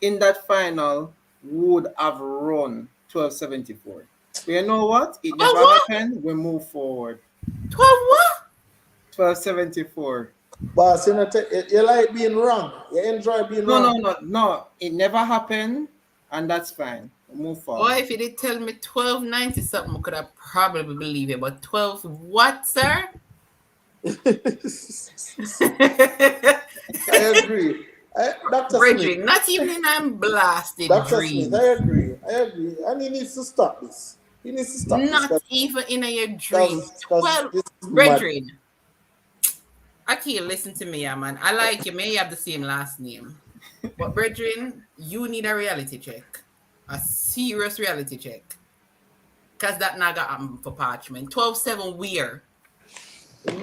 in that final, would have run 12.74. But you know what? It never happened. We move forward. 12 what? 12.74. Boss, you like being wrong. You enjoy being wrong. No. It never happened, and that's fine. We'll move forward. Or if you did tell me 12.90 something, I could have probably believed it. But 12 what, sir? I agree. Dr. Bridging, Smith, not even in I'm blasted Dr. dreams. Smith, I agree. And he needs to stop this. Not even in your dreams. 12, Bridging. Akil, listen to me, man. I like you. May you have the same last name. But Bridging, you need a reality check. A serious reality check. Because that not got happened for Parchment. 12.7 where?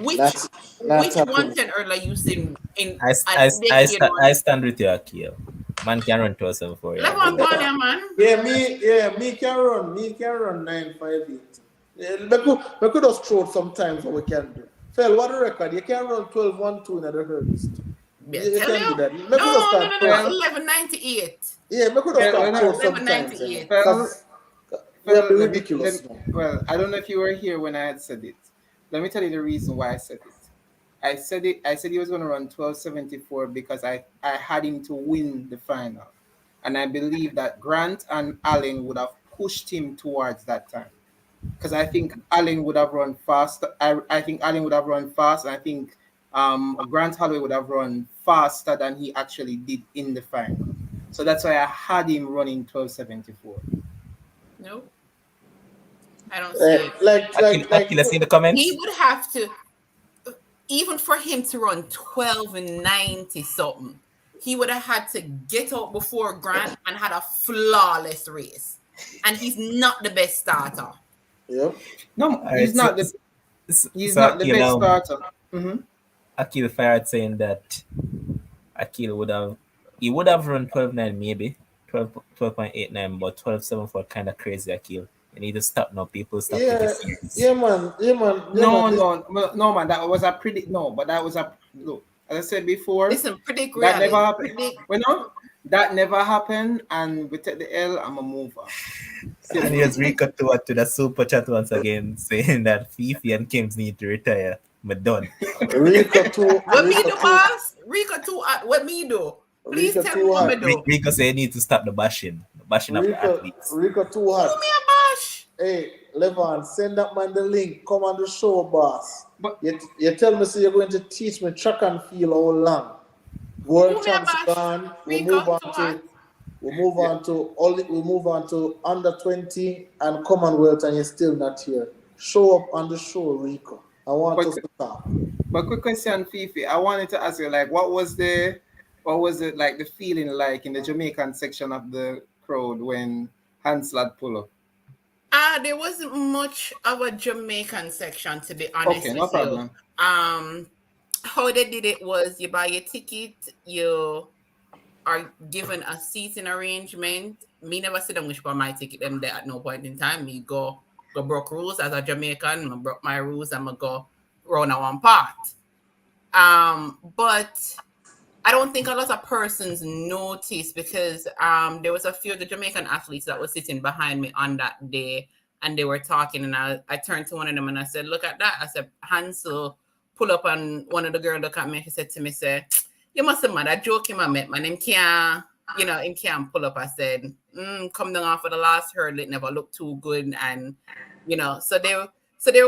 Which 110 earlier you seen in I stand with you, Akil. Man can run 12.74. Yeah. Man. Me can run 9.58. We could just throw it sometimes what we can do. Phil, what the record? You can run 12.12 in the hurdles. You can do that. No, 11.98. Yeah, we could just start 11.98. Well, ridiculous. Well, I don't know if you were here when I had said it. Let me tell you the reason why I said it. I said he was going to run 12.74 because I had him to win the final. And I believe that Grant and Allen would have pushed him towards that time. Because I think Allen would have run fast. I think Allen would have run fast. And I think Grant Holloway would have run faster than he actually did in the final. So that's why I had him running 12.74. No. I don't see it. Like, let's see the comments. He would have to, even for him to run 12.90 something, he would have had to get out before Grant and had a flawless race. And he's not the best starter. Yeah. No, he's not the best starter. Mm-hmm. Akil fired saying that Akil would have run 12.9 maybe, 12.89, but 12.74 kind of crazy, Akil. You need to stop now. People stop. Yeah, man. No, man. That was a predict. No, but that was a look. As I said before, listen, predict that reality. never happened. That never happened, and we take the L. I'm a mover. And here's Rico to the super chat once again, saying that Fifi and Kims need to retire. I'm done. Rico too. What me do, boss? Rico too. What me do? Please tell me what me do. Rico say he need to stop the bashing. bashing up the athletes. Rico too hot. Who me a bash? Hey, Levan, send that man the link. Come on the show, boss. But You tell me, so you're going to teach me track and field how long. World Who me a champs bash? gone. We Rico, move on too to hot. we move on to under 20 and Commonwealth, and you're still not here. Show up on the show, Rico. I want But- us to talk. But quick question, Fifi. I wanted to ask you, like, what was it like the feeling like in the Jamaican section of the crowd when Hansel pull up? There wasn't much of a Jamaican section, to be honest Okay, no with problem. you. How they did it was you buy your ticket, you are given a seating arrangement. Me never sit down wish for my ticket them there at no point in time. Me go broke rules as a Jamaican. I broke my rules. I'm gonna go round a one part. But I don't think a lot of persons noticed because there was a few of the Jamaican athletes that were sitting behind me on that day, and they were talking, and I turned to one of them and I said, "Look at that!" I said, "Hansel pull up," and one of the girls looked at me and she said to me, "Say, you must have mad. I joke him I met, man. Him can't, him can't pull up." I said, "Come down off of the last hurdle. It never looked too good," and so there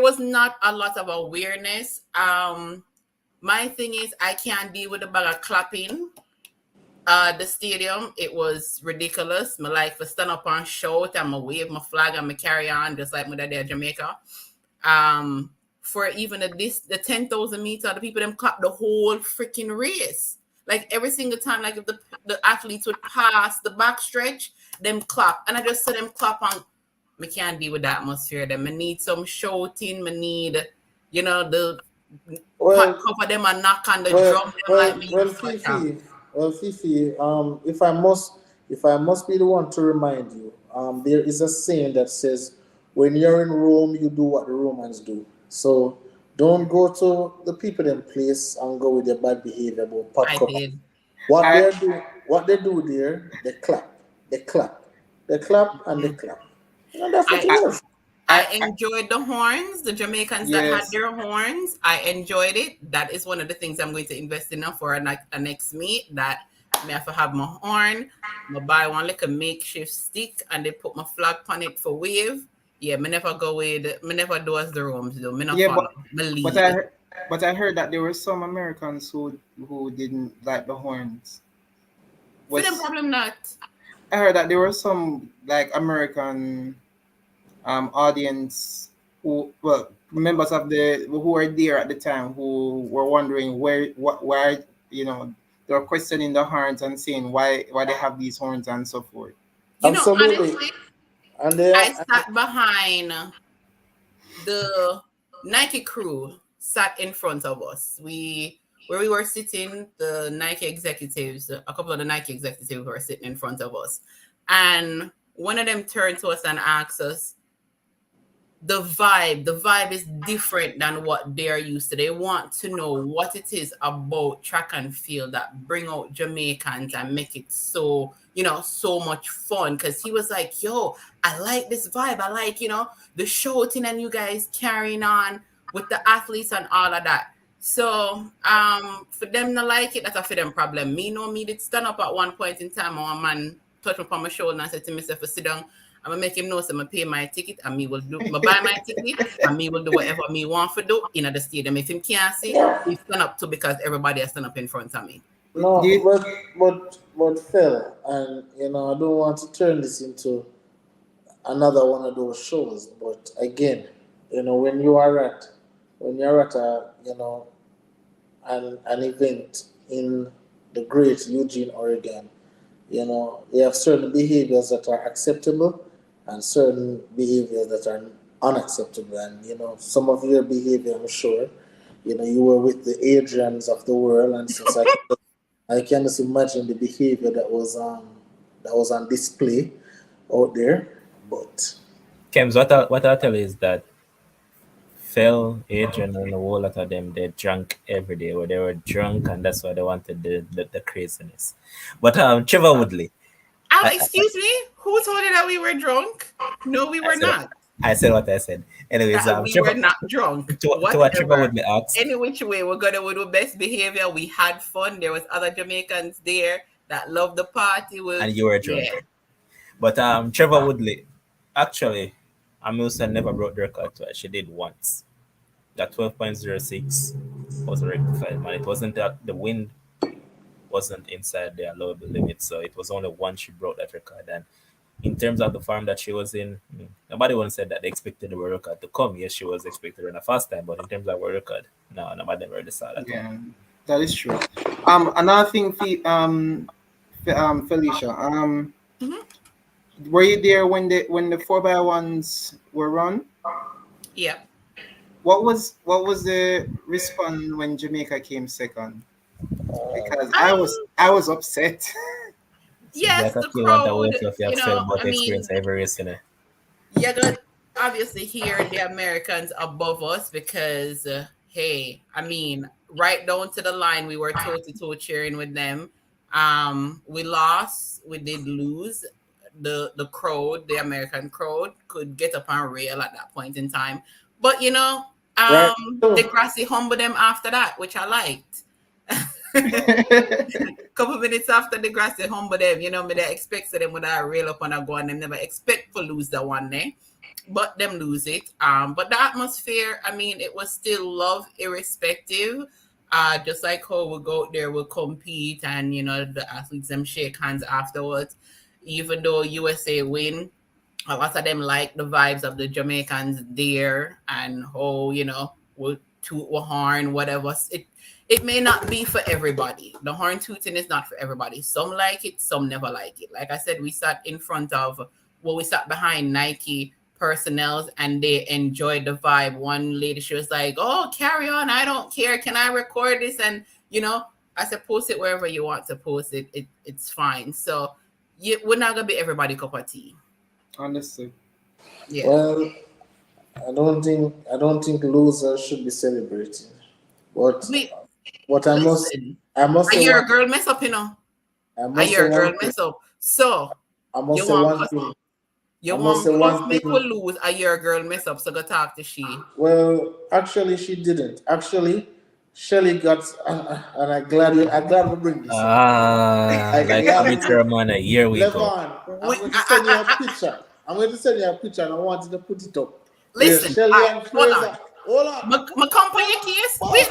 was not a lot of awareness. My thing is, I can't deal with the bag of clapping. The stadium, it was ridiculous. My life was stand up and shout and I wave my flag and I carry on just like my daddy in Jamaica. For even the 10,000 meter, the people them clap the whole freaking race. Like every single time, like if the athletes would pass the back stretch, them clap. And I just saw them clap on. I can't deal with the atmosphere. Then I need some shouting. I need, the cover them and knock on the drum. Fifi, if I must be the one to remind you, there is a saying that says, when you're in Rome, you do what the Romans do. So don't go to the people in place and go with their bad behavior about pot cover. What they do there, they clap, and they clap. That's what it is. I enjoyed the horns, the Jamaicans that had their horns. I enjoyed it. That is one of the things I'm going to invest in now for a next meet. That I have to have my horn. I buy one like a makeshift stick and they put my flag on it for wave. Yeah, me never do as the Rome's do. Me not follow. But I heard that there were some Americans who didn't like the horns. For them problem not. I heard that there were some like American audience members of who were there at the time who were wondering why they were questioning the horns and saying why they have these horns and so forth. Absolutely. Honestly, I sat behind the Nike crew sat in front of us. Where we were sitting, the Nike executives, a couple of the Nike executives were sitting in front of us. And one of them turned to us and asked us, the vibe is different than what they're used to. They want to know what it is about track and field that bring out Jamaicans and make it so, so much fun. Because he was like, yo, I like this vibe. I like, the shouting and you guys carrying on with the athletes and all of that. So for them to like it, that's a for them problem. Me did stand up at one point in time. One man touched me on my shoulder and said to myself, sit down. I'm gonna make him know so I'm gonna pay my ticket and me will buy my ticket and me will do whatever me want to do in the stadium. If him can't see, he stand up too because everybody has stand up in front of me. No, but Phil, and I don't want to turn this into another one of those shows, but again, when you're at an event in the great Eugene, Oregon, you have certain behaviors that are acceptable and certain behaviors that are unacceptable. And, some of your behavior, I'm sure, you were with the Adrians of the world. And since I can just imagine the behavior that was on display out there. But Kems, what I'll tell you is that Phil, Adrian, and a whole lot of them, they're drunk every day. Or they were drunk, and that's why they wanted the craziness. But Trevor Woodley. Excuse me? Who told you that we were drunk? No, we were not. I said what I said. Anyways, we were not drunk. To what Trevor Woodley asked. Any which way, we're gonna do best behavior. We had fun. There was other Jamaicans there that loved the party. And you were drunk. Yeah. But Trevor Woodley, actually, Amusa never broke the record twice. She did once. That 12.06 was rectified, man. It wasn't that the wind wasn't inside the allowable limit, so it was only once she broke that record. And in terms of the farm that she was in, nobody once said that they expected the world record to come. Yes, she was expected in a fast time, but in terms of world record, no, nobody really saw that. Yeah, that is true. Another thing, Felicia. Were you there when the 4x1s were run? Yeah. What was the response when Jamaica came second? Because I was upset. Yes, Like the you want to crowd. wait if you have said about I the mean, experience every race, you know. you're gonna obviously hear the Americans above us because, hey, I mean, right down to the line, we were toe to toe cheering with them. We lost, we did lose. The crowd, the American crowd, could get up and rail at that point in time. But Right. Degrassi humbled them after that, which I liked. Couple minutes after Degrassi humbled them, me they expect them with a rail up and a go and them never expect to lose that one day. But them lose it. But the atmosphere, I mean, it was still love irrespective. Just like how we go out there, we'll compete and the athletes them shake hands afterwards. Even though USA win, a lot of them like the vibes of the Jamaicans there and how, we'll toot a horn, whatever. It may not be for everybody. The horn tooting is not for everybody. Some like it, some never like it. Like I said, we sat behind Nike personnel and they enjoyed the vibe. One lady, she was like, "Oh, carry on. I don't care. Can I record this?" And, I said, post it wherever you want to post it. It's fine. So we're not going to be everybody cup of tea. Understood. Yeah. Well, I don't think losers should be celebrating. But I must say you're a girl mess up, you're a girl mess up. So I must say one thing. You want me to lose a year girl mess up, so go talk to she. Well, actually, she didn't. Actually, Shelly got, and I'm glad we bring this up. Like amateur man, here we go. I'm going to send you a picture. And I wanted to put it up. Listen, Shelly and Fraser. Hold on. My company case. Wait,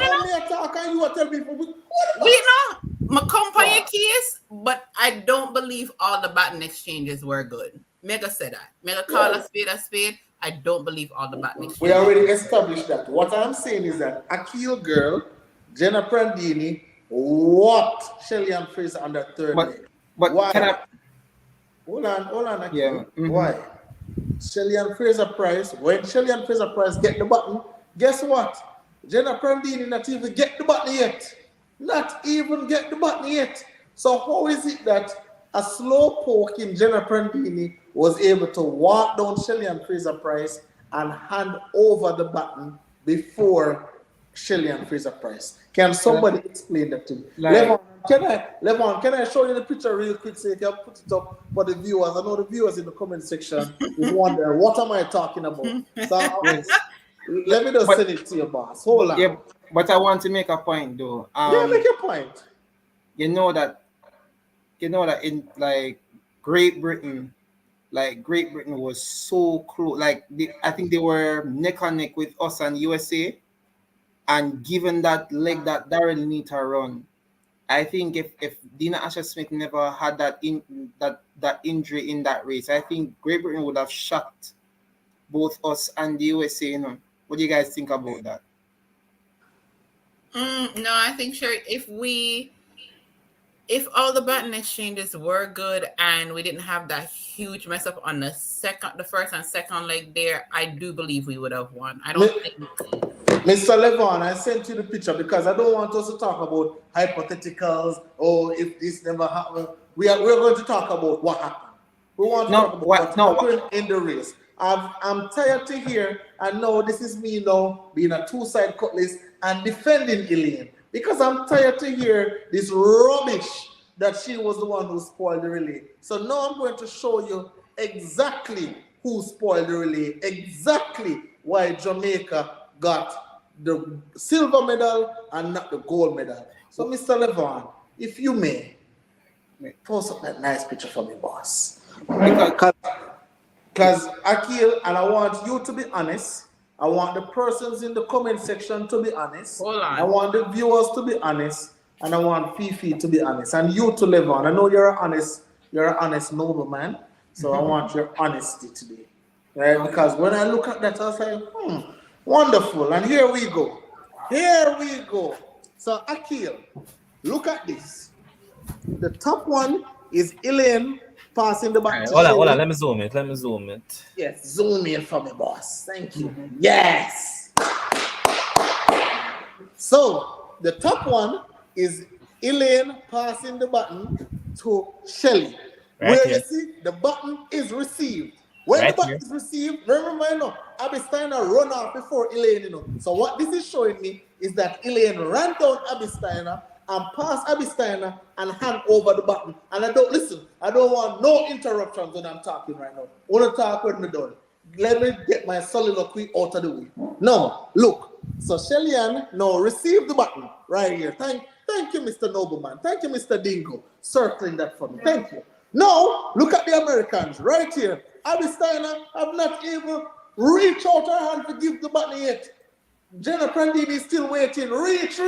my company case, but I don't believe all the baton exchanges were good. Mega said that. Mega call a spade. I don't believe all the baton exchanges. We already established that. What I'm saying is that Akil girl, Jenna Prandini, what Shelly and Fraser on the third day. But why? Can I... Hold on, Akil. Yeah. Mm-hmm. Why? Shelly and Fraser Price, when Shelly and Fraser Price get the button, guess what? Jenna Prandini not even get the button yet. So how is it that a slow poke in Jenna Prandini was able to walk down Shelly and Fraser Price and hand over the button before Shelly and Fraser Price? Can somebody explain that to me? Levon, can I show you the picture real quick so you can put it up for the viewers? I know the viewers in the comment section is wondering, what am I talking about? So let me just send it to your boss. Hold on. Yeah, but I want to make a point though. Make a point. You know that in Great Britain was so close. I think they were neck and neck with us and USA. And given that leg that Darren need to run, I think if Dina Asher-Smith never had that injury in that race, I think Great Britain would have shocked both us and the USA. What do you guys think about that? No, I think sure if all the baton exchanges were good and we didn't have that huge mess up on the first and second leg there, I do believe we would have won. I don't think. Mr. Levon, I sent you the picture because I don't want us to talk about hypotheticals or if this never happened. We're going to talk about what happened. We want to talk about what happened in the race. I'm tired to hear, and no, this is me now being a two-side cutlass and defending Elaine. Because I'm tired to hear this rubbish that she was the one who spoiled the relay. So now I'm going to show you exactly who spoiled the relay, exactly why Jamaica got the silver medal and not the gold medal. So Mr. Levon, if you may, post up that nice picture for me, boss. Because Akil, and I want you to be honest. I want the persons in the comment section to be honest. Hold on. I want the viewers to be honest, and I want Fifi to be honest, and you to live on. I know you're an honest noble man, so I want your honesty today, right? Because when I look at that, I was like, wonderful. And here we go. So Akil, look at this. The top one is Elaine passing the back to Hold Shelly. on. Let me zoom it. Yes, zoom in for me, boss. Thank you. Yes. So the top one is Elaine passing the button to Shelly. Right Where here. you see the button is received. When Right the button here. is received, remember, Abby Steiner run off before Elaine, So what this is showing me is that Elaine ran down Abby Steiner and pass Abby Steiner and hand over the button. And I don't want no interruptions when I'm talking right now. I want to talk when I'm done. Let me get my soliloquy out of the way. No, look. So Shelly Ann now receive the button right here. Thank you, Mr. Nobleman. Thank you, Mr. Dingo, circling that for me. Thank you. Now, look at the Americans right here. Abby Steiner have not even reached out her hand to give the button yet. Jenna Prandini is still waiting. Reach.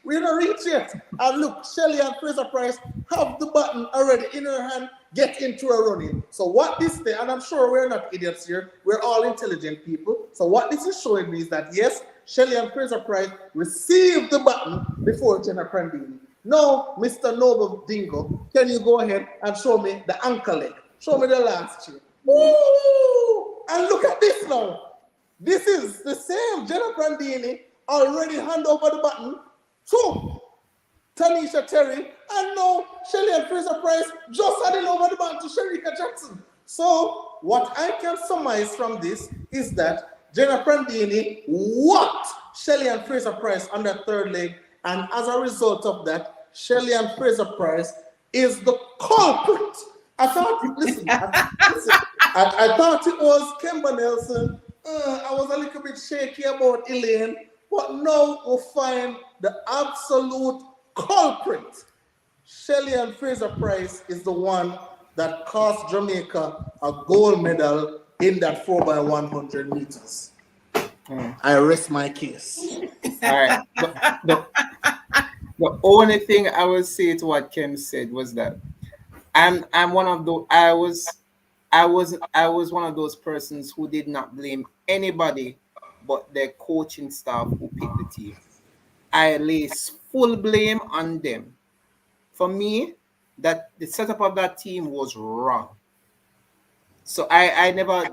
We're not reach yet. And look, Shelly and Fraser Price have the button already in her hand, get into a running. So what this thing, and I'm sure we're not idiots here, we're all intelligent people. So what this is showing me is that yes, Shelly and Fraser Price received the button before Jenna Prandini. Now, Mr. Noble Dingo, can you go ahead and show me the ankle leg? Show me the last cheer. Woo! And look at this now. This is the same Jenna Prandini already hand over the button to Tanisha Terry, and now Shelly and Fraser Price just handing over the button to Sherika Jackson. So what I can surmise from this is that Jenna Prandini walked Shelly and Fraser Price on that third leg, and as a result of that, Shelly and Fraser Price is the culprit. I thought it was Kemba Nelson. I was a little bit shaky about Elaine, but now we'll find the absolute culprit. Shelly and Fraser Price is the one that cost Jamaica a gold medal in that 4x100 meters. I rest my case. All right. The only thing I will say to what Kim said was that I'm one of those. I was one of those persons who did not blame anybody but their coaching staff who picked the team. I lay full blame on them. For me, that the setup of that team was wrong. So I never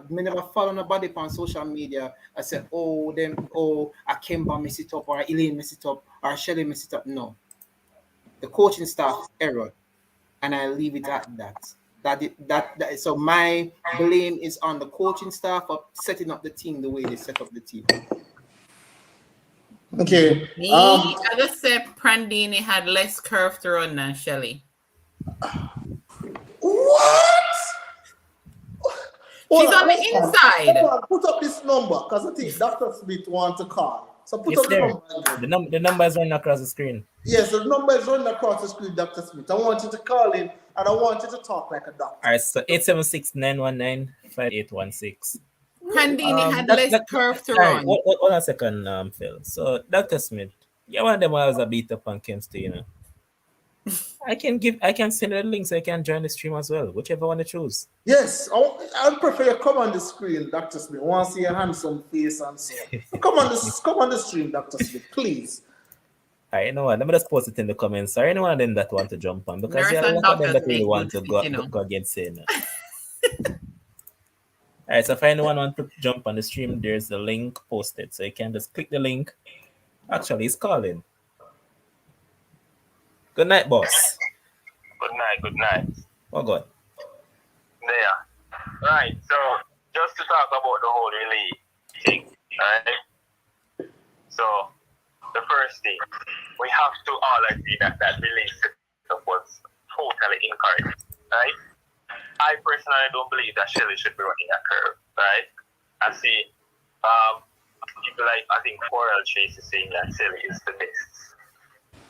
follow nobody on social media. I said, Akemba mess it up, or Elaine mess it up, or Shelly mess it up. No. The coaching staff error. And I leave it at that. So my blame is on the coaching staff of setting up the team the way they set up the team. Okay. I just said Prandini had less curve to run than Shelly. What? She's on the inside. Put up this number, because I think Dr. Smith wants to call. So put up the number. The number is running across the screen. Yes, the number is running across the screen, Dr. Smith. I want you to call in, and I want you to talk like a doctor. All right, so 876-919-5816. Prandini had less curve to run. Hold on a second, Phil. So, Dr. Smith, you're one of them I was a beat up on Kimster, I can send you the link so you can join the stream as well, whichever one you choose. Yes, I prefer you come on the screen, Dr. Smith. I want to see your handsome face and so. Come on the stream, Dr. Smith, please. All right, you know what? Let me just post it in the comments. Or anyone of them that want to jump on, because there are a lot of them that really want to go against it. All right, so if anyone want to jump on the stream, there's the link posted. So you can just click the link. Actually, it's calling. Good night, boss. Good night. Oh, God. There. Right, so just to talk about the whole relay thing, right? So, the first thing, we have to all agree that relay setup was totally incorrect, right? I personally don't believe that Shelly should be running a curve, right? I see people like, I think Coral Chase is saying that Shelly is the best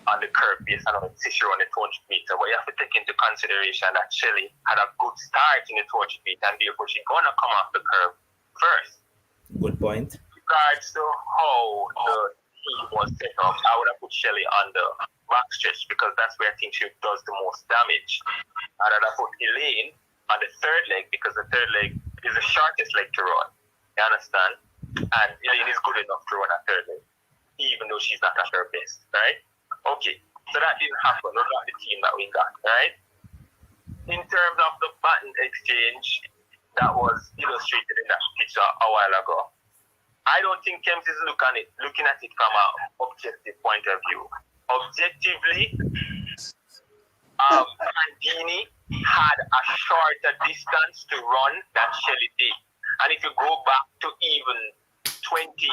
on the curve based on how she run the 200 meter. But you have to take into consideration that Shelly had a good start in the 200 meter, and therefore she's gonna come off the curve first. Good point. Regards to how the team was set up, I would have put Shelly on the backstretch because that's where I think she does the most damage. And I'd have put Elaine on the third leg because the third leg is the shortest leg to run. You understand? And Elaine is good enough to run a third leg, even though she's not at her best, right? Okay, so that didn't happen. Those are the team that we got, right? In terms of the button exchange that was illustrated in that picture a while ago, I don't think Kems is looking at it from an objective point of view. Objectively, Andini had a shorter distance to run than Shelly did. And if you go back to even 2016,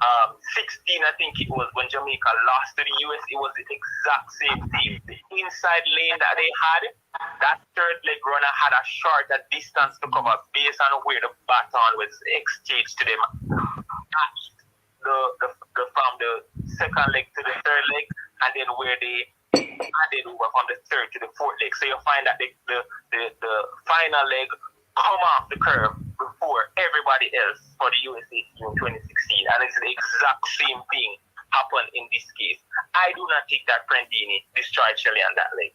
I think it was when Jamaica lost to the US, it was the exact same thing. The inside lane that they had, that third leg runner had a shorter distance to cover based on where the baton was exchanged to them. From the second leg to the third leg, and then where they added over from the third to the fourth leg. So you find that the final leg come off the curve before everybody else for the USA team in 2016, and it's the exact same thing happened in this case. I do not think that Prendini destroyed Shelly on that leg.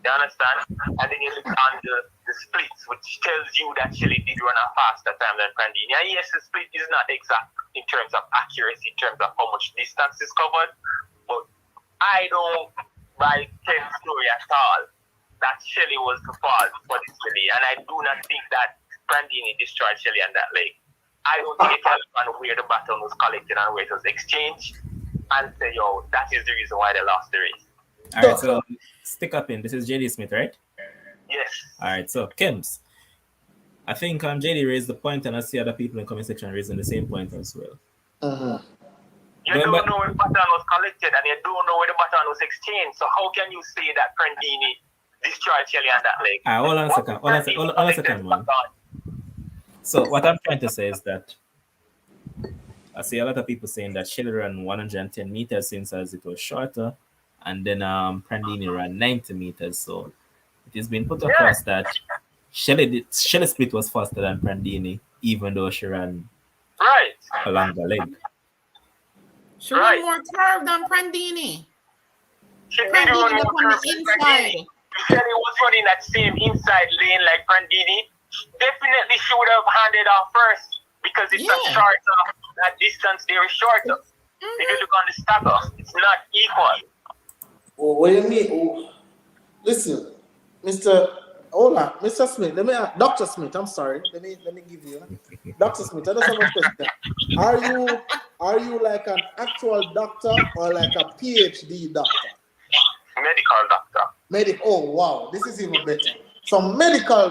You understand? And then you look on the splits, which tells you that Shelly did run a faster time than Prandini. And yes, the split is not exact in terms of accuracy, in terms of how much distance is covered, but I don't buy Ken's story at all that Shelly was the fault for this relay, and I do not think that Prandini destroyed Shelly on that leg. I don't think it helped on where the baton was collected and where it was exchanged, and say, yo, that is the reason why they lost the race. All right, so stick up in. This is JD Smith, right? Yes. All right, so Kims, I think JD raised the point, and I see other people in the comment section raising the same point as well. You don't know where the baton was collected, and you don't know where the baton was exchanged. So how can you say that Prandini destroyed Shelly on that leg? Hold on a second, man. So what I'm trying to say is that I see a lot of people saying that Shelly ran 110 meters since as it was shorter, and then Prandini ran 90 meters. So it has been put across that Shelly split was faster than Prandini, even though she ran a longer leg. She ran more curve than Prandini. Prandini was on the inside. Shelly was running that same inside lane like Prandini. Definitely she would have handed off first because it's a shorter, that distance there is shorter. If you look on the stagger, it's not equal. Oh, what do you mean? Oh, listen, Mr. Smith, Dr. Smith, I'm sorry. Let me give you Dr. Smith, I just have a question. Are you like an actual doctor or like a PhD doctor? Medical doctor. Oh wow, this is even better. So medical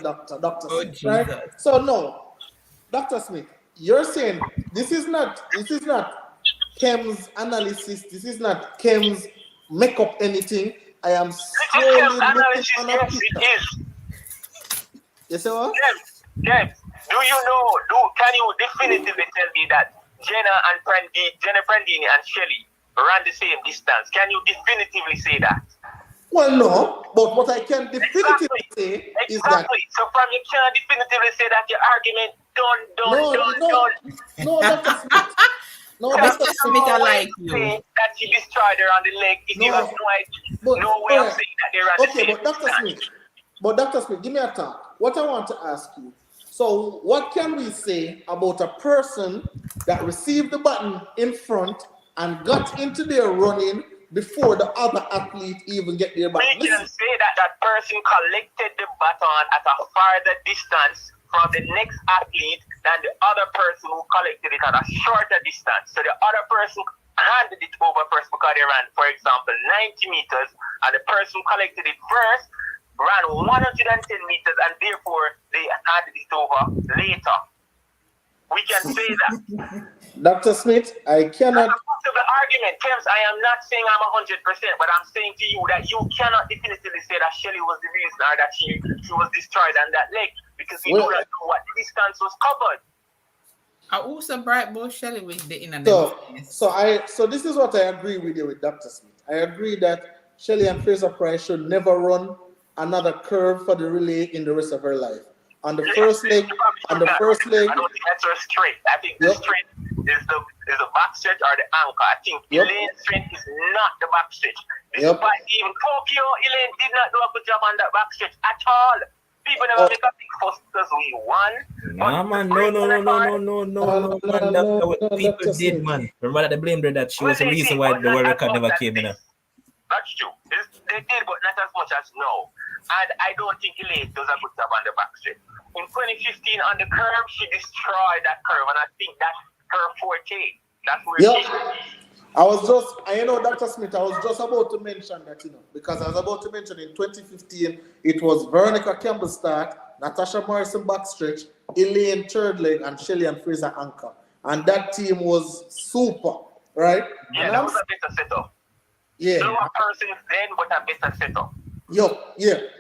doctor, Smith, right? So no, Dr. Smith, you're saying this is not Chem's analysis, this is not Chem's make up anything. I am slowly looking on a picture. Yes, sir? Yes. Can you definitively tell me that Jenna Prandini and Shelly ran the same distance? Can you definitively say that? Well, no, but what I can definitively say is that... So from you can definitively say that your argument done. No, Dr. Smith. No, Dr. Smith, I like you. That she destroyed her on the leg if you have no way of saying that they ran the same distance. But Dr. Smith, give me a talk. What I want to ask you, so what can we say about a person that received the button in front and got into their running before the other athlete even get their button? We can say that person collected the baton at a farther distance from the next athlete than the other person who collected it at a shorter distance. So the other person handed it over first because they ran, for example, 90 meters, and the person who collected it first ran 110 meters, and therefore they handed it over later. We can say that. Dr. Smith, I cannot... The argument, Kems, I am not saying I'm 100%, but I'm saying to you that you cannot definitively say that Shelly was the reason or that she was destroyed on that leg because we do not know what distance was covered. I also bright boy Shelly with the inner So this is what I agree with you with Dr. Smith. I agree that Shelly and Fraser Price should never run another curve for the relay in the rest of her life. On the first leg, I don't think that's her strength. I think the strength is the back stretch or the anchor. I think Elaine's strength is not the back stretch. Despite even Tokyo, Elaine did not do a good job on that back stretch at all. People never make a big fuss because we won. Nah, man, no, man. That's what people did, man. Remember that they blamed her that she was the reason why the world record never came in. That's true. They did, but not as much as now. And I don't think Elaine does a good job on the back stretch. In 2015 on the curve, she destroyed that curve, and I think that's her forte. That's where she is. Dr. Smith, I was just about to mention that, because I was about to mention in 2015, it was Veronica Campbell start, Natasha Morrison backstretch, Elaine third leg, and Shelly and Fraser anchor. And that team was super, right? Yeah, that was a better setup. Yeah. No one person then, but a better setup.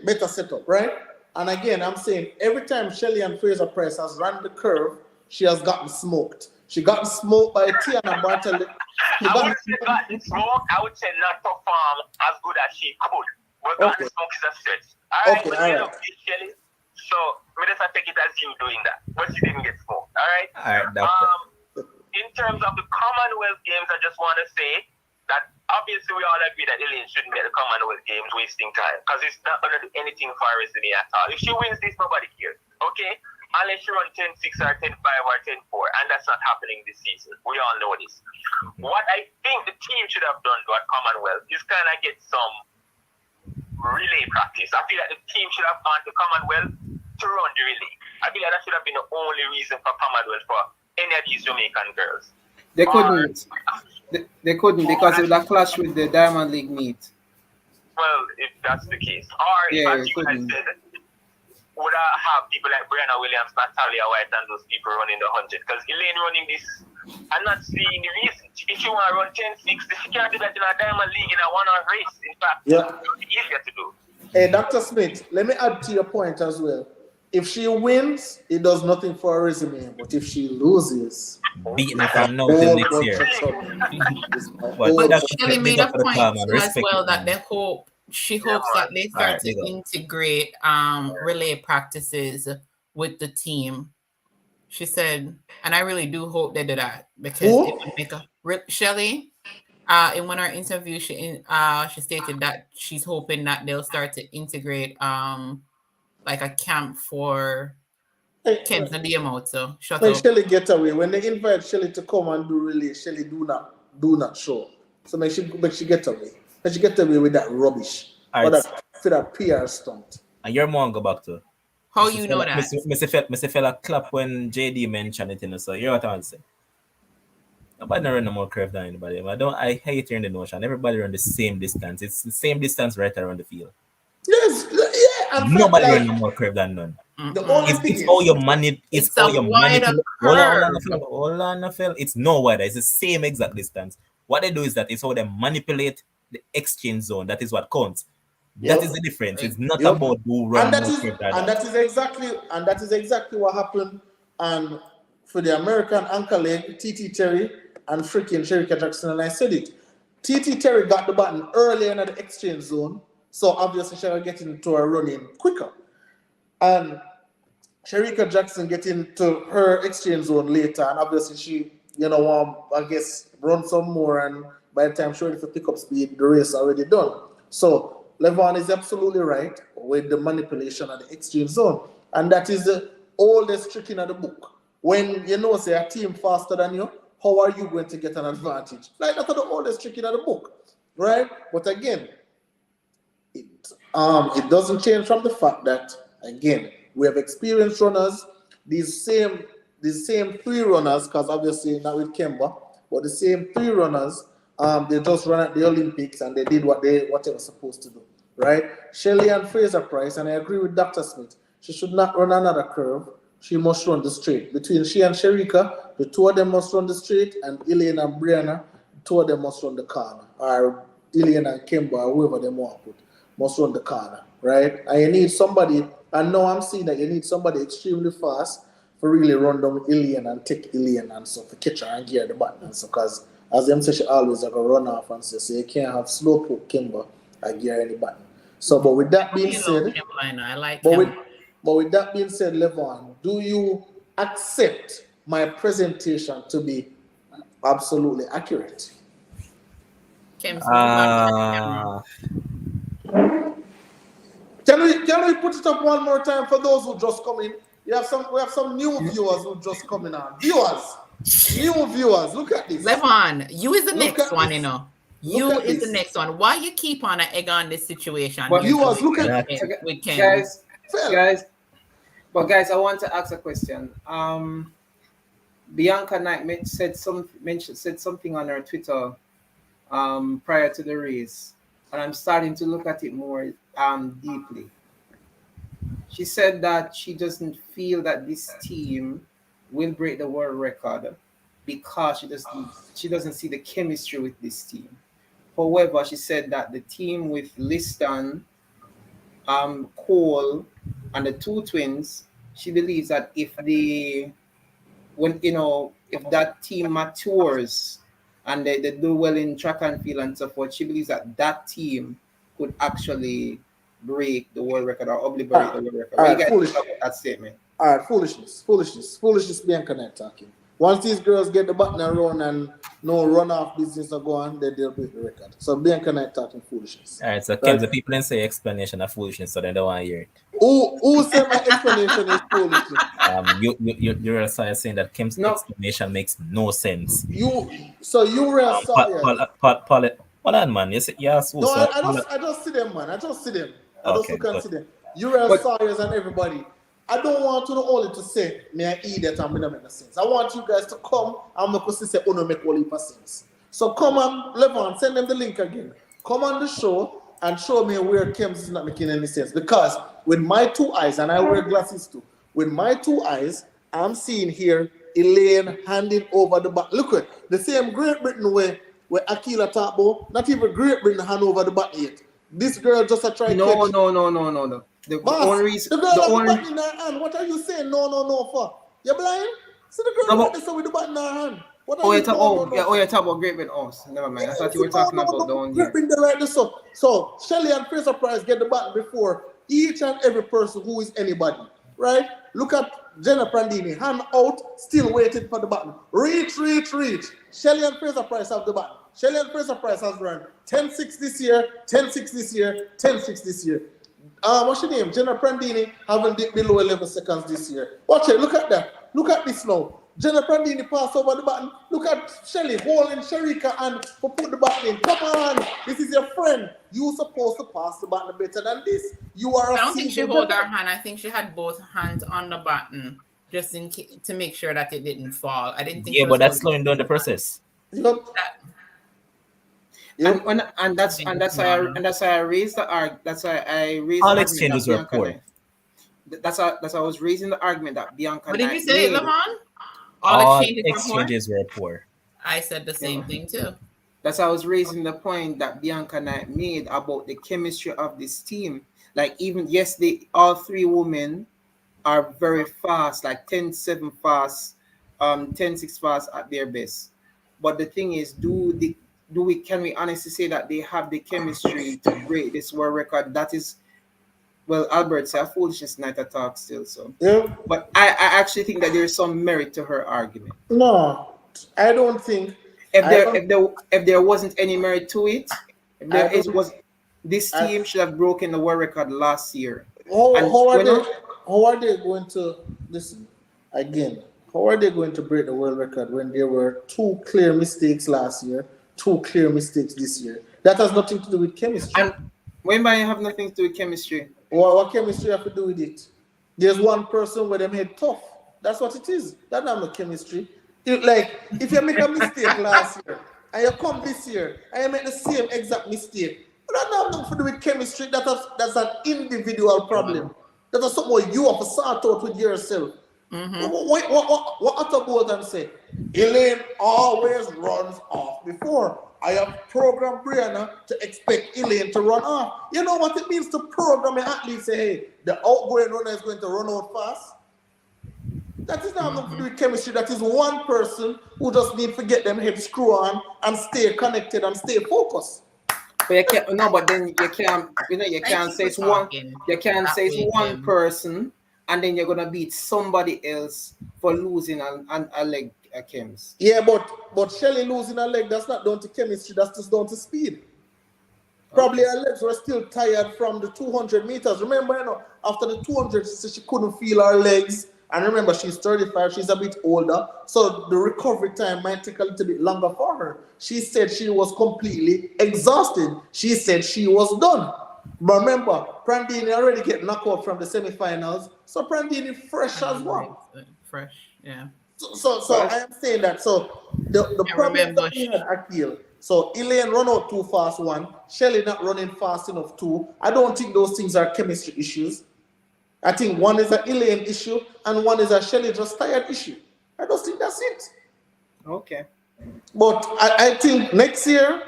Better setup, right? And again, I'm saying every time Shelly and Fraser Price has run the curve, she has gotten smoked. She got smoked by Tiana Bartlett. I wouldn't say gotten smoked. I would say not perform as good as she could. But gotten smoked is a stretch. All right. Shelly. So, we just take it as you doing that. But she didn't get smoked. All right. In terms of the Commonwealth Games, I just want to say that obviously we all agree that Elaine shouldn't be at the Commonwealth Games wasting time because it's not going to do anything for her resume at all. If she wins this, nobody cares. Okay? Unless you run 10-6 or 10-5 or 10-4, and that's not happening this season. We all know this. What I think the team should have done though at Commonwealth is kind of get some relay practice. I feel like the team should have gone to Commonwealth to run the relay. I feel like that should have been the only reason for Commonwealth for any of these Jamaican girls. They couldn't. They couldn't because it would have clashed with the Diamond League meet. Well, if that's the case. Or if, as you had said, would I have people like Brianna Williams, Natalia White, and those people running the 100? Because Elaine running this, I'm not seeing the reason. If you want to run 10-6, she can't do that in a Diamond League in a one-hour race. In fact, it would be easier to do. Hey, Dr. Smith, let me add to your point as well. If she wins, it does nothing for her resume. But if she loses, beating her from now till next year. But Shelly made a point as well that she hopes that they start to integrate relay practices with the team. She said, and I really do hope they do that because it would make Shelly. In one of her interviews, she stated that she's hoping that they'll start to integrate like a camp for Kems and DMO. So shut up. Shelly get away. When they invite Shelly to come and do relay, Shelly do not show. So make she get away. Make she get away with that rubbish. Or that PR stunt. And your mom go back to. How you know that? Mr. Fella clap when JD mentioned it, so you're what I'm saying. Nobody run no more curve than anybody. I hate hearing the notion. Everybody run the same distance. It's the same distance right around the field. Yes, yeah. Nobody run no more curve than none. It's all your money. It's all your money. Hold on, Phil. It's no wider. It's the same exact distance. What they do is that it's how they manipulate the exchange zone. That is what counts. That is the difference. It's not about who run. And that is exactly what happened. And for the American anchor leg, TT Terry and freaking Sherika Jackson, and I said it. TT Terry got the button earlier in the exchange zone, so obviously she will get into her running quicker. And Sherika Jackson get into her exchange zone later, and obviously she, I guess, run some more, and by the time she's ready for pick up speed, the race already done. So Levon is absolutely right with the manipulation of the exchange zone, and that is the oldest trick in the book. When say a team faster than you, how are you going to get an advantage? Like that's the oldest trick in the book, right? But again, it doesn't change from the fact that again we have experienced runners, these same three runners, because obviously not with Kemba, but the same three runners, they just ran at the Olympics and they did what they were supposed to do, right? Shelly and Fraser Price, and I agree with Dr. Smith, she should not run another curve. She must run the straight. Between she and Sherika, the two of them must run the straight, and Elaine and Brianna, the two of them must run the corner. Or Elaine and Kemba, or whoever they want to put, must run the corner, right? And you need somebody, and now I'm seeing that you need somebody extremely fast for really run down Elaine and take Elaine and stuff, to catch her and gear the button and stuff, because as them say, she always like a run off and say, so you can't have slow poke Kimber and gear any button. So, but with that being said, I like but with that being said, Levon, do you accept my presentation to be absolutely accurate? Can we put it up one more time for those who just come in? We have some new viewers who just coming on. New viewers. Look at this. Levon, you is the next one, you know. You is the next one. Why you keep on an egg on this situation? But viewers, look at with Ken. Guys, I want to ask a question. Bianca Knight said something on her Twitter prior to the race, and I'm starting to look at it more deeply. She said that she doesn't feel that this team will break the world record because she doesn't see the chemistry with this team. However, she said that the team with Liston, Cole, and the two twins, she believes that if that team matures and they do well in track and field and so forth, she believes that team could actually break the world record or obliterate the world record. What do you guys think about that statement? All right, foolishness. Bianca Knight talking. Once these girls get the button and run and no run-off business or go on, they'll break the record. So Bianca Knight talking foolishness. All right, so Kim, the people say explanation of foolishness, so they don't want to hear it. Who said my explanation is foolishness? You're saying that Kim's explanation makes no sense. You were Paul, hold on, man. I just see them, man. I just see them. You were Sawyers and everybody. I don't want to only to say me an idiot and me not make no sense. I want you guys to come and make us say no make all heap of sense. So come on, Levon, send them the link again. Come on the show and show me where Kems is not making any sense. Because with my two eyes, and I wear glasses too, with my two eyes, I'm seeing here Elaine handing over the button. Look at the same Great Britain where Akila talk about, not even Great Britain hand over the button yet. This girl just a try No. The only reason, button in her hand. What are you saying? No for? You blind? See the girl with the button in her hand. What are you're talking about Great Britain. Oh, never mind. I thought you were talking about the one here. Great Britain, so Shelly and Fraser Price get the button before each and every person who is anybody, right? Look at Jenna Prandini, hand out, still waiting for the button. Reach. Shelly and Fraser Price have the button. Shelly and Fraser Price has run 10-6 this year, 10-6 this year, 10-6 this year. What's your name? Jenna Prandini haven't dipped below 11 seconds this year. Watch it. Look at that. Look at this now. Jenna Prandini pass over the button. Look at Shelly holding Sharika and put the button in. Come on. This is your friend. You're supposed to pass the button better than this. You are. I don't think she held her hand. I think she had both hands on the button just to make sure that it didn't fall. I didn't think. Yeah, but that's slowing down the process. And that's why I raised the argument. That's why I raised. All exchanges were poor. That's why I was raising the argument that Bianca. But did you say it, Levon? All exchanges were poor. I said the same thing too. That's why I was raising the point that Bianca Knight made about the chemistry of this team. Like all three women are very fast, like 10-7 fast, 10-6 fast at their best. But the thing is, can we honestly say that they have the chemistry to break this world record? That is, well, Albert said foolishness night attack still. So, yeah. But I actually think that there is some merit to her argument. No, I don't think. If there wasn't any merit to it, this team should have broken the world record last year. How are they going to listen again? How are they going to break the world record when there were two clear mistakes last year? 2 clear mistakes this year. That has nothing to do with chemistry. And when I have nothing to do with chemistry. What chemistry have to do with it? There's one person where them head tough. That's what it is. That's not no chemistry. If you make a mistake last year and you come this year and you make the same exact mistake, that have nothing to do with chemistry. That's an individual problem. That's something you have to sort out with yourself. Mm-hmm. What Otto Bolton say? Elaine always runs off before. I have programmed Brianna to expect Elaine to run off. You know what it means to program an athlete? Say, hey, the outgoing runner is going to run out fast. That is not nothing to do with chemistry. That is one person who just need to get them head screw on and stay connected and stay focused. But you can't. No, but then you can't. You can't say it's one. You can't say it's one person, and then you're gonna beat somebody else for losing a leg, Kims. Yeah, but Shelly losing a leg, that's not down to chemistry. That's just down to speed. Probably her legs were still tired from the 200 meters. Remember, after the 200, she couldn't feel her legs. And remember, she's 35, she's a bit older. So the recovery time might take a little bit longer for her. She said she was completely exhausted. She said she was done. But remember, Prandini already get knocked out from the semifinals. So Prandini fresh as well. Fresh, yeah. So I am saying that. So the problem that we had Akil. So Elaine run out too fast, one. Shelly not running fast enough, two. I don't think those things are chemistry issues. I think one is an Elaine issue and one is a Shelly just tired issue. I just think that's it. Okay. But I think next year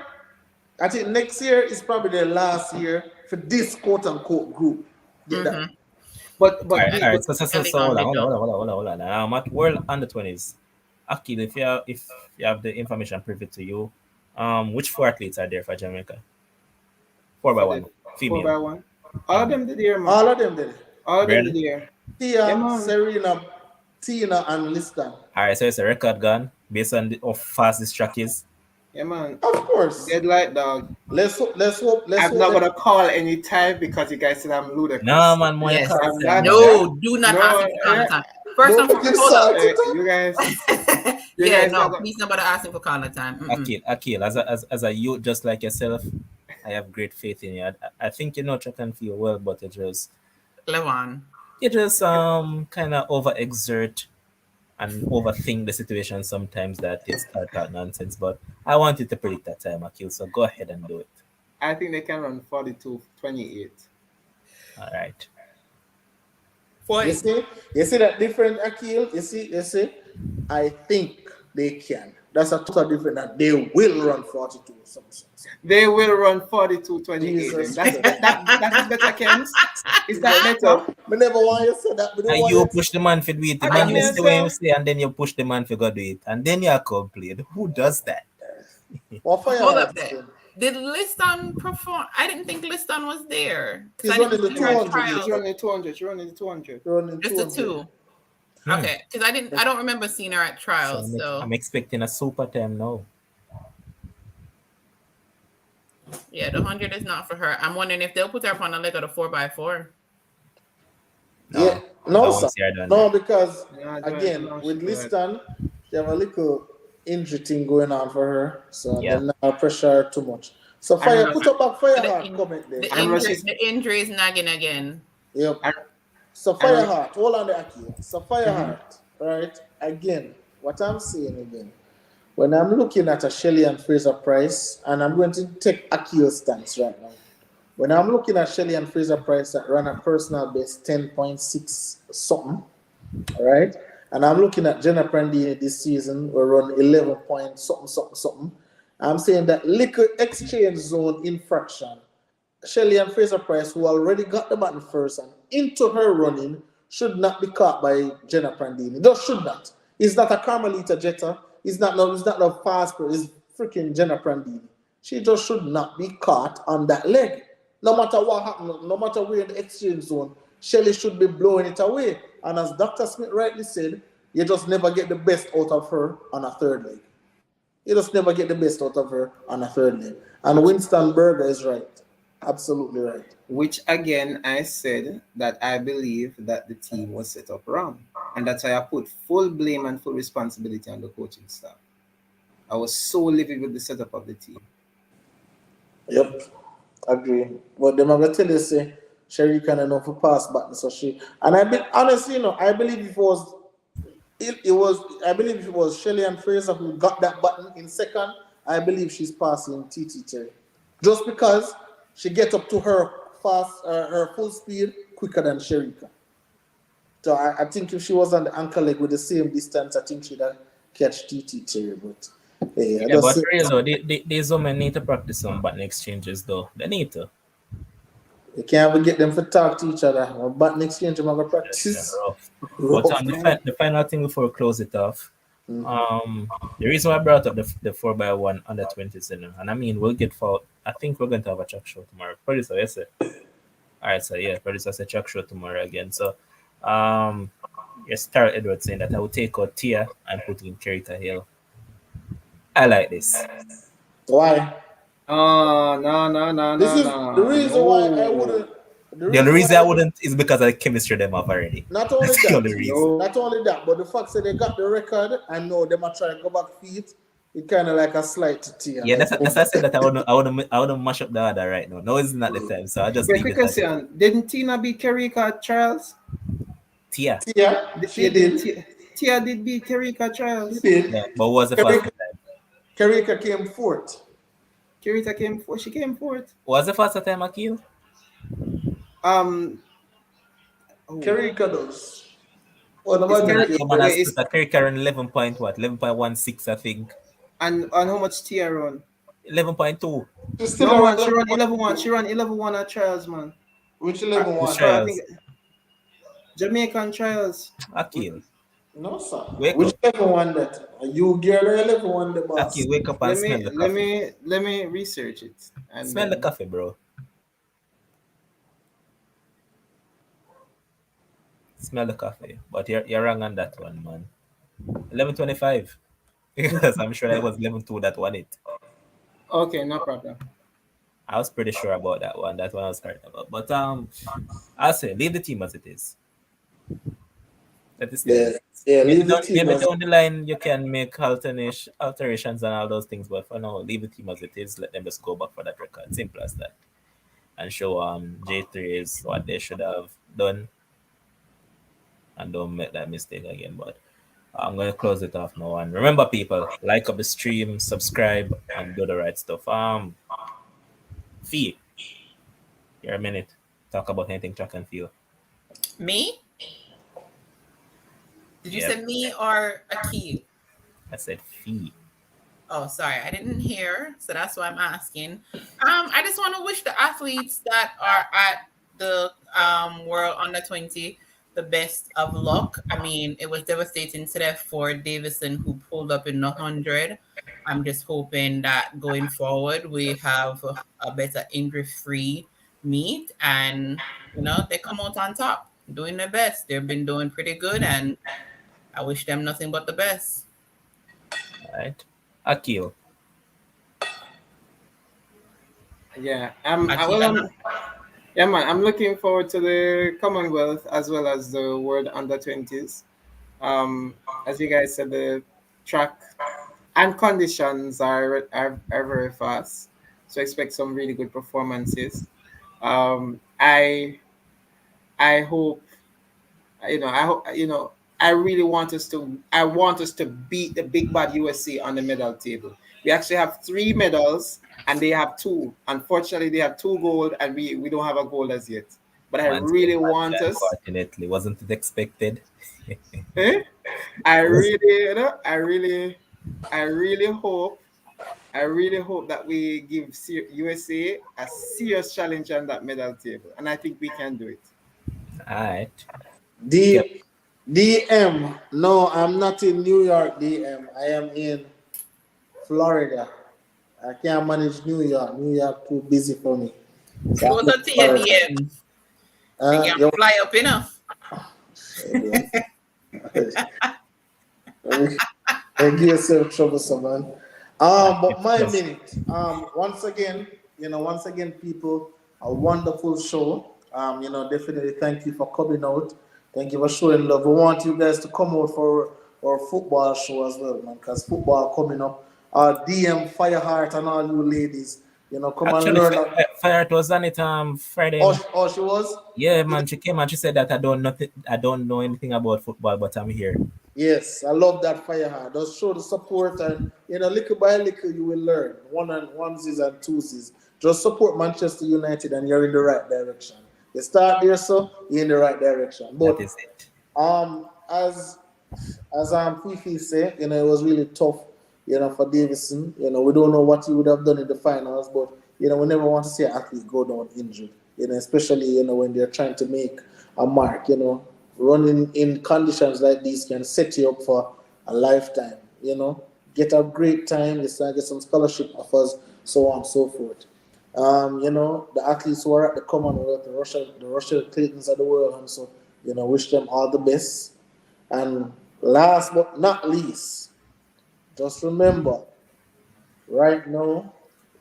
is probably the last year for this quote unquote group. But all right. So hold on. At World Under-20s, Akil, if you have the information privy to you, which 4 athletes are there for Jamaica? 4x1 female. 4x1. All of them did there, man. All of them did. All of them did there. Tia, Serena, Tina, and Liston. All right, so it's a record gone based on how fast this track is. Yeah, man. Of course. Dead light, dog. Let's hope. I'm not gonna call any time because you guys said I'm ludicrous. No, man. Yes. No, do not ask him for calling time. First of all, you guys. Please nobody ask him for calling time. Akil, as a youth just like yourself, I have great faith in you. I think you know track and field well, but it just Levon. You just kind of overexert and overthink the situation sometimes that it starts out nonsense. But I want you to predict that time, Akil. So go ahead and do it. I think they can run 42-28. All right. You see that different, Akil? You see? I think they can. That's a total different that they will run 42. They will run 42-28. That's better, Kems. Is that better? I never want you to say that. And you push the man for do it. The man you say what you say, and then you push the man for go do it. And then you complain. Who does that? Hold up there. Did Liston perform? I didn't think Liston was there. He's running the 200. He's running 200. You're running the 200. Just the 2. Okay, because I don't remember seeing her at trials. So I'm expecting a super time now. Yeah, the 100 is not for her. I'm wondering if they'll put her up on a leg of the 4x4. No, because again with Liston, they have a little injury thing going on for her, so they're not pressure her too much. So put up a Fireheart comment there. The injury is nagging again. Yep. So Fireheart, hold on there, Aki. So Fireheart, right? Again, what I'm saying again, when I'm looking at a Shelly and Fraser Price, and I'm going to take Aki's stance right now. When I'm looking at Shelly and Fraser Price that run a personal best 10.6 something, all right? And I'm looking at Jenna Prandini this season, we run 11 point something. I'm saying that little exchange zone infraction, Shelly and Fraser Price, who already got the button first and into her running, should not be caught by Jenna Prandini. Just should not. It's not a Carmelita Jetta. It's not no fast girl. It's freaking Jenna Prandini. She just should not be caught on that leg. No matter what happens, no matter where in the exchange zone, Shelly should be blowing it away. And as Dr. Smith rightly said, you just never get the best out of her on a third leg. You just never get the best out of her on a third leg. And Winston Berger is right. Absolutely right. Which again, I said that I believe that the team was set up wrong. And that's why I put full blame and full responsibility on the coaching staff. I was so livid with the setup of the team. Yep. Agree. But them are going to tell you, say, Sherry can enough for pass button. So and honestly, I believe if it was Shelly and Fraser who got that button in second, I believe she's passing TT Terry. Just because she gets up to her her full speed quicker than Sherika. So I think if she was on the anchor leg with the same distance, I think she'd have catch TT Terry. But but real though, these women need to practice some button exchanges though. They need to. You can't even get them to talk to each other. But next year, I'm going to practice. But the final thing before we close it off, the reason why I brought up the 4x1 under 20s, and I mean, we'll get for, I think we're going to have a track show tomorrow. Producer, yes, sir. All right, so yeah, producer said track show tomorrow again. So, yes, Tara Edwards saying that I would take out Tia and put in Kerita Hill. I like this. Why? No. This is the reason why I wouldn't. The only reason I wouldn't is because of the chemistry them have already. Not only That's that, the only reason. not only that, but the fact that they got the record and know they might try and go back feet, it kind of like a slight to Tia. Yeah, that's I said that I wouldn't mash up the other right now. No, it's not the time, so I just leave quick it. Question: Didn't Tina beat Kerika at trials? Tia, she did. Tia did beat Kerika at trials. She did. Yeah, but what was the first time? Kerika came fourth. Kerika came fourth. She came fourth. What was the first time, Akil? Kerika does. Well, Kerika run 11.16, I think. And how much Tia run? 11.2. She run 11.1. She run 11.1 at trials, man. Which 11.1? I think Jamaican trials. Akil. No, sir. Which 11.1 that? You girl 11.1 the boss. Akil, wake up and smell the coffee. Let me research it. And smell the coffee, bro. Smell the coffee. But you're wrong on that one, man. 11.25. Because I'm sure it was 11.2 that won it. Okay, no problem. I was pretty sure about that one. That's what I was correct about. But I'll say leave the team as it is. That is leave the team. Maybe down the line you can make alterations and all those things, but for now, leave the team as it is. Let them just go back for that record. Simple as that. And show J3 is what they should have done. And don't make that mistake again. But I'm going to close it off now. And remember, people, like up the stream, subscribe, and do the right stuff. Fee, you're a minute. Talk about anything track and field. Me? Did you say me or Akil? I said Fee. Oh, sorry, I didn't hear, so that's why I'm asking. I just want to wish the athletes that are at the World Under 20 the best of luck. I mean, it was devastating today for Davison, who pulled up in the 100. I'm just hoping that going forward we have a better injury-free meet, and they come out on top, doing their best. They've been doing pretty good, and I wish them nothing but the best. All right, Akil. Yeah, man, I'm looking forward to the Commonwealth as well as the World Under 20s. As you guys said, the track and conditions are very fast, so expect some really good performances. I hope, I really want us to beat the big bad USA on the medal table. We actually have 3 medals and they have 2. Unfortunately, they have 2 gold and we don't have a gold as yet. But I really want us. Unfortunately, wasn't it expected? I really hope that we give USA a serious challenge on that medal table, and I think we can do it. All right. DM. No, I'm not in New York, DM. I am in Florida. I can't manage New York. New York too busy for me. So go to your DM. You can fly up enough. Give yourself troublesome, man. But my minute. Once again, people, a wonderful show. Definitely thank you for coming out. Thank you for showing love. We want you guys to come out for our football show as well, man, because football coming up. DM Fireheart and all you ladies, come actually, and learn. Fireheart was on it Friday. Oh, she was? Yeah, man, she came and she said that I don't know anything about football, but I'm here. Yes, I love that Fireheart. Just show the support, and little by little you will learn. Onesies and twosies. Just support Manchester United, and you're in the right direction. You start there, so you're in the right direction. But that is it. As Fifi said, it was really tough for Davison. We don't know what he would have done in the finals, but we never want to see an athlete go down injured. Especially when they're trying to make a mark. Running in conditions like these can set you up for a lifetime. Get a great time. You start get some scholarship offers, so on and so forth. The athletes who are at the Commonwealth, the Russia Claytons of the world, and so wish them all the best. And last but not least, just remember, right now,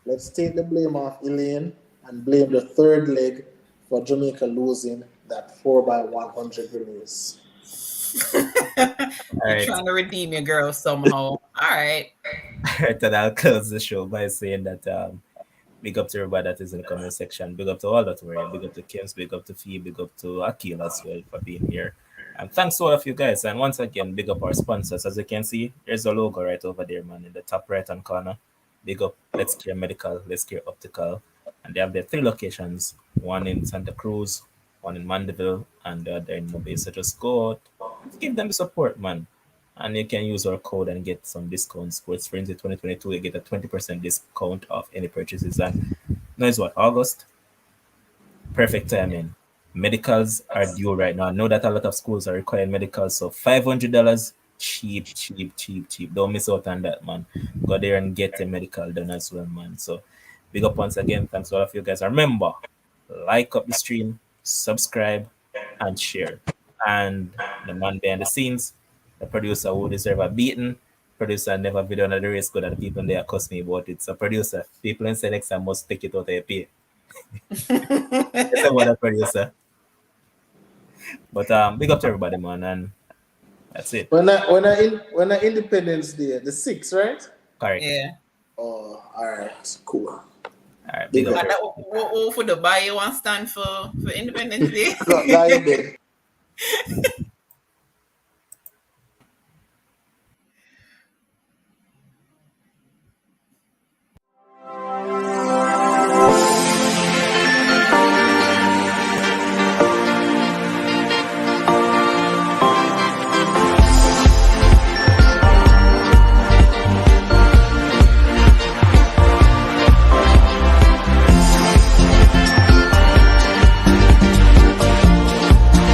let's take the blame off Elaine and blame the third leg for Jamaica losing that 4x100 race. You're trying to redeem your girl somehow. All right. Then I'll close the show by saying that big up to everybody that is in the comment section. Big up to all that were here. Big up to Kims. Big up to Fee. Big up to Akil as well for being here. And thanks to all of you guys. And once again, big up our sponsors. As you can see, there's a logo right over there, man, in the top right hand corner. Big up Let's Care Medical, Let's Care Optical. And they have their 3 locations, one in Santa Cruz, one in Mandeville, and the other in Mobile. So just go out, give them the support, man. And you can use our code and get some discounts. Sports Frenzy 2022, you get a 20% discount off any purchases. And now is what, August? Perfect timing. Medicals are due right now. I know that a lot of schools are requiring medicals, so $500, cheap, cheap, cheap, cheap. Don't miss out on that, man. Go there and get a medical done as well, man. So big up once again. Thanks to all of you guys. Remember, like up the stream, subscribe, and share. And the man behind the scenes, the producer who deserve a beating. Producer never video on the race good at the people there cuss me about it. So producer, people in next time must take it out of your pay. It's about a producer. But big up to everybody, man, and that's it. When I Independence Day, the 6th, right? Correct. Yeah. Oh, all right, cool. All right, big up. What for the buy you want stand for Independence Day? Lie